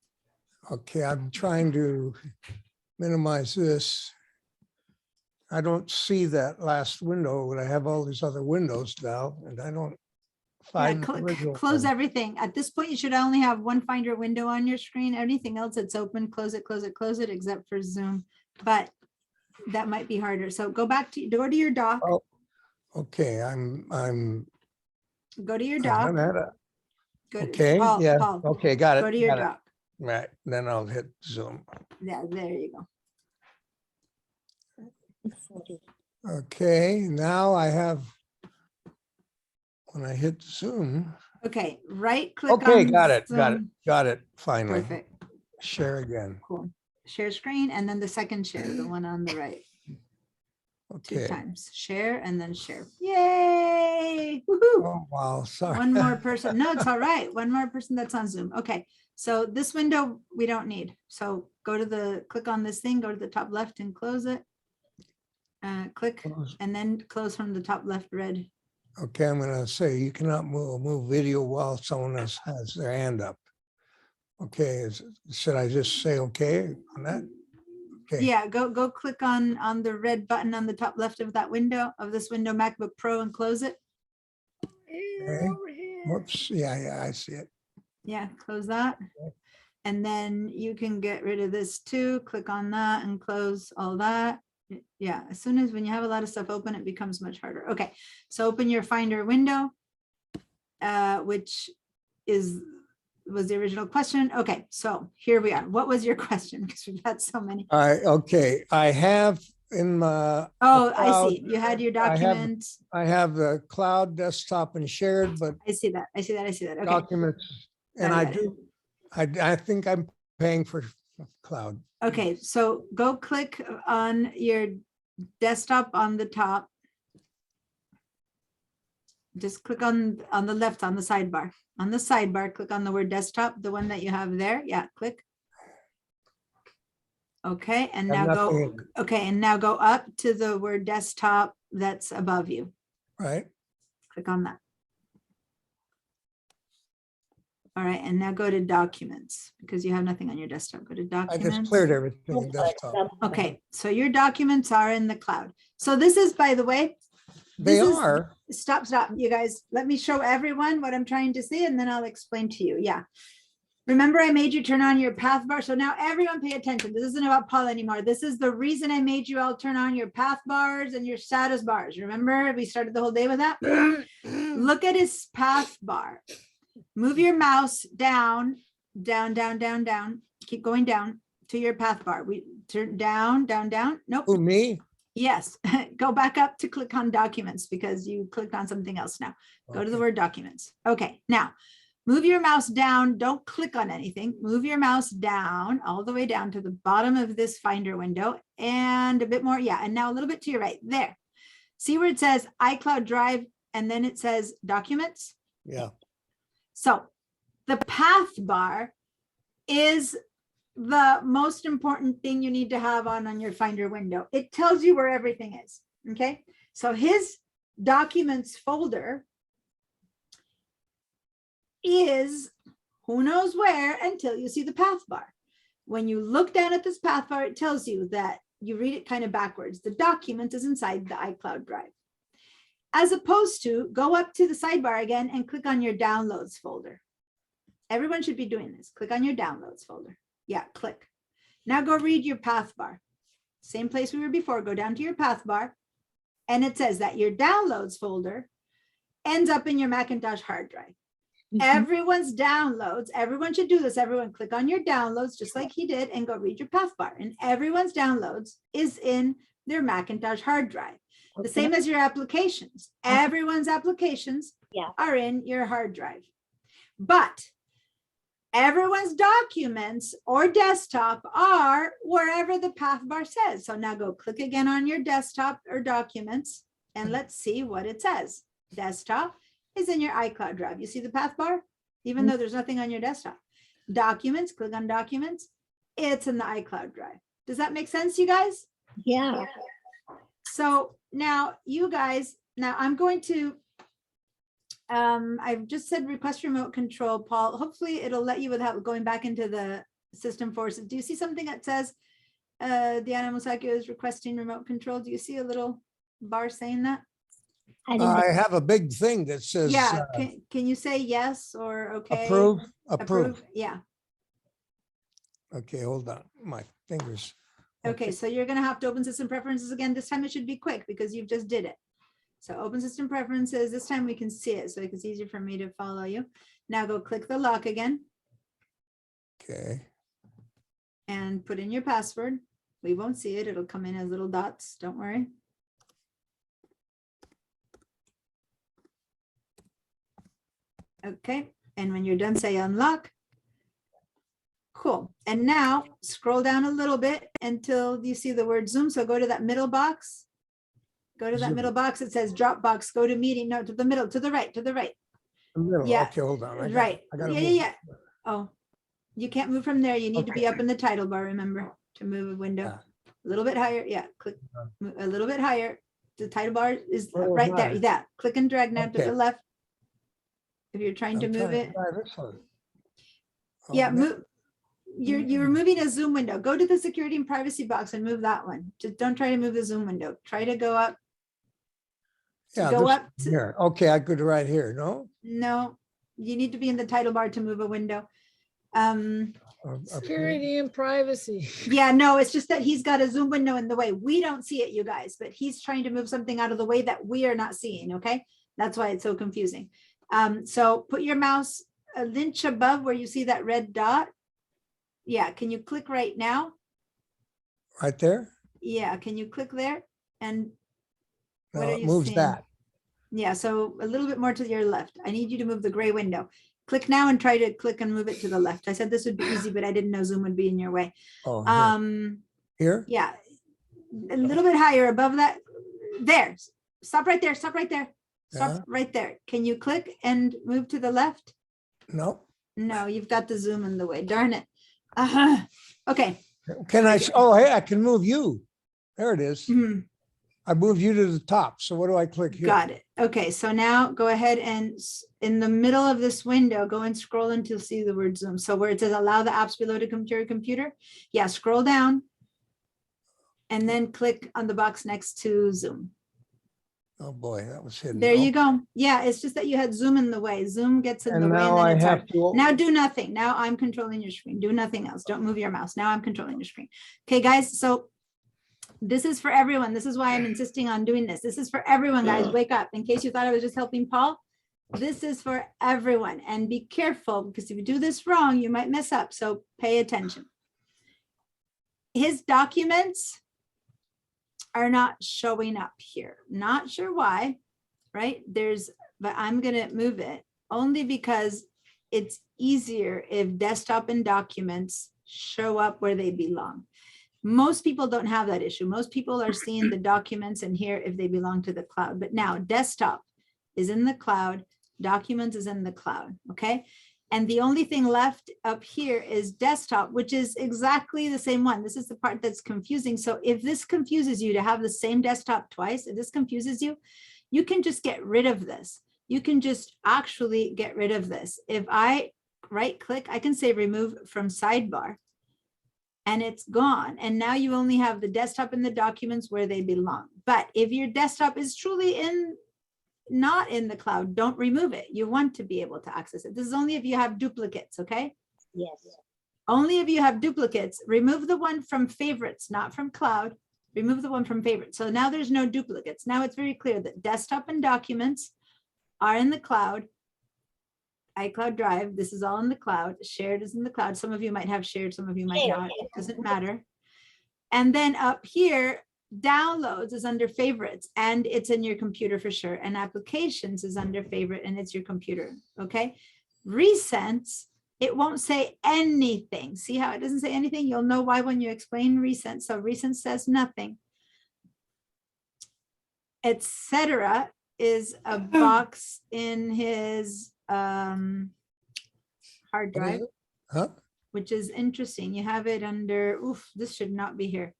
Okay, I'm trying to minimize this. I don't see that last window, but I have all these other windows now and I don't Yeah, find. the original close one. everything. At this point, you should only have one Finder window on your screen. Anything else that's open, close it, close it, close it, except for Zoom. But that might be harder. So go to your dock, Oh, okay, go to your I'm dock. at it. go to- Okay, Paul, yeah, Paul, okay, got it. Go to your got it. dock. Right, then I'll hit Zoom. Yeah, there you go. Okay, now I have, when I hit Zoom, Okay, right click on. okay, got it, Zoom. got it, finally. Perfect, Share again. cool. Share screen and then the second share, the one on the right, 2 Okay. times. Share and then share. Yay! Woohoo! Oh, wow, sorry. One more person. No, it's all right. One more person that's on Zoom. Okay, so this window we don't need. So click on this thing, go to the top left and close it. Click Close. and then close from the top left red. Okay, I'm gonna say you cannot move video while someone else has their hand up. Okay, should I just say okay on that? Okay. Yeah, go click on the red button on the top left of that window, of this window, MacBook Pro, and close it. Okay. Whoops, yeah, I see it. Yeah, close that. And then you can get rid of this too. Click on that and close all that. Yeah, as soon as when you have a lot of stuff open, it becomes much harder. Okay, so open your Finder window, which was the original question. Okay, so here we are. What was your question? Because we've had so many. Okay, I have in my. Oh, I cloud, see. You had your I have- documents. I have the cloud desktop and shared, but I see that. I see that. I see that. Okay. documents, and Got I it, got it. do, I think I'm paying for cloud. Okay, so go click on your desktop on the top. Just click on the left on the sidebar. On the sidebar, click on the word desktop, the one that you have there. Yeah, click. Okay, and now I'm not go, paying, okay, and now go up to the word desktop that's above you. right? Click on that. All right, and now go to documents because you have nothing on your desktop. Go to I documents. just cleared everything in desktop. Okay, so your documents are in the cloud. So this is, by the way, They this is- are, stop, you guys. Let me show everyone what I'm trying to see and then I'll explain to you. Yeah. Remember, I made you turn on your path bar. So now everyone pay attention. This isn't about Paul anymore. This is the reason I made you all turn on your path bars and your status bars. Remember, we started the whole day with that. Look at his path bar. Move your mouse down, down, down, down, down. Keep going down to your path bar. We turn down, down, down. Nope. Who, me? Yes. Go back up to click on documents because you clicked on something else now. Go to the Okay. word documents. Okay, now move your mouse down. Don't click on anything. Move your mouse down, all the way down to the bottom of this Finder window and a bit more. Yeah, and now a little bit to your right there. See where it says iCloud Drive and then it says documents? Yeah. So the path bar is the most important thing you need to have on your Finder window. It tells you where everything is, okay? So his documents folder is who knows where until you see the path bar. When you look down at this path bar, it tells you that you read it kind of backwards. The document is inside the iCloud Drive. As opposed to go up to the sidebar again and click on your downloads folder. Everyone should be doing this. Click on your downloads folder. Yeah, click. Now go read your path bar. Same place we were before. Go down to your path bar. And it says that your downloads folder ends up in your Macintosh hard drive. Everyone's downloads, everyone should do this. Everyone click on your downloads just like he did and go read your path bar. And everyone's downloads is in their Macintosh hard drive. The same as your applications. Everyone's applications are in your hard drive. But everyone's documents or desktop are wherever the path bar says. So now go click again on your desktop or documents and let's see what it says. Desktop is in your iCloud Drive. You see the path bar? Even though there's nothing on your desktop. Documents, click on documents. It's in the iCloud Drive. Does that make sense, you guys? Yeah. So now you guys, now I'm going to, I've just said request remote control, Paul. Hopefully it'll let you without going back into the system forces. Do you see something that says Diana Musacchio is requesting remote control? Do you see a little bar saying that? I have a big thing that says Yeah, can you say yes or okay? approve, Approve, approve. yeah. Okay, hold on, my fingers. Okay, so you're gonna have to open system preferences again. This time it should be quick because you've just did it. So open system preferences, this time we can see it, so it's easier for me to follow you. Now go click the lock again Okay, and put in your password. We won't see it, it'll come in as little dots, don't worry. Okay, and when you're done, say unlock. Cool, and now scroll down a little bit until you see the word Zoom. So go to that middle box. Go to that Zoom. middle box. It says Dropbox, go to meeting, no, to the middle, to the right, to the right. the middle. Yeah, Okay, hold on. Right, I gotta yeah, move. yeah. Oh, you can't move from there. You need to be Okay. up in the title bar, remember, to move a window. Yeah. A little bit higher, yeah, click a little bit higher. The title bar is Little right there, higher. that, click and drag now to Okay. the left. If you're trying to I'm move trying it. try this one. Oh, Yeah, no. move. You're moving a Zoom window. Go to the security and privacy box and move that one. Just don't try to move the Zoom window. Try to go up. Yeah, Go this up to- here. Okay, I could right here, no? No, you need to be in the title bar to move a window. Approve. Security and privacy. Yeah, no, it's just that he's got a Zoom window in the way. We don't see it, you guys, but he's trying to move something out of the way that we are not seeing, okay? That's why it's so confusing. So put your mouse an inch above where you see that red dot. Yeah, can you click right now? Right there? Yeah, can you click there? And No, what are it you moves seeing? that. Yeah, so a little bit more to your left. I need you to move the gray window. Click now and try to click and move it to the left. I said this would be easy, but I didn't know Zoom would be in your way. Oh, here. Here? Yeah, a little bit higher above that. There, stop right there, stop right there. Yeah. Stop right there. Can you click and move to the left? No. No, you've got the Zoom in the way, darn it. Okay. Can I, oh, hey, I can move you. There it is. Mhm. I moved you to the top. So what do I click here? Got it. Okay, so now go ahead and in the middle of this window, go and scroll until you see the word Zoom. So where it says allow the apps below to come to your computer. Yeah, scroll down. And then click on the box next to Zoom. Oh, boy, that was hidden. There you Oh, go. Yeah, it's just that you had Zoom in the way. Zoom gets in the And way and now I then it's hard. have to, Now do nothing. Now I'm controlling your screen. Do nothing else. Don't move your mouse. Now I'm controlling your screen. Okay, guys, so this is for everyone. This is why I'm insisting on doing this. This is for everyone, guys. Wake up. In case you thought I was just helping Paul, this is for everyone. And be careful, because if you do this wrong, you might mess up. So pay attention. His documents are not showing up here. Not sure why, right? But I'm gonna move it only because it's easier if desktop and documents show up where they belong. Most people don't have that issue. Most people are seeing the documents in here if they belong to the cloud. But now desktop is in the cloud, documents is in the cloud, okay? And the only thing left up here is desktop, which is exactly the same one. This is the part that's confusing. So if this confuses you to have the same desktop twice, if this confuses you, you can just get rid of this. You can just actually get rid of this. If I right click, I can say remove from sidebar and it's gone. And now you only have the desktop and the documents where they belong. But if your desktop is truly not in the cloud, don't remove it. You want to be able to access it. This is only if you have duplicates, okay? Yes. Only if you have duplicates. Remove the one from favorites, not from cloud. Remove the one from favorites. So now there's no duplicates. Now it's very clear that desktop and documents are in the cloud. iCloud Drive, this is all in the cloud. Shared is in the cloud. Some of you might have shared, some of you might not. It doesn't matter. And then up here, downloads is under favorites and it's in your computer for sure. And applications is under favorite and it's your computer, okay? Recents, it won't say anything. See how it doesn't say anything? You'll know why when you explain recent. So recent says nothing. Etc. is a box in his hard what is drive, it? Huh? which is interesting. You have it under, this should not be here.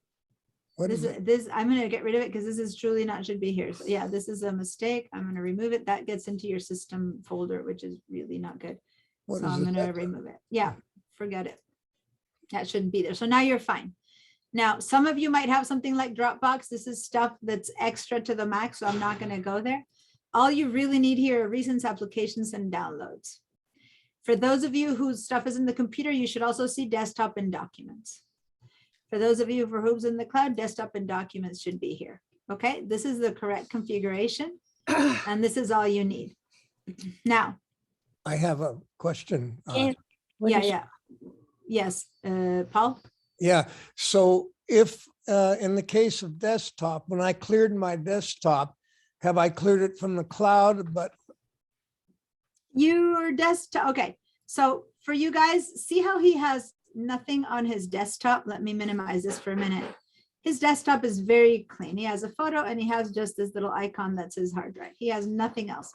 What is it? This, I'm gonna get rid of it because this is truly not should be here. So yeah, this is a mistake. I'm gonna remove it. That gets into your system folder, which is really not good. What So is I'm it? gonna remove it. Yeah, forget it. That shouldn't be there. So now you're fine. Now, some of you might have something like Dropbox. This is stuff that's extra to the Mac, so I'm not gonna go there. All you really need here are recent applications and downloads. For those of you whose stuff is in the computer, you should also see desktop and documents. For those of you for whom's in the cloud, desktop and documents should be here. Okay, this is the correct configuration and this is all you need. Now, I have a question. yeah. Yes, Paul? Yeah, so if in the case of desktop, when I cleared my desktop, have I cleared it from the cloud? But Your desktop, okay. So for you guys, see how he has nothing on his desktop? Let me minimize this for a minute. His desktop is very clean. He has a photo and he has just this little icon that says hard drive. He has nothing else.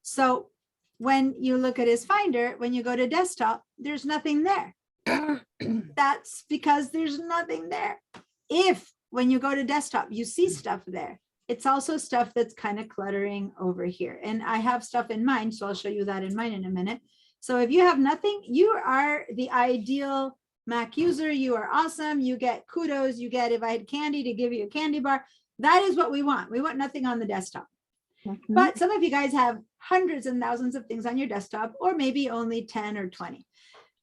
So when you look at his Finder, when you go to desktop, there's nothing there. That's because there's nothing there. If when you go to desktop, you see stuff there, it's also stuff that's kind of cluttering over here. And I have stuff in mind, so I'll show you that in mine in a minute. So if you have nothing, you are the ideal Mac user. You are awesome. You get kudos. You get, if I had candy to give you a candy bar, that is what we want. We want nothing on the desktop. But some of you guys have hundreds and thousands of things on your desktop, or maybe only 10 or 20.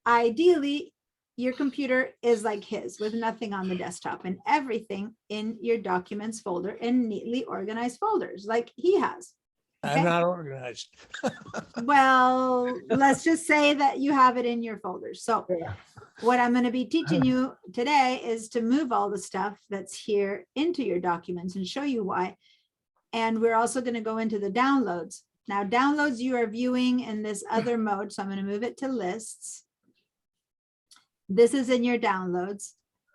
Ideally, your computer is like his with nothing on the desktop and everything in your documents folder in neatly organized folders like he has. I'm not organized. Well, let's just say that you have it in your folders. So what I'm going to be teaching you today is to move all the stuff that's here into your documents and show you why. And we're also going to go into the downloads. Now, downloads you are viewing in this other mode. So I'm going to move it to lists. This is in your downloads.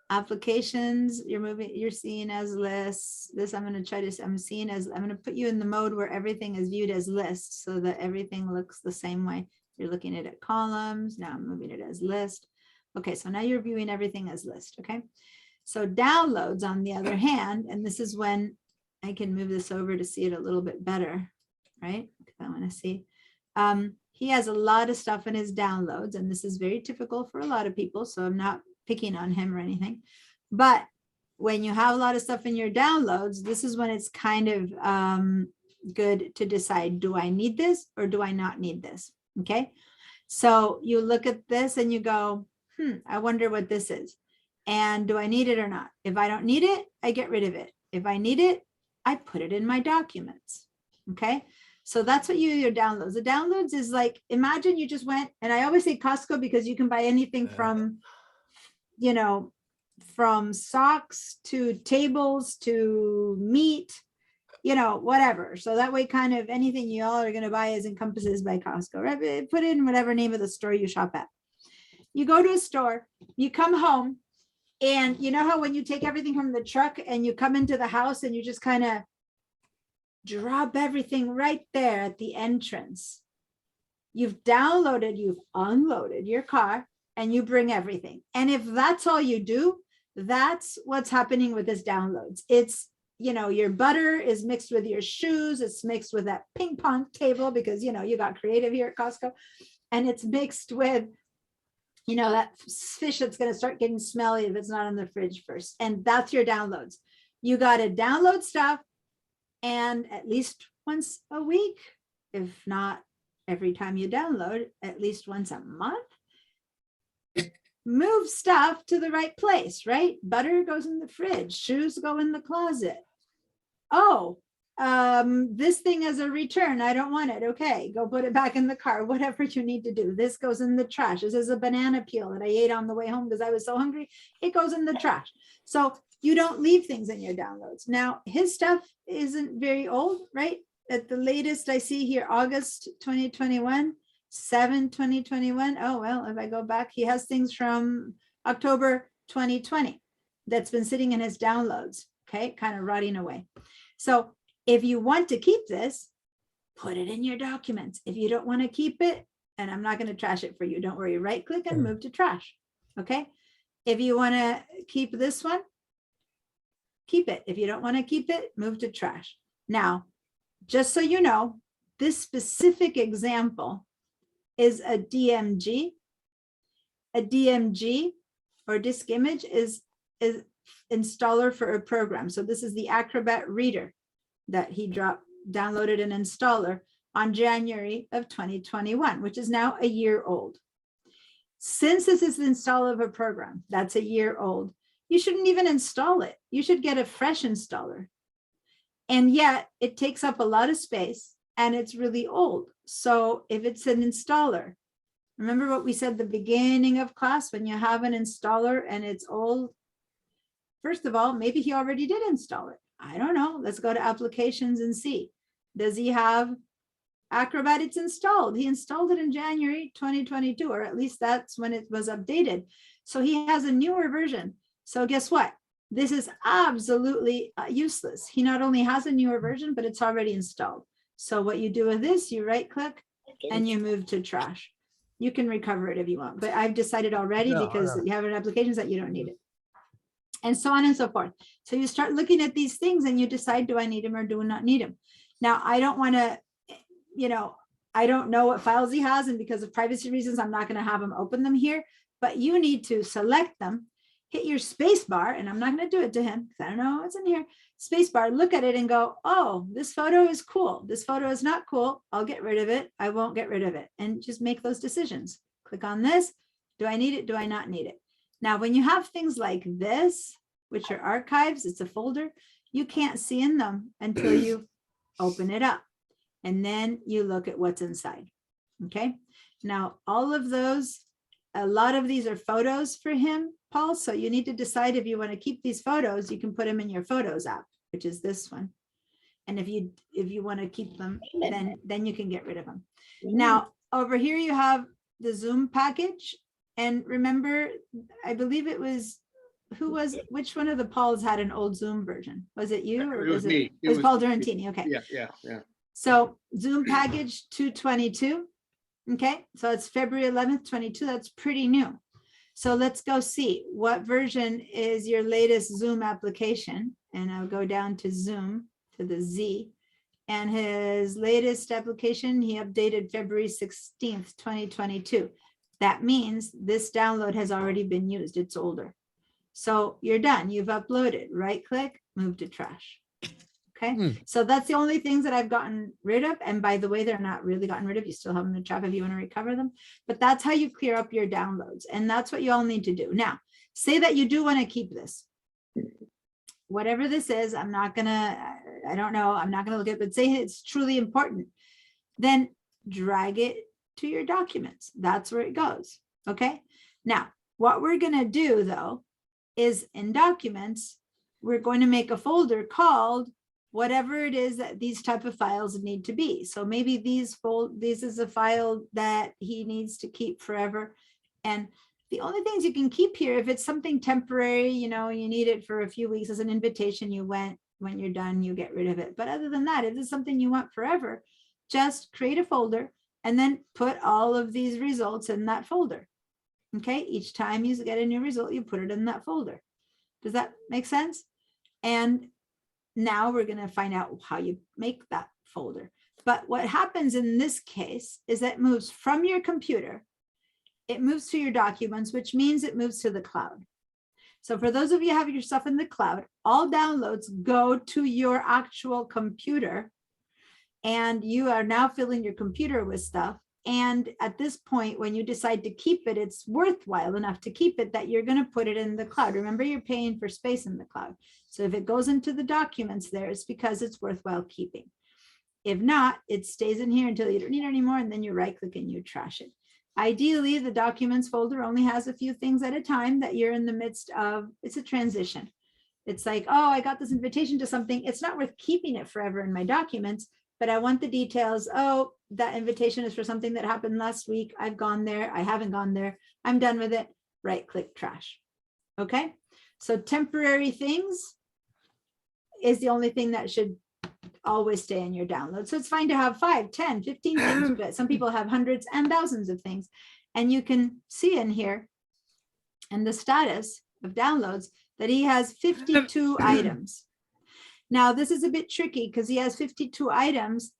Applications, you're seeing as lists. This I'm going to put you in the mode where everything is viewed as lists so that everything looks the same way. You're looking at it columns. Now I'm moving it as list. Okay, so now you're viewing everything as list. Okay, so downloads on the other hand, and this is when I can move this over to see it a little bit better, right? Because I want to see. He has a lot of stuff in his downloads, and this is very typical for a lot of people, so I'm not picking on him or anything. But when you have a lot of stuff in your downloads, this is when it's kind of good to decide, do I need this or do I not need this? Okay. So you look at this and you go, I wonder what this is. And do I need it or not? If I don't need it, I get rid of it. If I need it, I put it in my documents. Okay. So that's what your downloads. The downloads is like, imagine you just went, and I always say Costco because you can buy anything from, you know, from socks to tables to meat, you know, whatever. So that way, kind of anything you all are going to buy is encompasses by Costco, right? Put in whatever name of the store you shop at. You go to a store, you come home, and you know how when you take everything from the truck and you come into the house and you just kind of drop everything right there at the entrance. You've downloaded, you've unloaded your car, and you bring everything. And if that's all you do, that's what's happening with this downloads. It's, you know, your butter is mixed with your shoes. It's mixed with that ping pong table because, you know, you got creative here at Costco. And it's mixed with, you know, that fish that's going to start getting smelly if it's not in the fridge first. And that's your downloads. You got to download stuff, and at least once a week, if not every time you download, at least once a month, move stuff to the right place, right? Butter goes in the fridge, shoes go in the closet. Oh, this thing is a return. I don't want it. Okay, go put it back in the car, whatever you need to do. This goes in the trash. This is a banana peel that I ate on the way home because I was so hungry. It goes in the trash. So you don't leave things in your downloads. Now, his stuff isn't very old, right? At the latest I see here, August 2021, 7/2021. Oh, well, if I go back, he has things from October 2020 that's been sitting in his downloads, okay, kind of rotting away. So if you want to keep this, put it in your documents. If you don't want to keep it, and I'm not going to trash it for you, don't worry, right click and move to trash, okay? If you want to keep this one, keep it. If you don't want to keep it, move to trash. Now, just so you know, this specific example is a DMG. A DMG or disk image is installer for a program. So this is the Acrobat Reader that he downloaded an installer on January of 2021, which is now a year old. Since this is the installer of a program that's a year old, you shouldn't even install it. You should get a fresh installer. And yet it takes up a lot of space and it's really old. So if it's an installer, remember what we said at the beginning of class, when you have an installer and it's old, first of all, maybe he already did install it. I don't know. Let's go to applications and see. Does he have Acrobat? It's installed. He installed it in January 2022, or at least that's when it was updated. So he has a newer version. So guess what? This is absolutely useless. He not only has a newer version, but it's already installed. So what you do with this, you right click and you move to trash. You can recover it if you want, but I've decided already because you have an applications that you don't need it. And so on and so forth. So you start looking at these things and you decide, do I need them or do I not need them? Now, I don't want to, you know, I don't know what files he has, and because of privacy reasons, I'm not going to have him open them here, but you need to select them, hit your space bar, and I'm not going to do it to him because I don't know what's in here. Space bar, look at it and go, oh, this photo is cool. This photo is not cool. I'll get rid of it. I won't get rid of it. And just make those decisions. Click on this. Do I need it? Do I not need it? Now, when you have things like this, which are archives, it's a folder, you can't see in them until you open it up. And then you look at what's inside. Okay. Now, all of those, a lot of these are photos for him, Paul. So you need to decide if you want to keep these photos, you can put them in your Photos app, which is this one. And if you want to keep them, then you can get rid of them. Now, over here you have the Zoom package. And remember, I believe it was, which one of the Pauls had an old Zoom version? Was it you or was it me? It was Paul Durantini. Okay. Yeah. So Zoom package 222. Okay. So it's February 11th, 22. That's pretty new. So let's go see what version is your latest Zoom application. And I'll go down to Zoom to the Z. And his latest application, he updated February 16th, 2022. That means this download has already been used. It's older. So you're done. You've uploaded. Right click, move to trash. Okay, so that's the only things that I've gotten rid of. And by the way, they're not really gotten rid of. You still have them in the trap if you want to recover them. But that's how you clear up your downloads. And that's what you all need to do. Now, say that you do want to keep this. Whatever this is, I'm not gonna, I don't know, I'm not gonna look at it, but say it's truly important. Then drag it to your documents. That's where it goes. Okay. Now, what we're gonna do though, is in documents, we're going to make a folder called whatever it is that these type of files need to be. So maybe this is a file that he needs to keep forever. And the only things you can keep here, if it's something temporary, you know, you need it for a few weeks as an invitation, you went, when you're done, you get rid of it. But other than that, if it's something you want forever, just create a folder and then put all of these results in that folder. Okay, each time you get a new result, you put it in that folder. Does that make sense? And now we're going to find out how you make that folder. But what happens in this case is that it moves from your computer, it moves to your documents, which means it moves to the cloud. So for those of you who have your stuff in the cloud, all downloads go to your actual computer, and you are now filling your computer with stuff. And at this point, when you decide to keep it, it's worthwhile enough to keep it that you're going to put it in the cloud. Remember, you're paying for space in the cloud. So if it goes into the documents there, it's because it's worthwhile keeping. If not, it stays in here until you don't need it anymore, and then you right click and you trash it. Ideally, the documents folder only has a few things at a time that you're in the midst of. It's a transition. It's like, oh, I got this invitation to something. It's not worth keeping it forever in my documents, but I want the details. Oh, that invitation is for something that happened last week. I've gone there. I haven't gone there. I'm done with it. Right click trash. Okay. So temporary things is the only thing that should always stay in your download. So it's fine to have 5, 10, 15 things, but some people have hundreds and thousands of things. And you can see in here in the status of downloads that he has 52 items. Now, this is a bit tricky because he has 52 items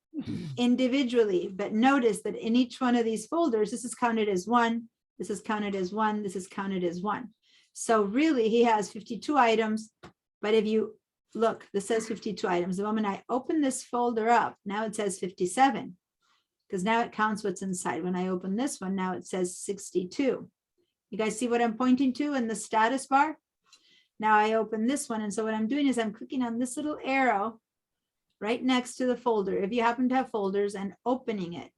individually, but notice that in each one of these folders, this is counted as 1, this is counted as 1, this is counted as 1. So really he has 52 items, but if you look, this says 52 items. The moment I open this folder up, now it says 57, because now it counts what's inside. When I open this one, now it says 62. You guys see what I'm pointing to in the status bar? Now I open this one. And so what I'm doing is I'm clicking on this little arrow right next to the folder, if you happen to have folders, and opening it.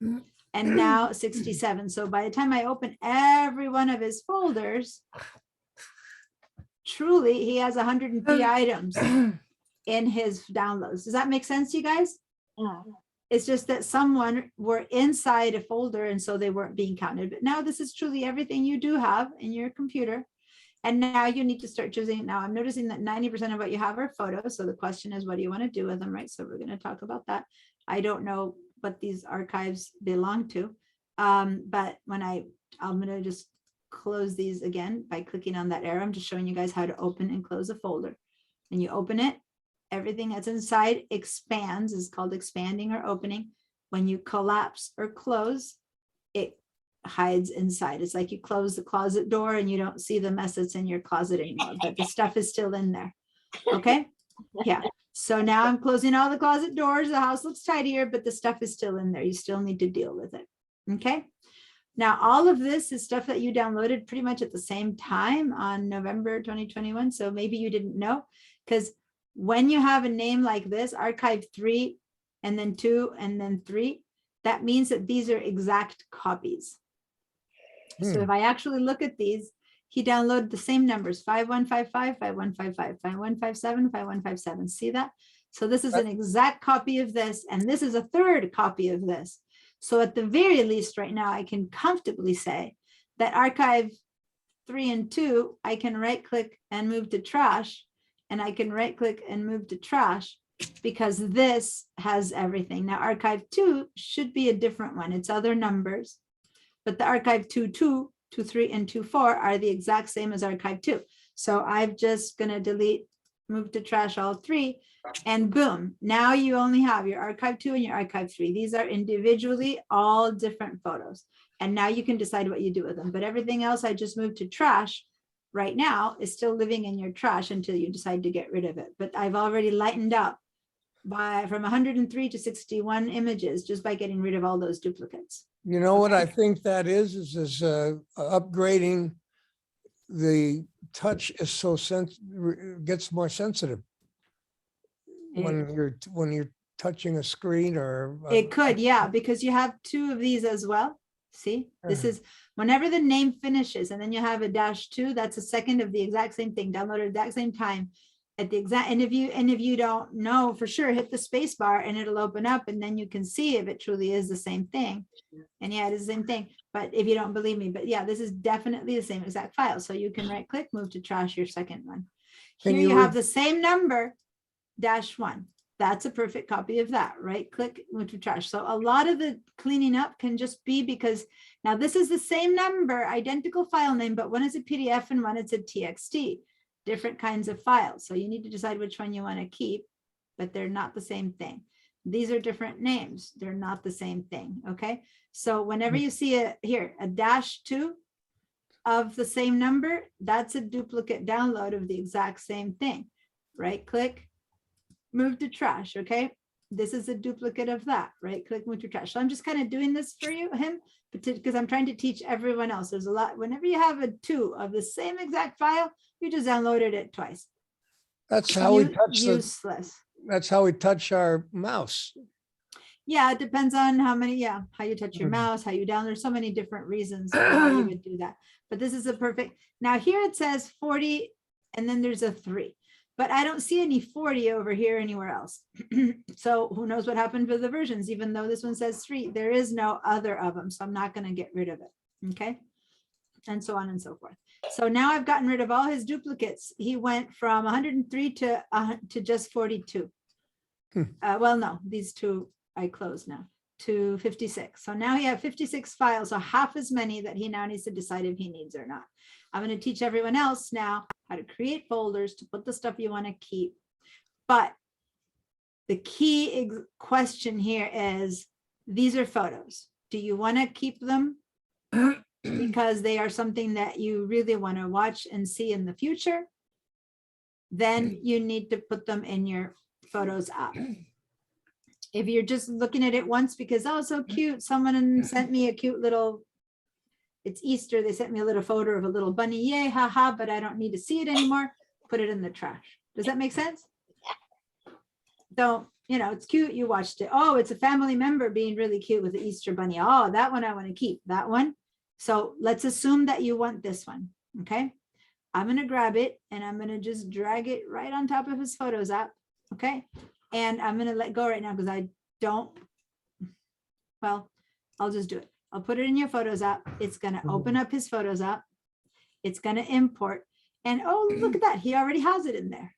And now 67. So by the time I open every one of his folders, truly he has 103 items in his downloads. Does that make sense to you guys? Yeah. It's just that someone were inside a folder and so they weren't being counted. But now this is truly everything you do have in your computer. And now you need to start choosing. Now I'm noticing that 90% of what you have are photos. So the question is, what do you want to do with them, right? So we're going to talk about that. I don't know what these archives belong to. But when I'm going to just close these again by clicking on that arrow. I'm just showing you guys how to open and close a folder. And you open it, everything that's inside expands, is called expanding or opening. When you collapse or close, it hides inside. It's like you close the closet door and you don't see the mess that's in your closet anymore, but the stuff is still in there. Okay. Yeah. So now I'm closing all the closet doors. The house looks tidier, but the stuff is still in there. You still need to deal with it. Okay. Now, all of this is stuff that you downloaded pretty much at the same time on November 2021. So maybe you didn't know, because when you have a name like this, archive 3 and then 2 and then 3, that means that these are exact copies. So if I actually look at these, he downloaded the same numbers, 5155, 5155, 5157, 5157. See that? So this is an exact copy of this, and this is a third copy of this. So at the very least right now, I can comfortably say that archive 3 and 2, I can right click and move to trash, and I can right click and move to trash because this has everything. Now archive 2 should be a different one. It's other numbers, but the archive 2, 2, 2, 3, and 2, 4 are the exact same as archive 2. So I'm just going to delete, move to trash all 3, and boom, now you only have your archive 2 and your archive 3. These are individually all different photos. And now you can decide what you do with them. But everything else I just moved to trash right now is still living in your trash until you decide to get rid of it. But I've already lightened up from 103 to 61 images just by getting rid of all those duplicates. You know what I think that is upgrading. The touch is so gets more sensitive when you're touching a screen or. It could, yeah, because you have two of these as well. See, this is whenever the name finishes and then you have a -2, that's a second of the exact same thing, downloaded at the exact same time. At the exact, and if you don't know for sure, hit the space bar and it'll open up and then you can see if it truly is the same thing. And yeah, it is the same thing. But if you don't believe me, but yeah, this is definitely the same exact file. So you can right click, move to trash, your second one. Can Here you you have the same number, -1. That's a perfect copy of that. Right click, move to trash. So a lot of the cleaning up can just be because now this is the same number, identical file name, but one is a PDF and one is a TXT. Different kinds of files. So you need to decide which one you want to keep, but they're not the same thing. These are different names. They're not the same thing. Okay. So whenever you see a -2 of the same number, that's a duplicate download of the exact same thing. Right click, move to trash. Okay. This is a duplicate of that. Right click, move to trash. So I'm just kind of doing this for him, because I'm trying to teach everyone else. There's a lot. Whenever you have a 2 of the same exact file, you just downloaded it twice. That's how we touch useless. That's how we touch our mouse. Yeah, it depends on how you touch your mouse, how you download. There's so many different reasons why you would do that. But this is a perfect. Now here it says 40 and then there's a 3, but I don't see any 40 over here anywhere else. So who knows what happened with the versions, even though this one says 3, there is no other of them. So I'm not going to get rid of it. Okay. And so on and so forth. So now I've gotten rid of all his duplicates. He went from 103 to just 42. Well, no, these two I closed now to 56. So now he has 56 files, so half as many that he now needs to decide if he needs or not. I'm going to teach everyone else now how to create folders to put the stuff you want to keep. But the key question here is, these are photos. Do you want to keep them? Because they are something that you really want to watch and see in the future, then you need to put them in your Photos app. If you're just looking at it once because, oh, so cute, someone sent me a cute little, it's Easter, they sent me a little photo of a little bunny, yay, haha, but I don't need to see it anymore, put it in the trash. Does that make sense? Don't, it's cute, you watched it. Oh, it's a family member being really cute with the Easter bunny. Oh, that one I want to keep, that one. So let's assume that you want this one, okay? I'm going to grab it and I'm going to just drag it right on top of his Photos app, okay? And I'm going to let go right now because I don't, well, I'll just do it. I'll put it in your Photos app. It's going to open up his Photos app. It's going to import. And oh, look at that. He already has it in there.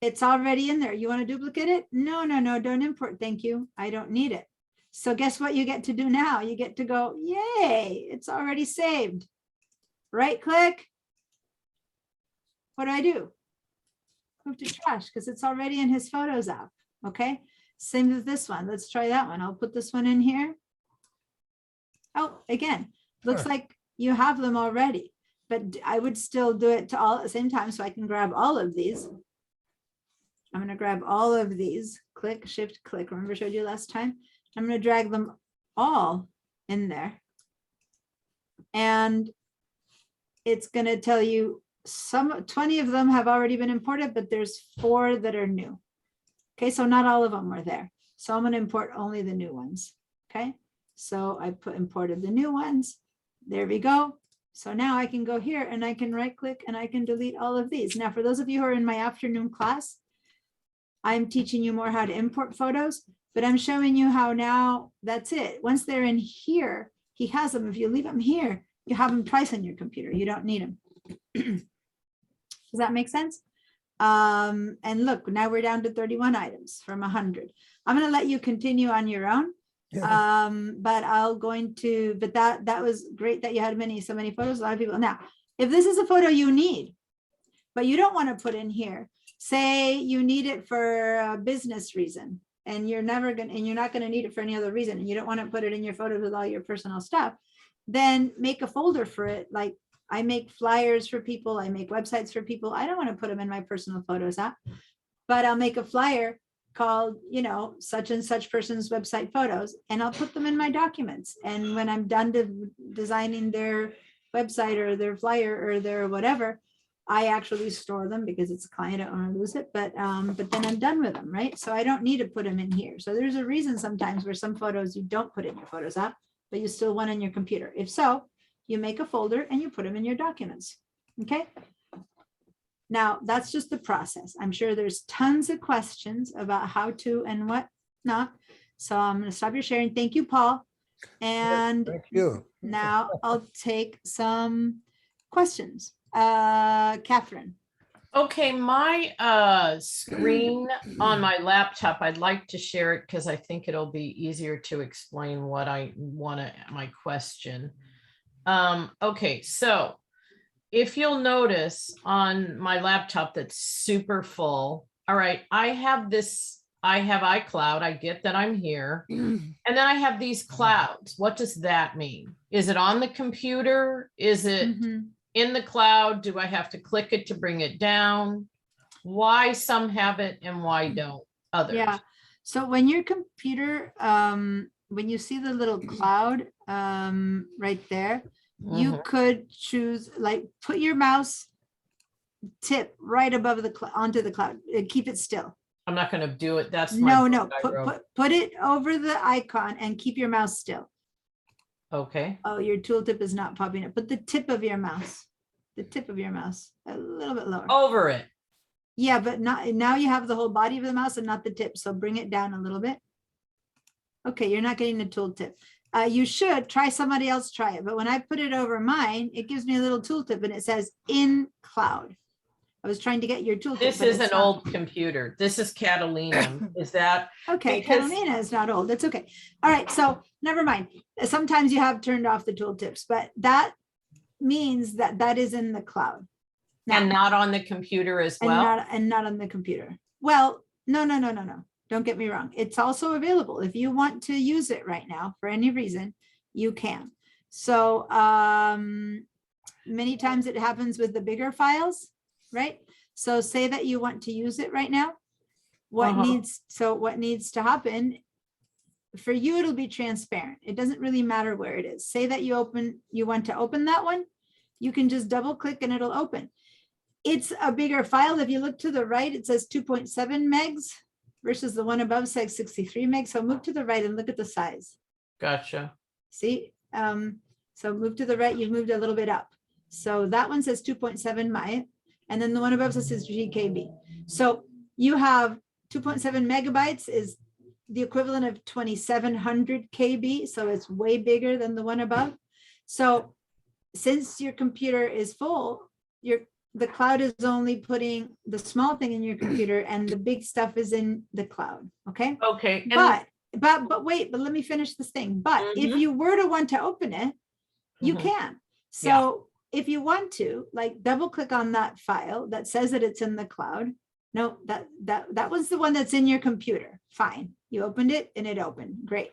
It's already in there. You want to duplicate it? No, don't import. Thank you. I don't need it. So guess what you get to do now? You get to go, yay, it's already saved. Right click. What do? Move to trash because it's already in his Photos app. Okay, same with this one. Let's try that one. I'll put this one in here. Oh, again, looks like you have them already, but I would still do it to all at the same time so I can grab all of these. I'm going to grab all of these. Click, shift, click. Remember I showed you last time? I'm going to drag them all in there. And it's going to tell you 20 of them have already been imported, but there's 4 that are new. Okay, so not all of them were there. So I'm going to import only the new ones. Okay, so I imported the new ones. There we go. So now I can go here and I can right click and I can delete all of these. Now, for those of you who are in my afternoon class, I'm teaching you more how to import photos, but I'm showing you how now that's it. Once they're in here, he has them. If you leave them here, you have them twice on your computer. You don't need them. Does that make sense? And look, now we're down to 31 items from 100. I'm going to let you continue on your own. Yeah. But that was great that you had so many photos. A lot of people. Now, if this is a photo you need, but you don't want to put in here, say you need it for a business reason, and you're not going to need it for any other reason, and you don't want to put it in your photos with all your personal stuff, then make a folder for it. Like I make flyers for people, I make websites for people. I don't want to put them in my personal Photos app, but I'll make a flyer called, you know, such and such person's website photos, and I'll put them in my documents. And when I'm done designing their website or their flyer or their whatever, I actually store them because it's a client, I don't want to lose it, but then I'm done with them, right? So I don't need to put them in here. So there's a reason sometimes where some photos you don't put in your Photos app, but you still want in your computer. If so, you make a folder and you put them in your documents, okay? Now, that's just the process. I'm sure there's tons of questions about how to and what not. So I'm going to stop your sharing. Thank you, Paul. And Thank you. now I'll take some questions. Catherine. Okay, my screen on my laptop, I'd like to share it because I think it'll be easier to explain what I want to, my question. Okay, so if you'll notice on my laptop that's super full, all right, I have iCloud, I get that I'm here. And then I have these clouds. What does that mean? Is it on the computer? Is it in the cloud? Do I have to click it to bring it down? Why some have it and why don't others? Yeah. So when your computer, when you see the little cloud right there, you could choose, like, put your mouse tip right above the onto the cloud. Keep it still. I'm not going to do it. That's my no. book I wrote. Put it over the icon and keep your mouse still. Okay. Oh, your tooltip is not popping up. Put the tip of your mouse, a little bit lower. Over it. Yeah, but not now. You have the whole body of the mouse and not the tip. So bring it down a little bit. Okay, you're not getting the tooltip. You should try somebody else try it. But when I put it over mine, it gives me a little tooltip and it says in cloud. I was trying to get your tooltip. This is an old computer. This is Catalina. Is that okay? because- Catalina is not old. That's okay. All right. So never mind. Sometimes you have turned off the tooltips, but that means that that is in the cloud. and not on the computer as well? And not on the computer. Well, no. Don't get me wrong. It's also available. If you want to use it right now for any reason, you can. So many times it happens with the bigger files, right? So say that you want to use it right now. What needs to happen for you, it'll be transparent. It doesn't really matter where it is. Say that you want to open that one, you can just double click and it'll open. It's a bigger file. If you look to the right, it says 2.7 megs versus the one above says 63 megs. So move to the right and look at the size. Gotcha. See, so move to the right, you've moved a little bit up. So that one says 2.7 my, and then the one above says GKB. So you have 2.7 megabytes is the equivalent of 2700 KB. So it's way bigger than the one above. So since your computer is full, the cloud is only putting the small thing in your computer and the big stuff is in the cloud. Okay. Okay. But wait, but let me finish this thing. But if you were to want to open it, you can. So if you want to, like, double click on that file that says that it's in the cloud. No, that was the one that's in your computer. Fine. You opened it and it opened. Great.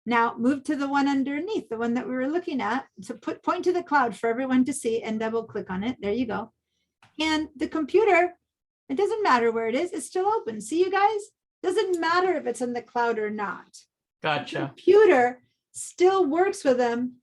Now move to the one underneath, the one that we were looking at. So point to the cloud for everyone to see and double click on it. There you go. And the computer, it doesn't matter where it is, it's still open. See, you guys? Doesn't matter if it's in the cloud or not. Gotcha. The computer still works with them.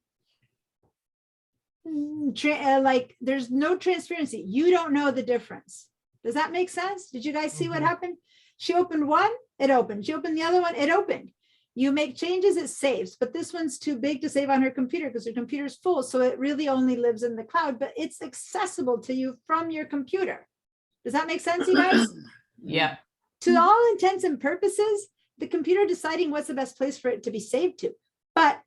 Like, there's no transparency. You don't know the difference. Does that make sense? Did you guys see what happened? She opened one, it opened. She opened the other one, it opened. You make changes, it saves, but this one's too big to save on her computer because her computer's full. So it really only lives in the cloud, but it's accessible to you from your computer. Does that make sense, you guys? Yeah. To all intents and purposes, the computer deciding what's the best place for it to be saved to, but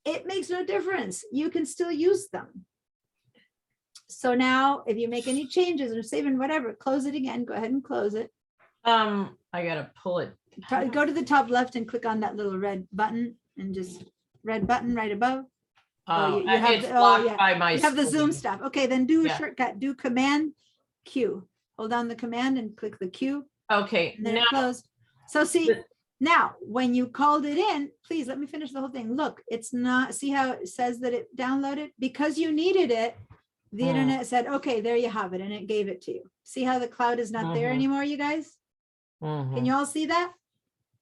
it makes no difference. You can still use them. So now if you make any changes or saving whatever, close it again, go ahead and close it. I gotta pull it. Go to the top left and click on that little red button and just red button right above. It's blocked by my You have the Zoom screen. stuff. Okay, then do a Yeah. shortcut, do Command Q. Hold down the command and click the Q. Okay, And then now, it closed. So see, now when you called it in, please let me finish the whole thing. Look, it's not, see how it says that it downloaded? Because you needed it, the internet said, okay, there you have it, and it gave it to you. See how the cloud is not there anymore, you guys? Mhm. Can you all see that?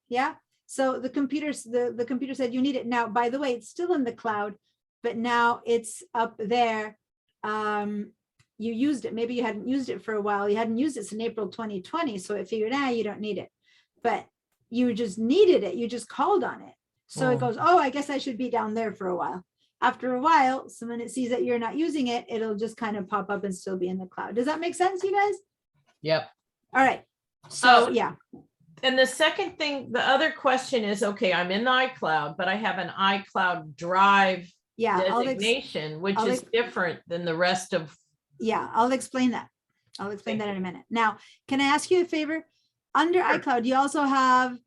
Yeah, so the computer said you need it. Now, by the way, it's still in the cloud, but now it's up there. You used it, maybe you hadn't used it for a while. You hadn't used it since April 2020, so it figured, you don't need it. But you just needed it, you just called on it. So it Mm. goes, oh, I guess I should be down there for a while. After a while, so when it sees that you're not using it, it'll just kind of pop up and still be in the cloud. Does that make sense, you guys? Yep. All right, so Oh. yeah. And the second thing, the other question is, okay, I'm in the iCloud, but I have an iCloud Drive Yeah, designation, which I'll is different than the rest of, I'll explain that. I'll explain that in a minute. Now, can I ask you a favor? Under Sure. iCloud, you also have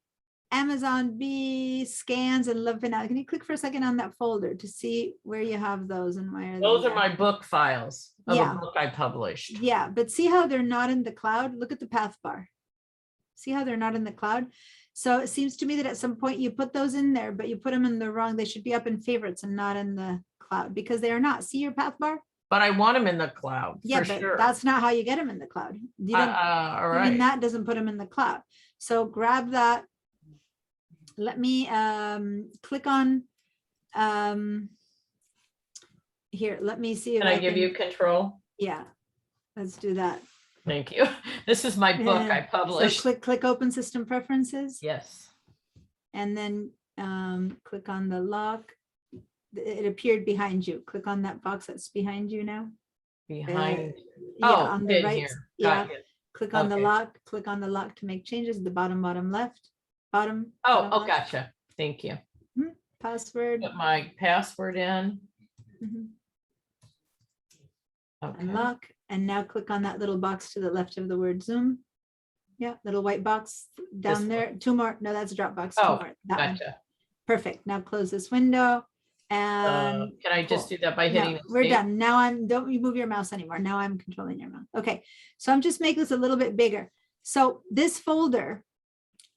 Amazon Bee, scans, and Love Now. Can you click for a second on that folder to see where you have those and where those they are my book files of Yeah. a book I published. Yeah, but see how they're not in the cloud? Look at the path bar. See how they're not in the cloud? So it seems to me that at some point you put those in there, but you put them in the wrong, they should be up in favorites and not in the cloud because they are not. See your path bar? But I want them in the cloud, Yeah, for but sure. that's not how you get them in the cloud. You don't, All even right. that doesn't put them in the cloud. So grab that. Let me click on here. Let me see if Can I give you control? Yeah, let's do that. Thank you. This is my book I So published. click open system preferences Yes. and then click on the lock. It appeared behind you. Click on that box that's behind you now. Behind. Yeah, Oh, on the in right. here. Yeah, Gotcha. click on the Okay. lock. Click on the lock to make changes. The bottom left. Bottom. Oh, bottom oh, left. gotcha. Thank you. Password. Put my password in. Mhm. Okay. Unlock, and now click on that little box to the left of the word Zoom. Yeah, little white box down This there. Two more. No, that's a Dropbox. Two Oh, more. That one. gotcha. Perfect. Now close this window and Can I just cool. do that by No, hitting? we're escape? done. Now don't you move your mouse anymore. Now I'm controlling your mouse. Okay, so I'm just making this a little bit bigger. So this folder,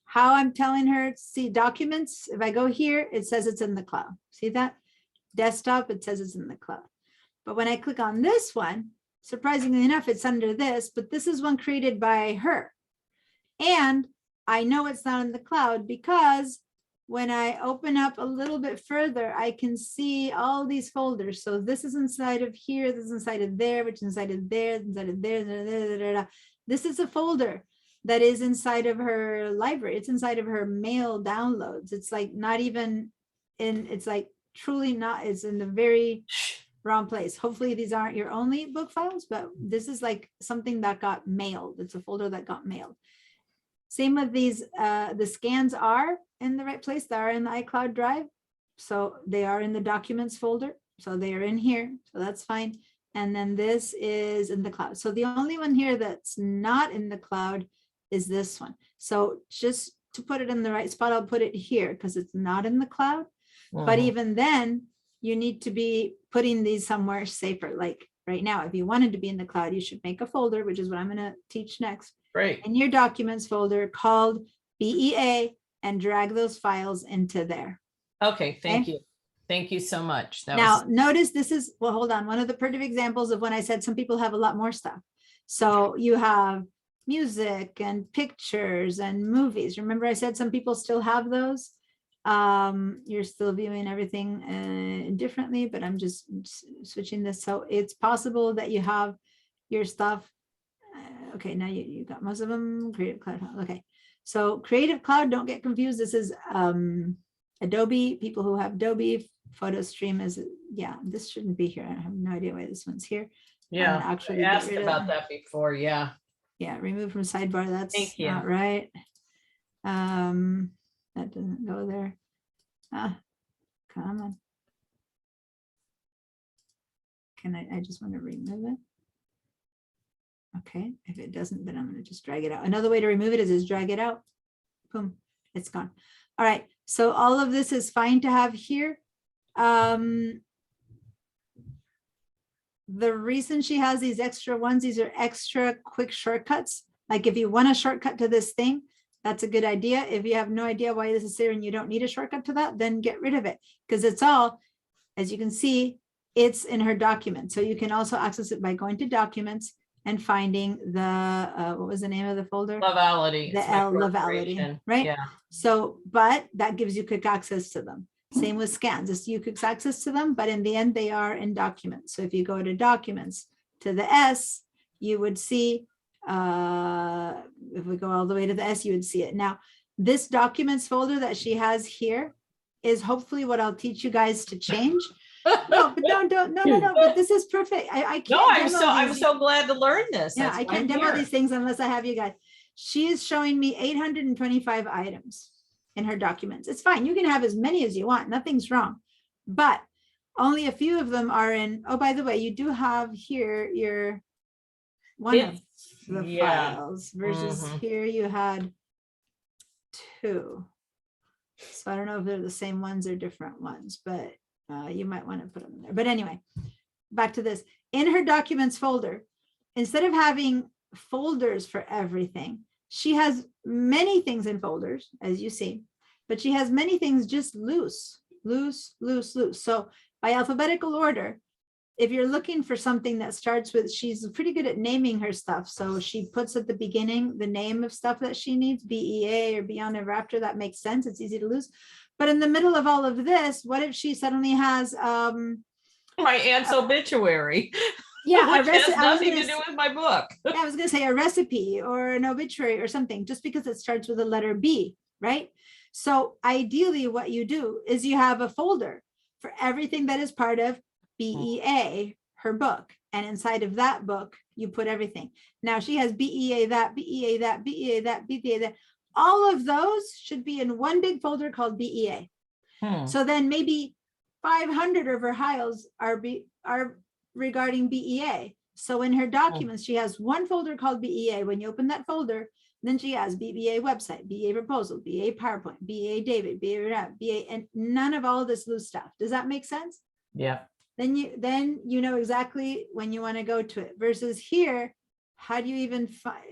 how I'm telling her, see documents, if I go here, it says it's in the cloud. See that? Desktop, it says it's in the cloud. But when I click on this one, surprisingly enough, it's under this, but this is one created by her. And I know it's not in the cloud because when I open up a little bit further, I can see all these folders. So this is inside of here, this is inside of there, which is inside of there, inside of there. This is a folder that is inside of her library. It's inside of her mail downloads. It's like not even in, it's like truly not, it's in the very wrong place. Hopefully these aren't your only book files, but this is like something that got mailed. It's a folder that got mailed. Same with these, the scans are in the right place. They are in the iCloud Drive. So they are in the documents folder. So they are in here. So that's fine. And then this is in the cloud. So the only one here that's not in the cloud is this one. So just to put it in the right spot, I'll put it here because it's not in the cloud. But Mhm. even then, you need to be putting these somewhere safer. Like right now, if you wanted to be in the cloud, you should make a folder, which is what I'm going to teach next. Great. In your documents folder called BEA and drag those files into there. Okay, thank Okay. you. Thank you so much. That Now, was, notice this is, well, hold on, one of the perfect examples of when I said some people have a lot more stuff. So you have music and pictures and movies. Remember I said some people still have those? You're still viewing everything differently, but I'm just switching this. So it's possible that you have your stuff. Okay, now you got most of them. Creative Cloud. Okay, so Creative Cloud, don't get confused. This is Adobe. People who have Adobe, Photo Stream is, yeah, this shouldn't be here. I have no idea why this one's here. yeah, actually I get asked rid of- about that before. Yeah. Yeah, remove from sidebar. That's Thank you. not right. That doesn't go there. Ah, come on. Can I just want to remove it. Okay, if it doesn't, then I'm going to just drag it out. Another way to remove it is just drag it out. Boom, it's gone. All right, so all of this is fine to have here. The reason she has these extra ones, these are extra quick shortcuts. Like if you want a shortcut to this thing, that's a good idea. If you have no idea why this is there and you don't need a shortcut to that, then get rid of it because it's all, as you can see, it's in her document. So you can also access it by going to documents and finding the, what was the name of the folder? Lovality. The it's my L Lovality, corporation. right? Yeah. So, but that gives you quick access to them. Same with scans, it's you quick access to them, but in the end, they are in documents. So if you go to documents to the S, you would see, if we go all the way to the S, you would see it. Now, this documents folder that she has here is hopefully what I'll teach you guys to change. No, but no, but this is perfect. I can't. No, I'm demo I'm these. so glad to learn this. Yeah, That's I why can't I'm demo here. these things unless I have you guys. She is showing me 825 items in her documents. It's fine. You can have as many as you want. Nothing's wrong. But only a few of them are in, oh, by the way, you do have here your one of the Yeah. files versus Mhm. here you had two. So I don't know if they're the same ones or different ones, but you might want to put them in there. But anyway, back to this. In her documents folder, instead of having folders for everything, she has many things in folders, as you see, but she has many things just loose. So by alphabetical order, if you're looking for something that starts with, she's pretty good at naming her stuff. So she puts at the beginning the name of stuff that she needs, BEA or Beyond Ever After. That makes sense. It's easy to lose. But in the middle of all of this, what if she suddenly has My aunt's obituary. yeah, which has nothing to do with my book. yeah, I was gonna say a recipe or an obituary or something, just because it starts with the letter B, right? So ideally what you do is you have a folder for everything that is part of BEA, her book. And inside of that book, you put everything. Now she has BEA that, BEA that, BEA that, BEA that. All of those should be in one big folder called BEA. So then maybe 500 of her files are regarding BEA. So in her documents, she has one folder called BEA. When you open that folder, then she has BEA website, BEA proposal, BEA PowerPoint, BEA David, BEA, and none of all this loose stuff. Does that make sense? Yeah. Then you know exactly when you want to go to it. Versus here, how do you even find?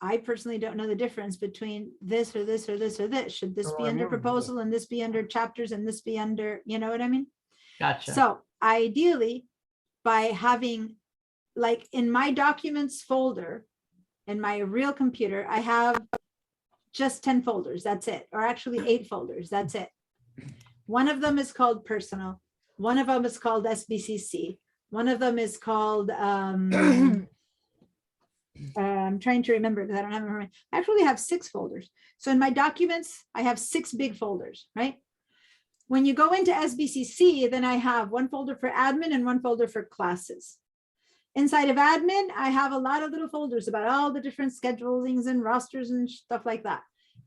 I personally don't know the difference between this or this or this or this. Should this be under proposal and this be under chapters and this be under, you know what I mean? Gotcha. So ideally, by having, like in my documents folder, in my real computer, I have just 10 folders, that's it. Or actually 8 folders, that's it. One of them is called personal. One of them is called SBCC. One of them is called, I'm trying to remember because I don't have it in my, I actually have 6 folders. So in my documents, I have 6 big folders, right? When you go into SBCC, then I have one folder for admin and one folder for classes. Inside of admin, I have a lot of little folders about all the different schedulings and rosters and stuff like that.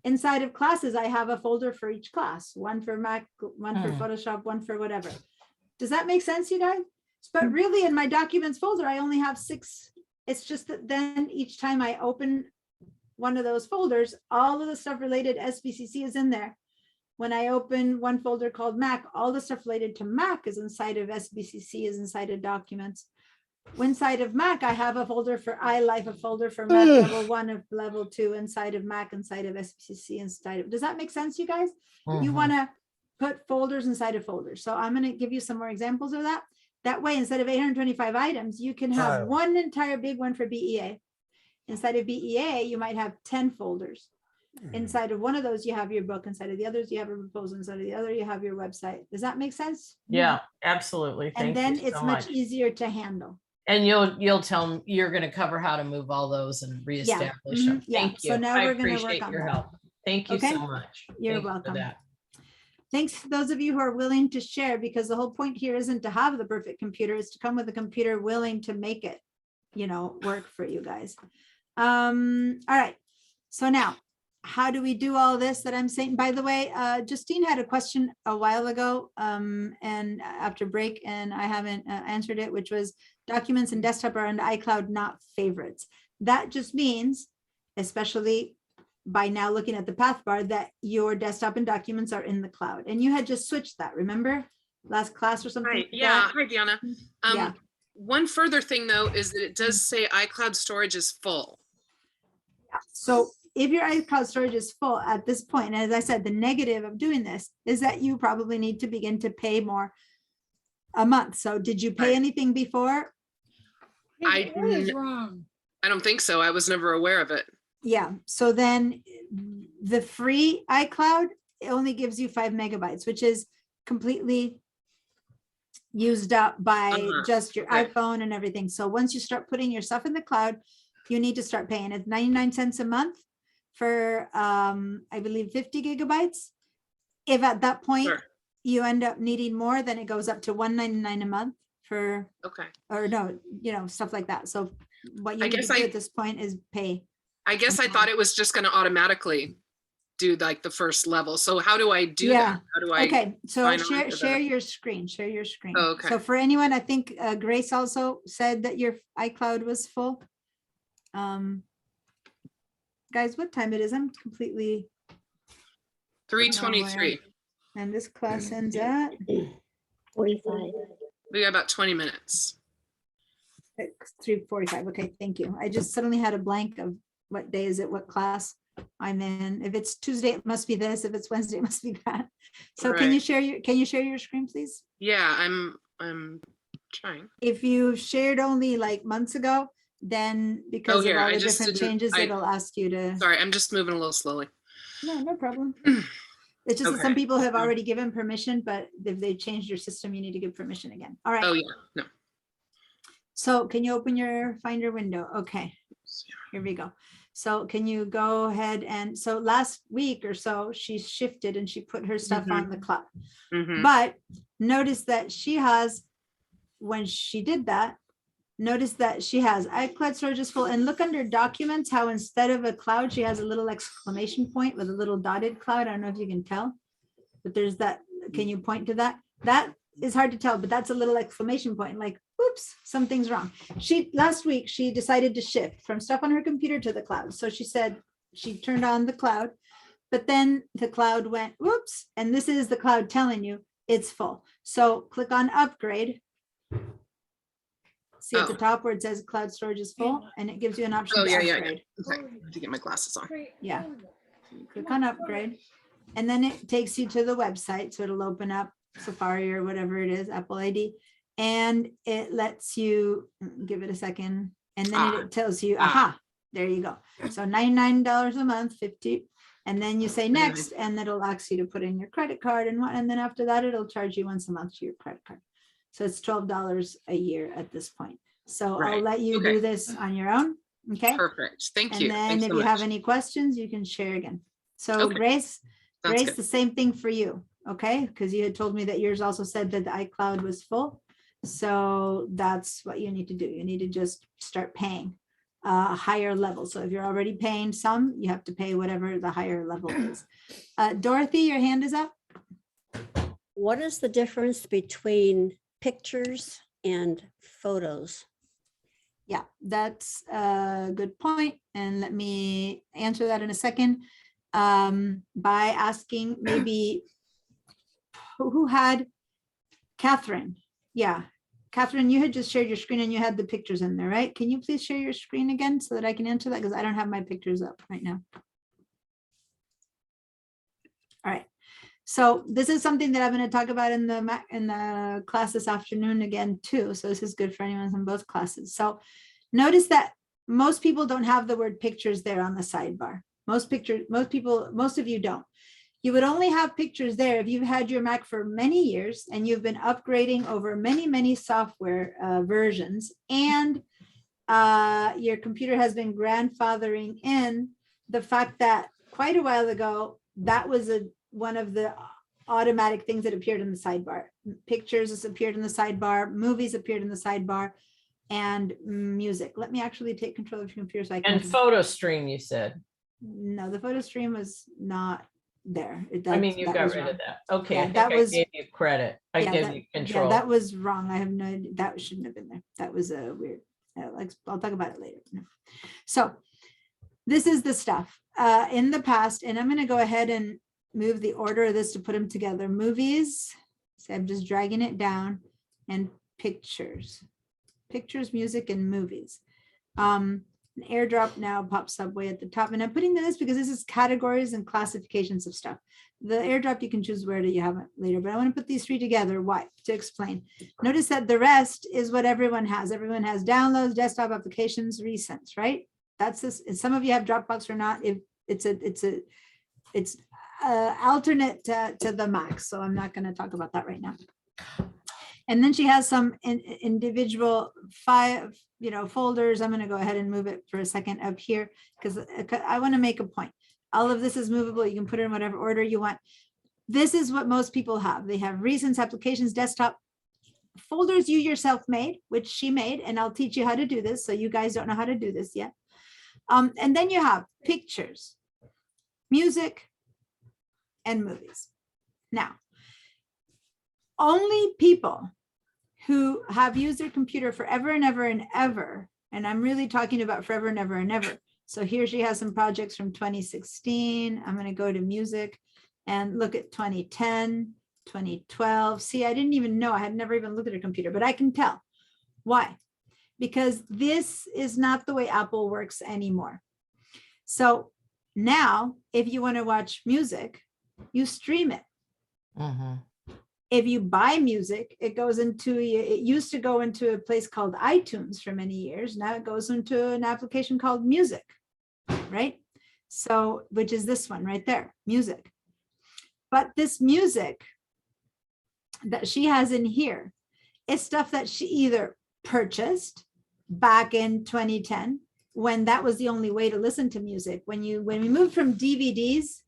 Inside of classes, I have a folder for each class, one for Mac, one for Photoshop, one for whatever. Does that make sense, you guys? But really in my documents folder, I only have 6. It's just that then each time I open one of those folders, all of the stuff related to SBCC is in there. When I open one folder called Mac, all the stuff related to Mac is inside of SBCC, is inside of documents. Inside of Mac, I have a folder for iLife, a folder for Mac level 1 of level 2, inside of Mac, inside of SBCC, inside of, does that make sense, you guys? You want to put folders inside of folders. So I'm going to give you some more examples of that. That way, instead of 825 items, you can have one entire big one for BEA. Inside of BEA, you might have 10 folders. Inside of one of those, you have your book. Inside of the others, you have a proposal. Inside of the other, you have your website. Does that make sense? Yeah, absolutely. And Thank then you it's so much much. easier to handle. And you'll tell them you're going to cover how to move all those and reestablish them. Yeah. Thank you. So now I we're going to work appreciate on your that. help. Thank you Okay? so much. You're Thank you for welcome. that. Thanks to those of you who are willing to share, because the whole point here isn't to have the perfect computer, is to come with a computer willing to make it, work for you guys. All right. So now, how do we do all this that I'm saying? By the way, Justine had a question a while ago and after break, and I haven't answered it, which was documents and desktop are on iCloud, not favorites. That just means, especially by now looking at the path bar, that your desktop and documents are in the cloud. And you had just switched that, remember? Last class or something? Right, like yeah, that? hi Deanna. Yeah. One further thing though, is that it does say iCloud storage is full. So if your iCloud storage is full at this point, and as I said, the negative of doing this is that you probably need to begin to pay more a month. So did you pay Right. anything before? What is wrong? I don't think so. I was never aware of it. Yeah, so then the free iCloud it only gives you 5 megabytes, which is completely used up by just your okay. iPhone and everything. So once you start putting your stuff in the cloud, you need to start paying. It's 99 cents a month for I believe 50 gigabytes. If at that point Sure. you end up needing more, then it goes up to $1.99 a month for, Okay. or no, stuff like that. So what you I need to guess do I- at this point is pay. I guess I thought it was just going to automatically do like the first level. So how do I do Yeah. that? How do I? Okay, so sign on share to share that? your screen, share your screen. Oh, okay. So for anyone, I think Grace also said that your iCloud was full. Guys, what time it is? I'm completely, 3:23. and this class ends at 45. We got about 20 minutes. 3:45. Okay, thank you. I just suddenly had a blank of what day is it, what class I'm in. If it's Tuesday, it must be this. If it's Wednesday, it must be that. So can you Right. share your screen, please? Yeah, I'm trying. If you shared only like months ago, then because of here, all I the just different didn't- changes, I- it'll ask you to, Sorry, I'm just moving a little slowly. no problem. It's just that some Okay. people have already given permission, but if they changed your system, you need to give permission again. All Oh, right, yeah, no. so can you open your Finder window? Okay, here we go. So can you go ahead and, so last week or so, she shifted and she put her stuff on the cloud. Mhm. But notice that she has, when she did that, notice that she has iCloud storage is full, and look under documents, how instead of a cloud, she has a little exclamation point with a little dotted cloud. I don't know if you can tell, but there's that, can you point to that? That is hard to tell, but that's a little exclamation point, like, oops, something's wrong. Last week, she decided to shift from stuff on her computer to the cloud. So she said, she turned on the cloud, but then the cloud went, whoops, and this is the cloud telling you it's full. So click on upgrade. See at the Oh. top where it says cloud storage is full, and it gives you an option Oh, to yeah, yeah, yeah. upgrade. Okay, I have to get my glasses on. Yeah. Click on upgrade, and then it takes you to the website. So it'll open up Safari or whatever it is, Apple ID, and it lets you give it a second, and then it tells you, aha, there you go. So $99 a month, 50, and then you say next, and it'll ask you to put in your credit card, and then after that, it'll charge you once a month to your credit card. So it's $12 a year at this point. So I'll Right. let you do Okay. this on your own. Okay. Perfect. Thank And you. then Thanks if so you have much. any questions, you can share again. So Okay. Grace, Sounds the good. same thing for you. Okay. Because you had told me that yours also said that the iCloud was full. So that's what you need to do. You need to just start paying a higher level. So if you're already paying some, you have to pay whatever the higher level is. Dorothy, your hand is up. What is the difference between pictures and photos? Yeah, that's a good point. And let me answer that in a second. By asking maybe who had Catherine? Yeah, Catherine, you had just shared your screen and you had the pictures in there, right? Can you please share your screen again so that I can answer that? Because I don't have my pictures up right now. All right. So this is something that I'm going to talk about in the class this afternoon again too. So this is good for anyone in both classes. So notice that most people don't have the word pictures there on the sidebar. Most of you don't. You would only have pictures there if you've had your Mac for many years and you've been upgrading over many software versions, and your computer has been grandfathering in the fact that quite a while ago, that was one of the automatic things that appeared in the sidebar. Pictures has appeared in the sidebar, movies appeared in the sidebar, and music. Let me actually take control of your computer so I can. And photo stream, you said. No, the photo stream was not there. I mean, you that got was rid wrong. of that. Okay, Yeah, I think that I was- gave you credit. I Yeah, gave that- you Yeah, control. that was wrong. I have no idea. That shouldn't have been there. That was a weird, like, I'll talk about it later. No. So this is the stuff in the past, and I'm going to go ahead and move the order of this to put them together. Movies. So I'm just dragging it down, and pictures, music, and movies. An AirDrop now pops up way at the top. And I'm putting this because this is categories and classifications of stuff. The AirDrop, you can choose where do you have it later, but I want to put these three together. Why? To explain. Notice that the rest is what everyone has. Everyone has downloads, desktop applications, recents, right? That's this. And some of you have Dropbox or not. If it's alternate to the Mac. So I'm not going to talk about that right now. And then she has some individual folders. I'm going to go ahead and move it for a second up here because I want to make a point. All of this is movable. You can put it in whatever order you want. This is what most people have. They have recents, applications, desktop, folders you yourself made, which she made, and I'll teach you how to do this. So you guys don't know how to do this yet. And then you have pictures, music, and movies. Now, only people who have used their computer forever and ever and ever, and I'm really talking about forever and ever and ever. So here she has some projects from 2016. I'm going to go to music and look at 2010, 2012. See, I didn't even know. I had never even looked at a computer, but I can tell. Why? Because this is not the way Apple works anymore. So now, if you want to watch music, you stream it. If you buy music, it used to go into a place called iTunes for many years. Now it goes into an application called Music, right? So, which is this one right there, Music. But this music that she has in here is stuff that she either purchased back in 2010, when that was the only way to listen to music. When we moved from DVDs,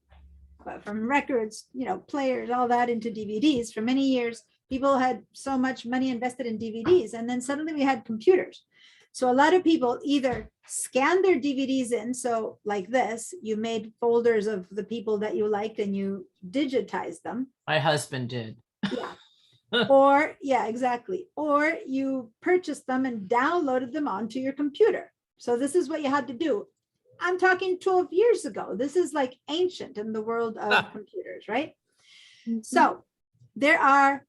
from records, players, all that into DVDs, for many years, people had so much money invested in DVDs. And then suddenly we had computers. So a lot of people either scanned their DVDs in. So like this, you made folders of the people that you liked and you digitized them. My husband did. Yeah. Or, yeah, exactly. Or you purchased them and downloaded them onto your computer. So this is what you had to do. I'm talking 12 years ago. This is like ancient in the world of computers, right? So there are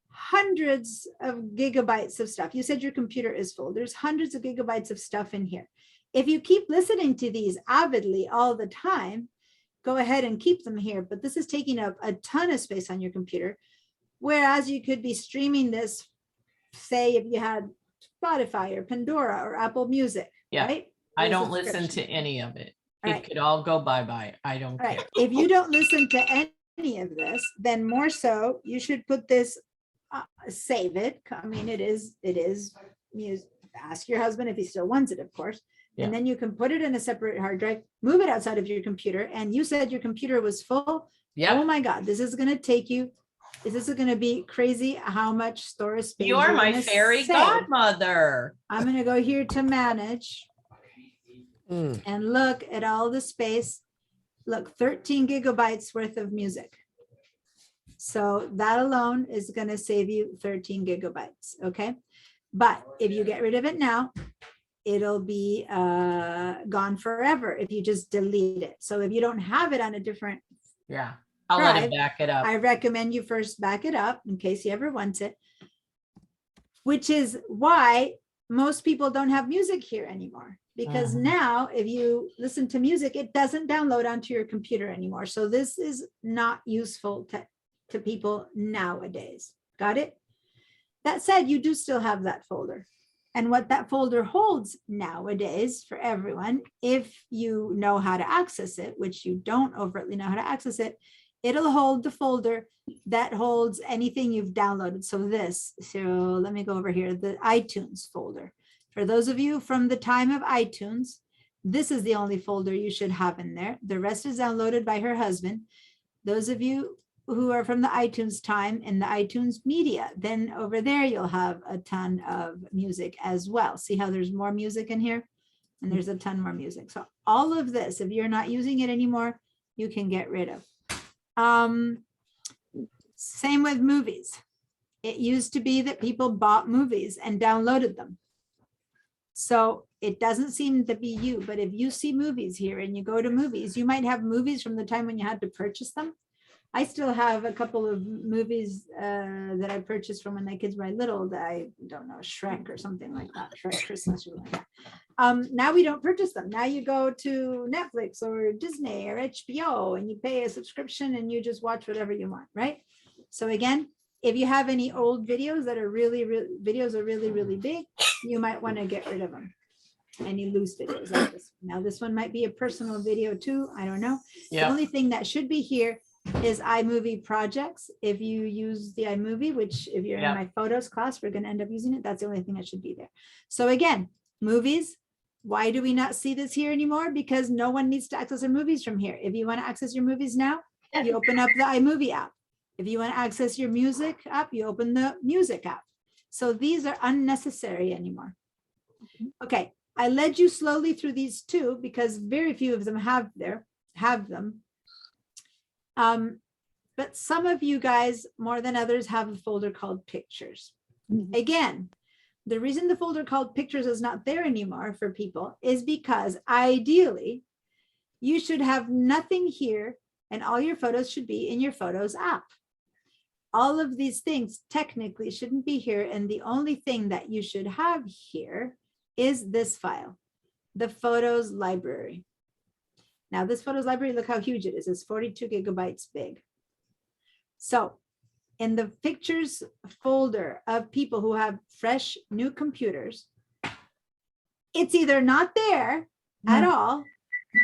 hundreds of gigabytes of stuff. You said your computer is full. There's hundreds of gigabytes of stuff in here. If you keep listening to these avidly all the time, go ahead and keep them here. But this is taking up a ton of space on your computer. Whereas you could be streaming this, say, if you had Spotify or Pandora or Apple Music, right? I don't listen to any of it. It could all go bye-bye. I don't care. If you don't listen to any of this, then more so, you should put this, save it. I mean, it is music. Ask your husband if he still wants it, of course. And then you can put it in a separate hard drive, move it outside of your computer. And you said your computer was full. Yeah. Oh my God, this is going to take you. This is going to be crazy how much storage space. You are my fairy godmother. I'm going to go here to manage. And look at all the space. Look, 13 gigabytes worth of music. So that alone is going to save you 13 gigabytes. Okay. But if you get rid of it now, it'll be gone forever if you just delete it. So if you don't have it on a different I'll let it back it up. I recommend you first back it up in case he ever wants it, which is why most people don't have music here anymore. Because now if you listen to music, it doesn't download onto your computer anymore. So this is not useful to people nowadays. Got it? That said, you do still have that folder. And what that folder holds nowadays for everyone, if you know how to access it, which you don't overtly know how to access it, it'll hold the folder that holds anything you've downloaded. So let me go over here, the iTunes folder. For those of you from the time of iTunes, this is the only folder you should have in there. The rest is downloaded by her husband. Those of you who are from the iTunes time and the iTunes media, then over there you'll have a ton of music as well. See how there's more music in here? And there's a ton more music. So all of this, if you're not using it anymore, you can get rid of. Same with movies. It used to be that people bought movies and downloaded them. So it doesn't seem to be you, but if you see movies here and you go to movies, you might have movies from the time when you had to purchase them. I still have a couple of movies that I purchased from when my kids were little that I don't know, Shrek or something like that, Shrek Christmas. Or something like that. Now we don't purchase them. Now you go to Netflix or Disney or HBO and you pay a subscription and you just watch whatever you want, right? So again, if you have any old videos that are really big, you might want to get rid of them. Any loose videos like this. Now this one might be a personal video too. I don't know. The Yeah. only thing that should be here is iMovie projects. If you use the iMovie, which if you're Yeah. in my photos class, we're going to end up using it. That's the only thing that should be there. So again, movies. Why do we not see this here anymore? Because no one needs to access their movies from here. If you want to access your movies now, you open up the iMovie app. If you want to access your music app, you open the music app. So these are unnecessary anymore. Okay, I led you slowly through these two because very few of them have them. But some of you guys, more than others, have a folder called pictures. Again, the reason the folder called pictures is not there anymore for people is because ideally you should have nothing here and all your photos should be in your Photos app. All of these things technically shouldn't be here. And the only thing that you should have here is this file, the Photos library. Now this Photos library, look how huge it is. It's 42 gigabytes big. So in the pictures folder of people who have fresh new computers, it's either not there at all,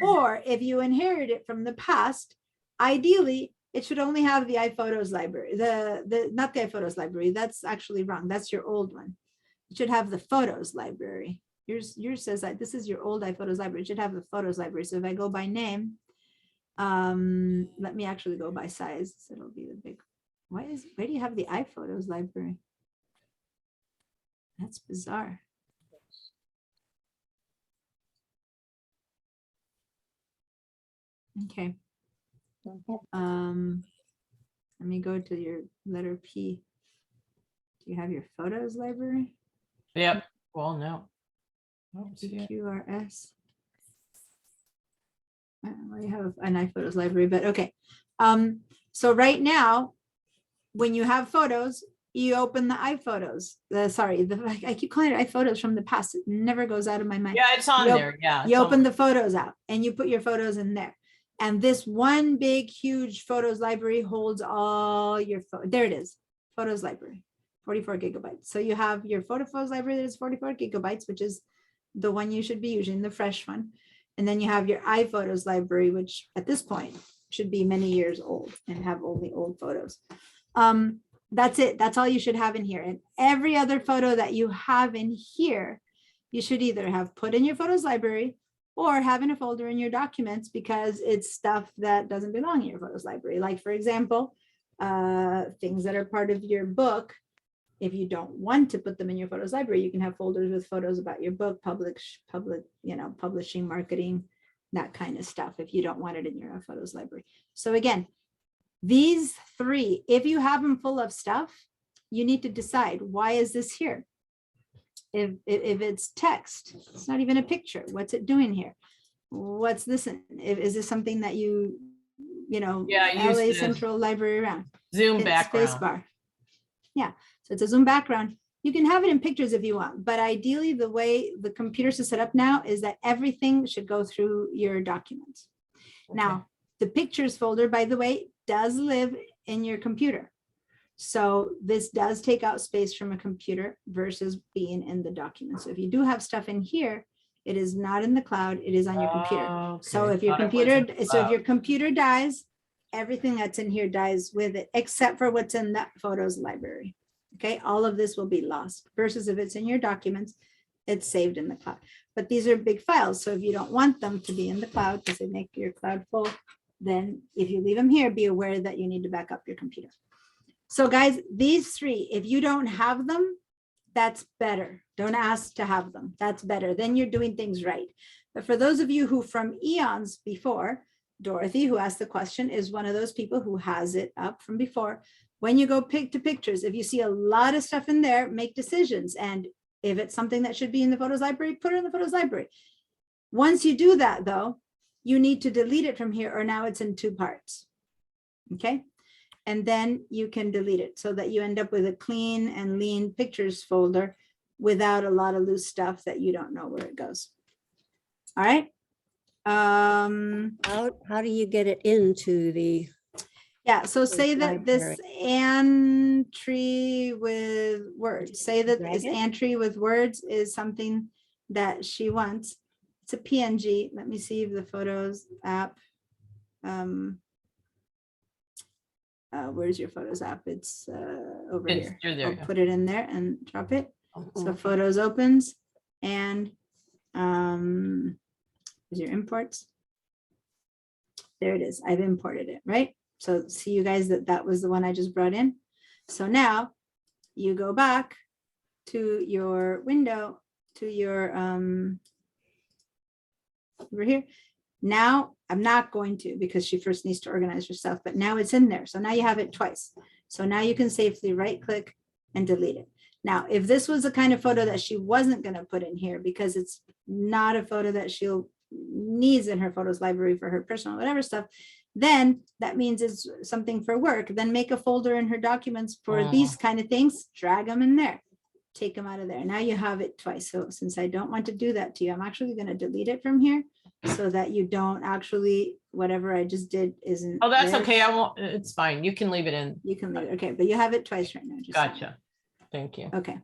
or if you inherit it from the past, ideally it should only have the iPhotos library, not the iPhotos library. That's actually wrong. That's your old one. It should have the Photos library. Yours says that this is your old iPhotos library. It should have the Photos library. So if I go by name, let me actually go by size. So it'll be the big. Where do you have the iPhotos library? That's bizarre. Okay. Let me go to your letter P. Do you have your Photos library? Yep. Well, no. I don't see it. QRS. Well, you have an iPhotos library, but okay. So right now, when you have photos, you open the iPhotos. I keep calling it iPhotos from the past. It never goes out of my mind. Yeah, it's on You op- there. Yeah. You it's on open the photos out and you put your photos in there. And this one big, huge Photos library holds all your there it is, Photos library, 44 gigabytes. So you have your Photos library that is 44 gigabytes, which is the one you should be using, the fresh one. And then you have your iPhotos library, which at this point should be many years old and have only old photos. That's it. That's all you should have in here. And every other photo that you have in here, you should either have put in your Photos library or have in a folder in your documents because it's stuff that doesn't belong in your Photos library. Like for example, things that are part of your book. If you don't want to put them in your Photos library, you can have folders with photos about your book, publishing, marketing, that kind of stuff. If you don't want it in your Photos library. So again, these three, if you have them full of stuff, you need to decide, why is this here? If it's text, it's not even a picture. What's it doing here? What's this? Is this something that you know, Yeah, LA use the Central Library around? Zoom Hit background. spacebar. Yeah, so it's a Zoom background. You can have it in pictures if you want, but ideally the way the computers are set up now is that everything should go through your documents. Now, the pictures folder, by the way, does live in your computer. So this does take out space from a computer versus being in the document. So if you do have stuff in here, it is not in the cloud, it is on your computer. So if your computer dies, everything that's in here dies with it, except for what's in that Photos library. Okay, all of this will be lost versus if it's in your documents, it's saved in the cloud. But these are big files. So if you don't want them to be in the cloud because they make your cloud full, then if you leave them here, be aware that you need to back up your computer. So guys, these three, if you don't have them, that's better. Don't ask to have them. That's better. Then you're doing things right. But for those of you who from eons before, Dorothy, who asked the question, is one of those people who has it up from before. When you go pick to pictures, if you see a lot of stuff in there, make decisions. And if it's something that should be in the Photos library, put it in the Photos library. Once you do that though, you need to delete it from here or now it's in two parts. Okay. and then you can delete it so that you end up with a clean and lean pictures folder without a lot of loose stuff that you don't know where it goes. All right. How do you get it into the, Yeah, so say that this library. entry with words, say that this Drag it? entry with words is something that she wants. It's a PNG. Let me see if the Photos app. Where's your Photos app? It's over It's- here. you're there, I'll yeah. put it in there and drop it. So Okay. Photos opens and is your imports. There it is. I've imported it, right? So see you guys that was the one I just brought in. So now you go back to your window, to your over here. Now I'm not going to, because she first needs to organize herself, but now it's in there. So now you have it twice. So now you can safely right click and delete it. Now, if this was the kind of photo that she wasn't going to put in here because it's not a photo that she'll needs in her photos library for her personal whatever stuff, then that means it's something for work. Then make a folder in her documents for these kind of things, drag them in there, take them out of there. Now you have it twice. So since I don't want to do that to you, I'm actually going to delete it from here so that you don't actually, whatever I just did isn't. Oh, that's there. okay. I won't, it's fine. You can leave it in. You can leave it. Okay, but you have it twice right now. just so you know. Gotcha. Thank you. Okay.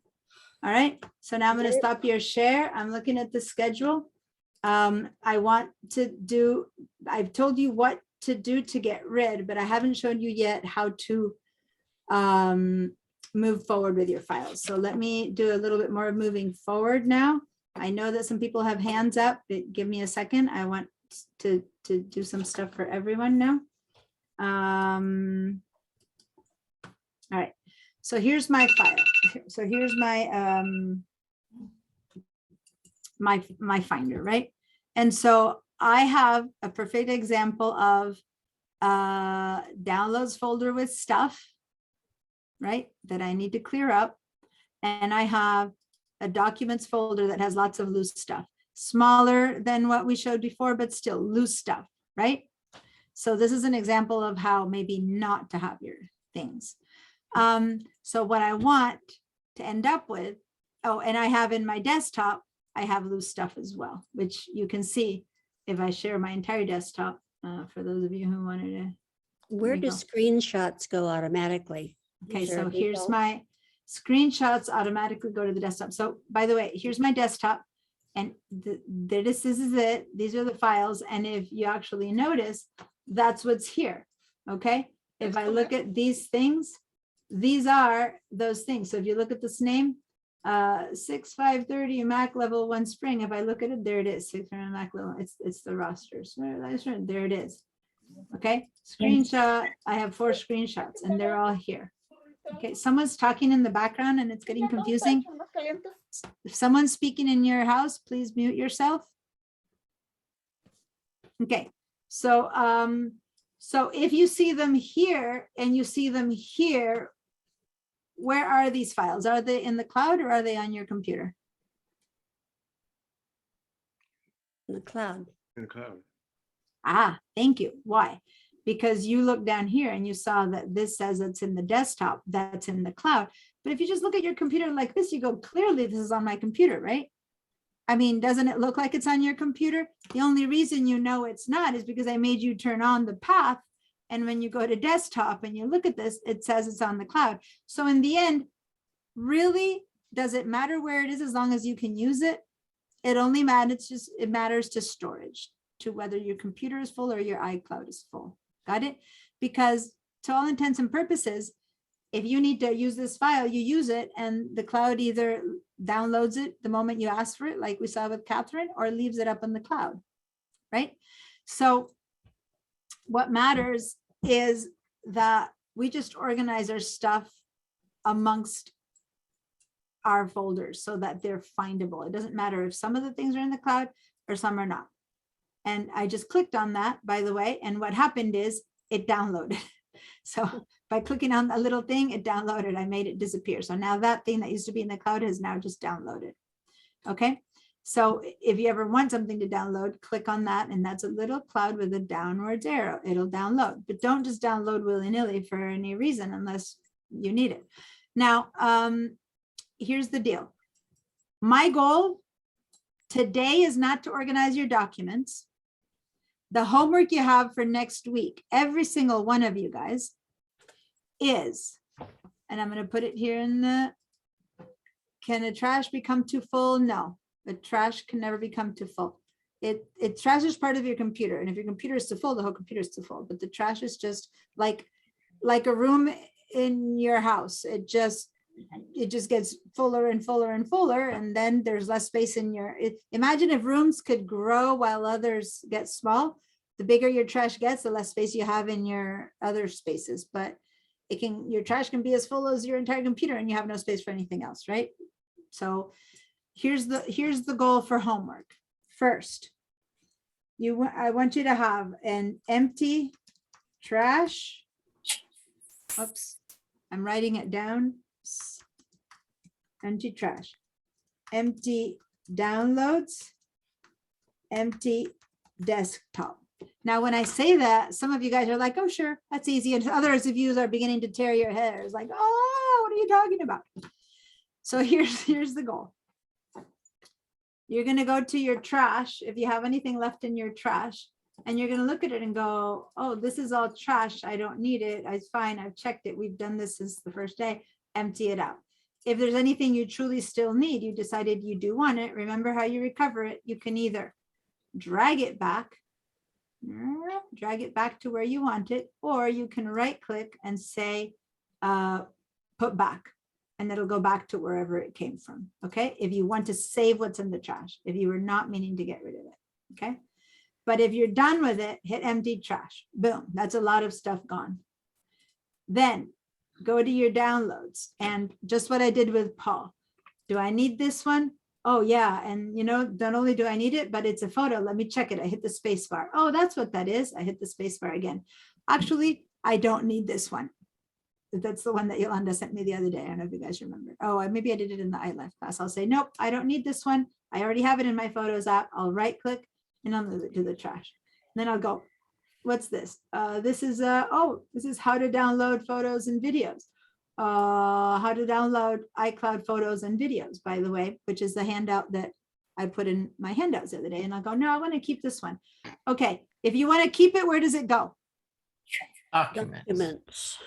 All right. So now I'm going to stop your share. I'm looking at the schedule. I want to do, I've told you what to do to get rid, but I haven't shown you yet how to move forward with your files. So let me do a little bit more moving forward now. I know that some people have hands up, but give me a second. I want to do some stuff for everyone now. All right. So here's my file. So here's my my finder, right? And so I have a perfect example of downloads folder with stuff, right? That I need to clear up. And I have a documents folder that has lots of loose stuff, smaller than what we showed before, but still loose stuff, right? So this is an example of how maybe not to have your things. So what I want to end up with, oh, and I have in my desktop, I have loose stuff as well, which you can see if I share my entire desktop, for those of you who wanted to. Where you do go. screenshots go automatically? Okay, Is there a so here's default? my screenshots automatically go to the desktop. So by the way, here's my desktop and this is it. These are the files. And if you actually notice, that's what's here. Okay. If I look at these things, these are those things. So if you look at this name, 6530 Mac level 1 Spring, if I look at it, there it is. 600 Mac level, it's the rosters. There it is. Okay, screenshot. I have 4 screenshots and they're all here. Okay, someone's talking in the background and it's getting confusing. If someone's speaking in your house, please mute yourself. Okay, so so if you see them here and you see them here, where are these files? Are they in the cloud or are they on your computer? In the cloud. In the cloud. Ah, thank you. Why? Because you look down here and you saw that this says it's in the desktop, that's in the cloud. But if you just look at your computer like this, you go, clearly this is on my computer, right? I mean, doesn't it look like it's on your computer? The only reason you know it's not is because I made you turn on the path. And when you go to desktop and you look at this, it says it's on the cloud. So in the end, really, does it matter where it is as long as you can use it? It only matters, it matters to storage, to whether your computer is full or your iCloud is full. Got it? Because to all intents and purposes, if you need to use this file, you use it and the cloud either downloads it the moment you ask for it, like we saw with Catherine, or leaves it up in the cloud, right? So what matters is that we just organize our stuff amongst our folders so that they're findable. It doesn't matter if some of the things are in the cloud or some are not. And I just clicked on that, by the way, and what happened is it downloaded. So by clicking on the little thing, it downloaded, I made it disappear. So now that thing that used to be in the cloud has now just downloaded. Okay, So if you ever want something to download, click on that, and that's a little cloud with a downwards arrow. It'll download, but don't just download willy-nilly for any reason unless you need it. Now, here's the deal. My goal today is not to organize your documents. The homework you have for next week, every single one of you guys, is, and I'm going to put it here in the, can the trash become too full? No, the trash can never become too full. Trash is part of your computer, and if your computer is too full, the whole computer is too full. But the trash is just like a room in your house. It just gets fuller and fuller and fuller, and then there's less space in your, imagine if rooms could grow while others get small. The bigger your trash gets, the less space you have in your other spaces. But your trash can be as full as your entire computer, and you have no space for anything else, right? So here's the goal for homework. First, I want you to have an empty trash. Oops, I'm writing it down. Empty trash, empty downloads, empty desktop. Now, when I say that, some of you guys are like, oh, sure, that's easy. And others of you are beginning to tear your hair. It's like, oh, what are you talking about? So here's the goal. You're going to go to your trash, if you have anything left in your trash, and you're going to look at it and go, oh, this is all trash. I don't need it. It's fine. I've checked it. We've done this since the first day. Empty it out. If there's anything you truly still need, you decided you do want it, remember how you recover it. You can either drag it back to where you want it, or you can right click and say, put back, and it'll go back to wherever it came from. Okay. If you want to save what's in the trash, if you were not meaning to get rid of it. Okay. But if you're done with it, hit empty trash. Boom. That's a lot of stuff gone. Then go to your downloads, and just what I did with Paul. Do I need this one? Oh yeah. And not only do I need it, but it's a photo. Let me check it. I hit the space bar. Oh, that's what that is. I hit the space bar again. Actually, I don't need this one. That's the one that Yolanda sent me the other day. I don't know if you guys remember. Oh, maybe I did it in the iLife class. I'll say, nope, I don't need this one. I already have it in my Photos app. I'll right click and I'll move it to the trash. And then I'll go, what's this? This is how to download photos and videos. How to download iCloud photos and videos, by the way, which is the handout that I put in my handouts the other day. And I'll go, no, I want to keep this one. Okay, if you want to keep it, where does it go? Documents.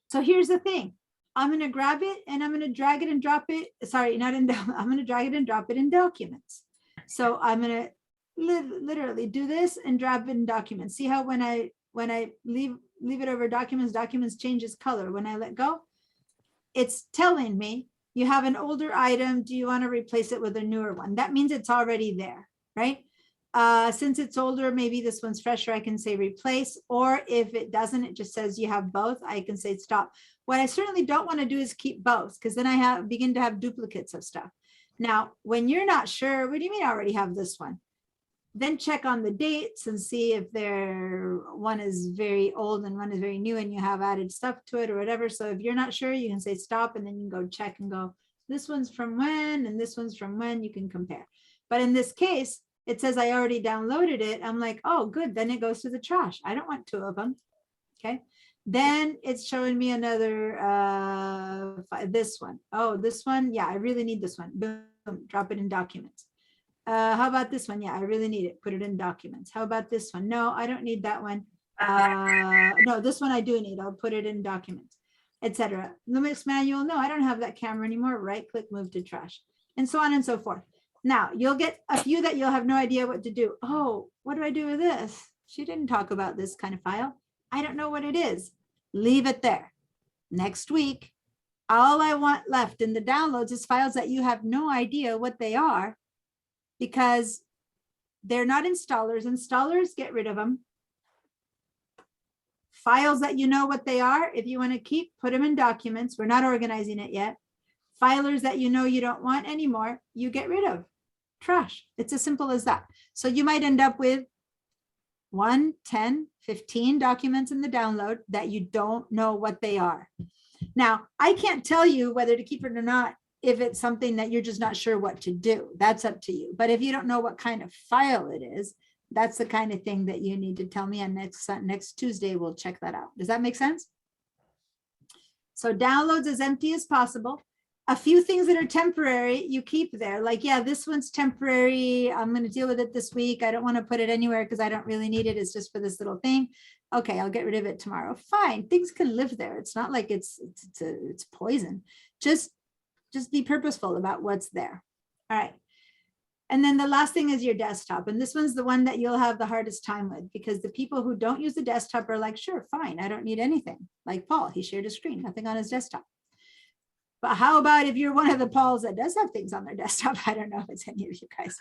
So here's the thing. I'm going to grab it and I'm going to drag it and drop it. Sorry, not in, I'm going to drag it and drop it in documents. So I'm going to literally do this and drop it in documents. See how when I leave it over documents changes color. When I let go, it's telling me you have an older item. Do you want to replace it with a newer one? That means it's already there, right? Since it's older, maybe this one's fresher, I can say replace, or if it doesn't, it just says you have both, I can say stop. What I certainly don't want to do is keep both, because then I begin to have duplicates of stuff. Now, when you're not sure, what do you mean I already have this one? Then check on the dates and see if one is very old and one is very new and you have added stuff to it or whatever. So if you're not sure, you can say stop, and then you can go check and go, this one's from when and this one's from when. You can compare. But in this case, it says I already downloaded it. I'm like, oh, good. Then it goes to the trash. I don't want two of them. Okay. Then it's showing me another, this one. Oh, this one. Yeah, I really need this one. Boom, drop it in documents. How about this one? Yeah, I really need it. Put it in documents. How about this one? No, I don't need that one. No, this one I do need. I'll put it in documents, etc. Lumix manual. No, I don't have that camera anymore. Right click, move to trash, and so on and so forth. Now you'll get a few that you'll have no idea what to do. Oh, what do I do with this? She didn't talk about this kind of file. I don't know what it is. Leave it there. Next week, all I want left in the downloads is files that you have no idea what they are, because they're not installers. Installers, get rid of them. Files that you know what they are, if you want to keep, put them in documents. We're not organizing it yet. Filers that you know you don't want anymore, you get rid of. Trash. It's as simple as that. So you might end up with 1, 10, 15 documents in the download that you don't know what they are. Now, I can't tell you whether to keep it or not if it's something that you're just not sure what to do, that's up to you. But if you don't know what kind of file it is, that's the kind of thing that you need to tell me, and next Tuesday, we'll check that out. Does that make sense? So downloads as empty as possible. A few things that are temporary, you keep there. Like, yeah, this one's temporary. I'm going to deal with it this week. I don't want to put it anywhere because I don't really need it. It's just for this little thing. Okay, I'll get rid of it tomorrow. Fine, things can live there. It's not like it's poison. Just be purposeful about what's there. All right. And then the last thing is your desktop. And this one's the one that you'll have the hardest time with, because the people who don't use the desktop are like, sure, fine, I don't need anything. Like Paul, he shared a screen, nothing on his desktop. But how about if you're one of the Pauls that does have things on their desktop? I don't know if it's any of you guys.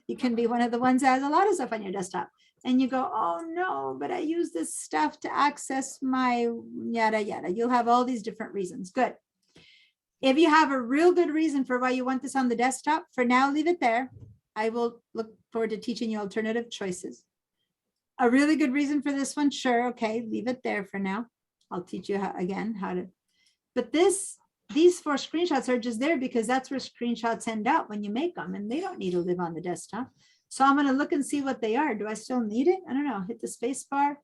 You can be one of the ones that has a lot of stuff on your desktop. And you go, oh no, but I use this stuff to access my yada, yada. You'll have all these different reasons. Good. If you have a real good reason for why you want this on the desktop, for now, leave it there. I will look forward to teaching you alternative choices. A really good reason for this one, sure, okay, leave it there for now. I'll teach you how to, but these 4 screenshots are just there because that's where screenshots end up when you make them, and they don't need to live on the desktop. So I'm going to look and see what they are. Do I still need it? I don't know. Hit the space bar.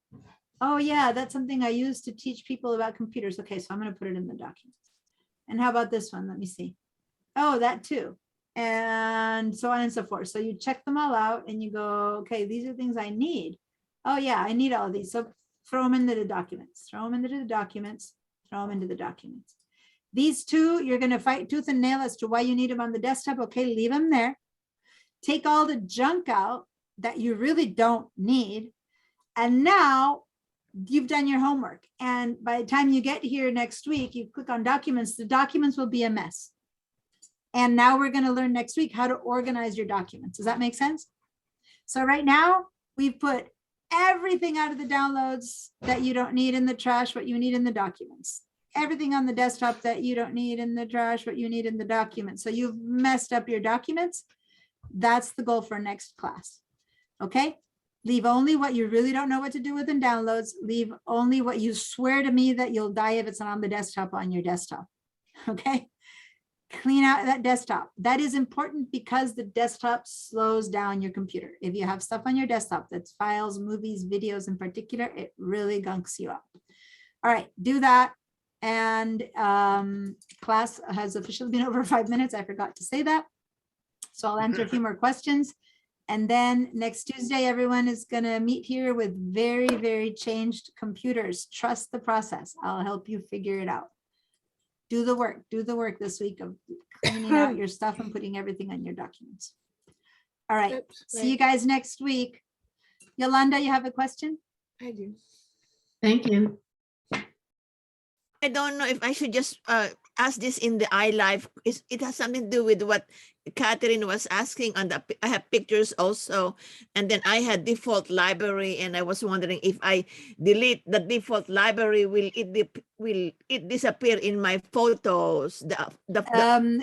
Oh yeah, that's something I use to teach people about computers. Okay, so I'm going to put it in the documents. And how about this one? Let me see. Oh, that too. And so on and so forth. So you check them all out and you go, okay, these are things I need. Oh yeah, I need all of these. So throw them into the documents, throw them into the documents, throw them into the documents. These 2, you're going to fight tooth and nail as to why you need them on the desktop. Okay, leave them there. Take all the junk out that you really don't need. And now you've done your homework. And by the time you get here next week, you click on documents, the documents will be a mess. And now we're going to learn next week how to organize your documents. Does that make sense? So right now we've put everything out of the downloads that you don't need in the trash, what you need in the documents. Everything on the desktop that you don't need in the trash, what you need in the documents. So you've messed up your documents. That's the goal for next class. Okay. Leave only what you really don't know what to do with in downloads. Leave only what you swear to me that you'll die if it's not on the desktop on your desktop. Okay. Clean out that desktop. That is important because the desktop slows down your computer. If you have stuff on your desktop that's files, movies, videos in particular, it really gunks you up. All right, do that. And class has officially been over 5 minutes. I forgot to say that. So I'll answer a few more questions. And then next Tuesday, everyone is going to meet here with very, very changed computers. Trust the process. I'll help you figure it out. Do the work this week of cleaning out your stuff and putting everything on your documents. All right, see you guys next week. Yolanda, you have a question? I do. Thank you. I don't know if I should just ask this in the iLive. It has something to do with what Catherine was asking on the, I have pictures also, and then I had default library, and I was wondering if I delete the default library, will it disappear in my photos?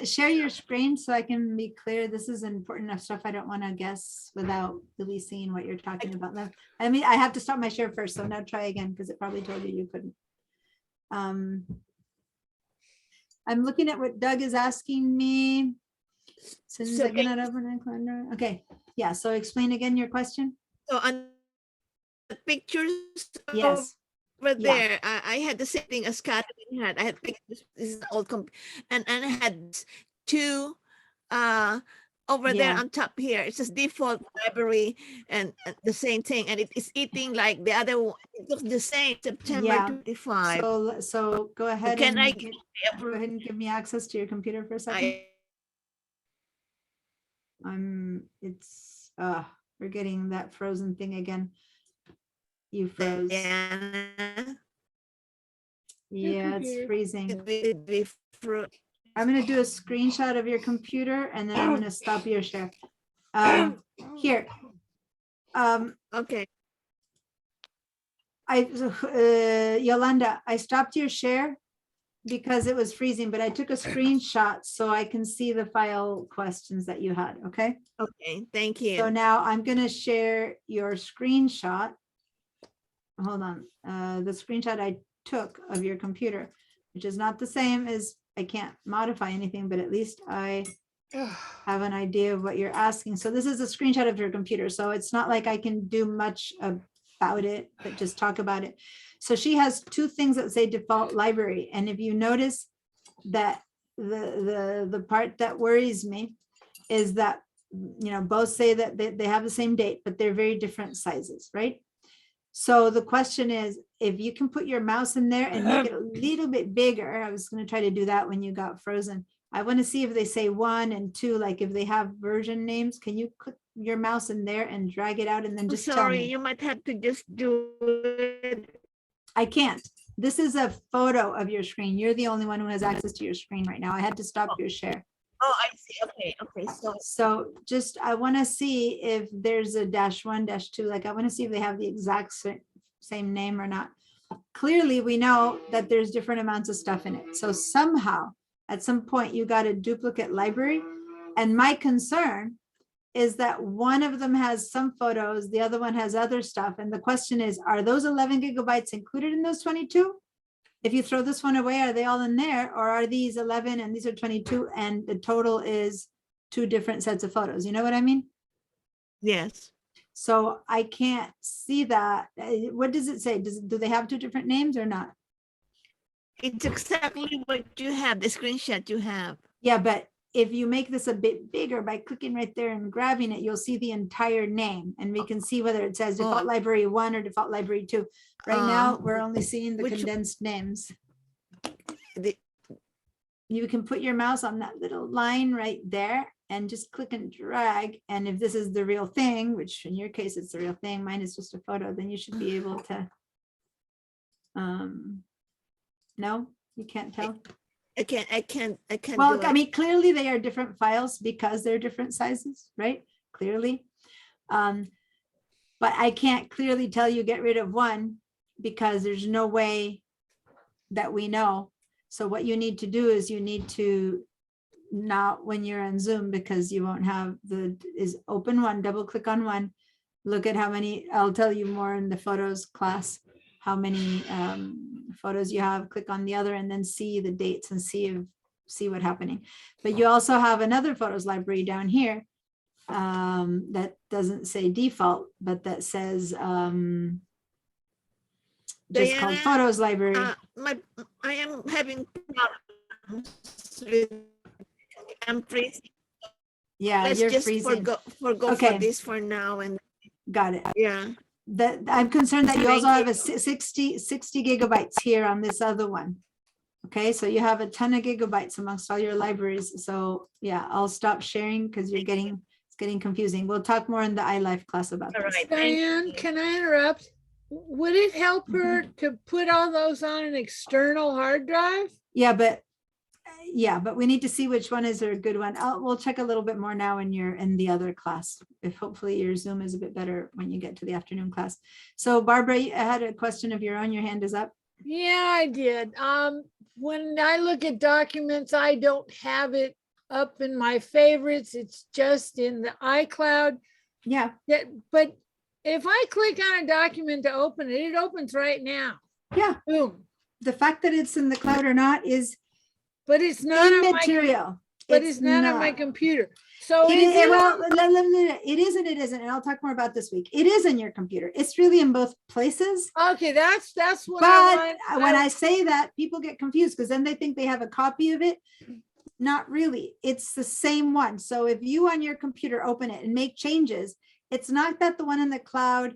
Share your screen so I can be clear. This is important enough stuff. I don't want to guess without really seeing what you're talking about. I mean, I have to stop my share first, so now try again because it probably told you couldn't. I'm looking at what Doug is asking me. Since I cannot open a calendar. Okay, yeah, so explain again your question. So on the pictures, yes, over there, I had the same thing as Catherine had. I had pictures, this is old and I had 2 over there on top here. It says default library and the same thing, and it is eating like the other one. It looks the same, September 25. So go ahead. Can I go ahead and give me access to your computer for a second? We're getting that frozen thing again. You froze. Yeah, it's freezing. I'm going to do a screenshot of your computer and then I'm going to stop your share. Here. Okay. Yolanda, I stopped your share because it was freezing, but I took a screenshot so I can see the file questions that you had. Okay. Okay. Thank you. So now I'm going to share your screenshot. Hold on. The screenshot I took of your computer, which is not the same as I can't modify anything, but at least I have an idea of what you're asking. So this is a screenshot of your computer. So it's not like I can do much about it, but just talk about it. So she has two things that say default library. And if you notice that the part that worries me is that, you know, both say that they have the same date, but they're very different sizes, right? So the question is, if you can put your mouse in there and make it a little bit bigger, I was going to try to do that when you got frozen. I want to see if they say 1 and 2, like if they have version names, can you click your mouse in there and drag it out and then I'm just tell sorry, me? you might have to just do it. I can't. This is a photo of your screen. You're the only one who has access to your screen right now. I had to stop your share. Oh, I see. Okay, okay. So just, I want to see if there's a -1, -2, like I want to see if they have the exact same name or not. Clearly, we know that there's different amounts of stuff in it. So somehow, at some point, you got a duplicate library. And my concern is that one of them has some photos, the other one has other stuff. And the question is, are those 11 gigabytes included in those 22? If you throw this one away, are they all in there? Or are these 11 and these are 22 and the total is 2 different sets of photos? You know what I mean? Yes. So I can't see that. What does it say? Do they have 2 different names or not? It's exactly what you have, the screenshot you have. Yeah, but if you make this a bit bigger by clicking right there and grabbing it, you'll see the entire name and we can see whether it says default library 1 or default library 2. Right now, we're only seeing the condensed names. You can put your mouse on that little line right there and just click and drag. And if this is the real thing, which in your case, it's the real thing, mine is just a photo, then you should be able to. No, you can't tell. I can't. Well, do I it. mean, clearly they are different files because they're different sizes, right? Clearly. But I can't clearly tell you get rid of one because there's no way that we know. So what you need to do is you need to not when you're on Zoom because you won't have is open one, double click on one, look at how many, I'll tell you more in the photos class, how many photos you have, click on the other and then see the dates and see what's happening. But you also have another photos library down here that doesn't say default, but that says just called Diana, photos library. I am having problems with, I'm freezing. Yeah, Let's you're just freezing. forgo Okay. for this for now and Got it. yeah. That I'm concerned that you also Thank have a 60 gigabytes here on this other one. Okay, so you have a ton of gigabytes amongst all your libraries. So yeah, I'll stop sharing because it's getting confusing. We'll talk more in the iLife class about All this. right. Diane, can I interrupt? Would it help her to put all those on an external hard drive? Yeah, but we need to see which one is a good one. We'll check a little bit more now in the other class. If hopefully your Zoom is a bit better when you get to the afternoon class. So Barbara, I had a question of your own. Your hand is up. Yeah, I did. When I look at documents, I don't have it up in my favorites. It's just in the iCloud. Yeah. Yeah, but if I click on a document to open it, it opens right now. Yeah. Boom. The fact that it's in the cloud or not is But it's not on my, immaterial. but it's not on my not. computer. So It is is, it well, on- it isn't, and I'll talk more about this week. It is in your computer. It's really in both places. okay, that's what I But want. when I say that, people get confused because then they think they have a copy of it. Not really. It's the same one. So if you on your computer open it and make changes, it's not that the one in the cloud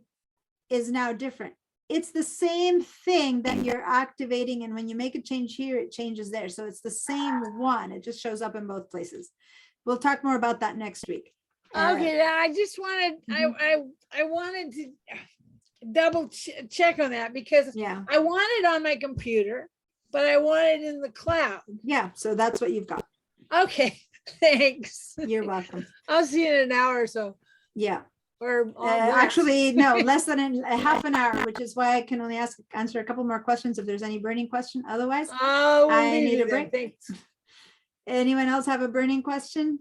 is now different. It's the same thing that you're activating. And when you make a change here, it changes there. So it's the same one. It just shows up in both places. We'll talk more about that next week. Okay, I just wanted, I wanted to double check on that because Yeah. I want it on my computer, but I want it in the cloud. Yeah. So that's what you've got. Okay, thanks. You're welcome. I'll see you in an hour or so. Yeah. Or Actually, no, less than a half an hour, which is why I can only answer a couple more questions if there's any burning question. Otherwise, Oh, we'll I leave need you a then. break. Thanks. Anyone else have a burning question?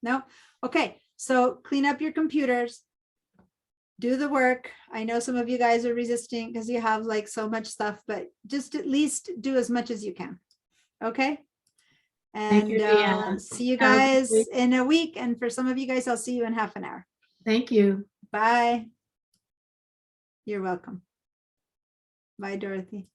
No? Okay, so clean up your computers. Do the work. I know some of you guys are resisting because you have like so much stuff, but just at least do as much as you can. Okay. Thank you, And Deanna. see you Have a good guys week. in a week. And for some of you guys, I'll see you in half an hour. Thank you. Bye. You're welcome. Bye, Dorothy.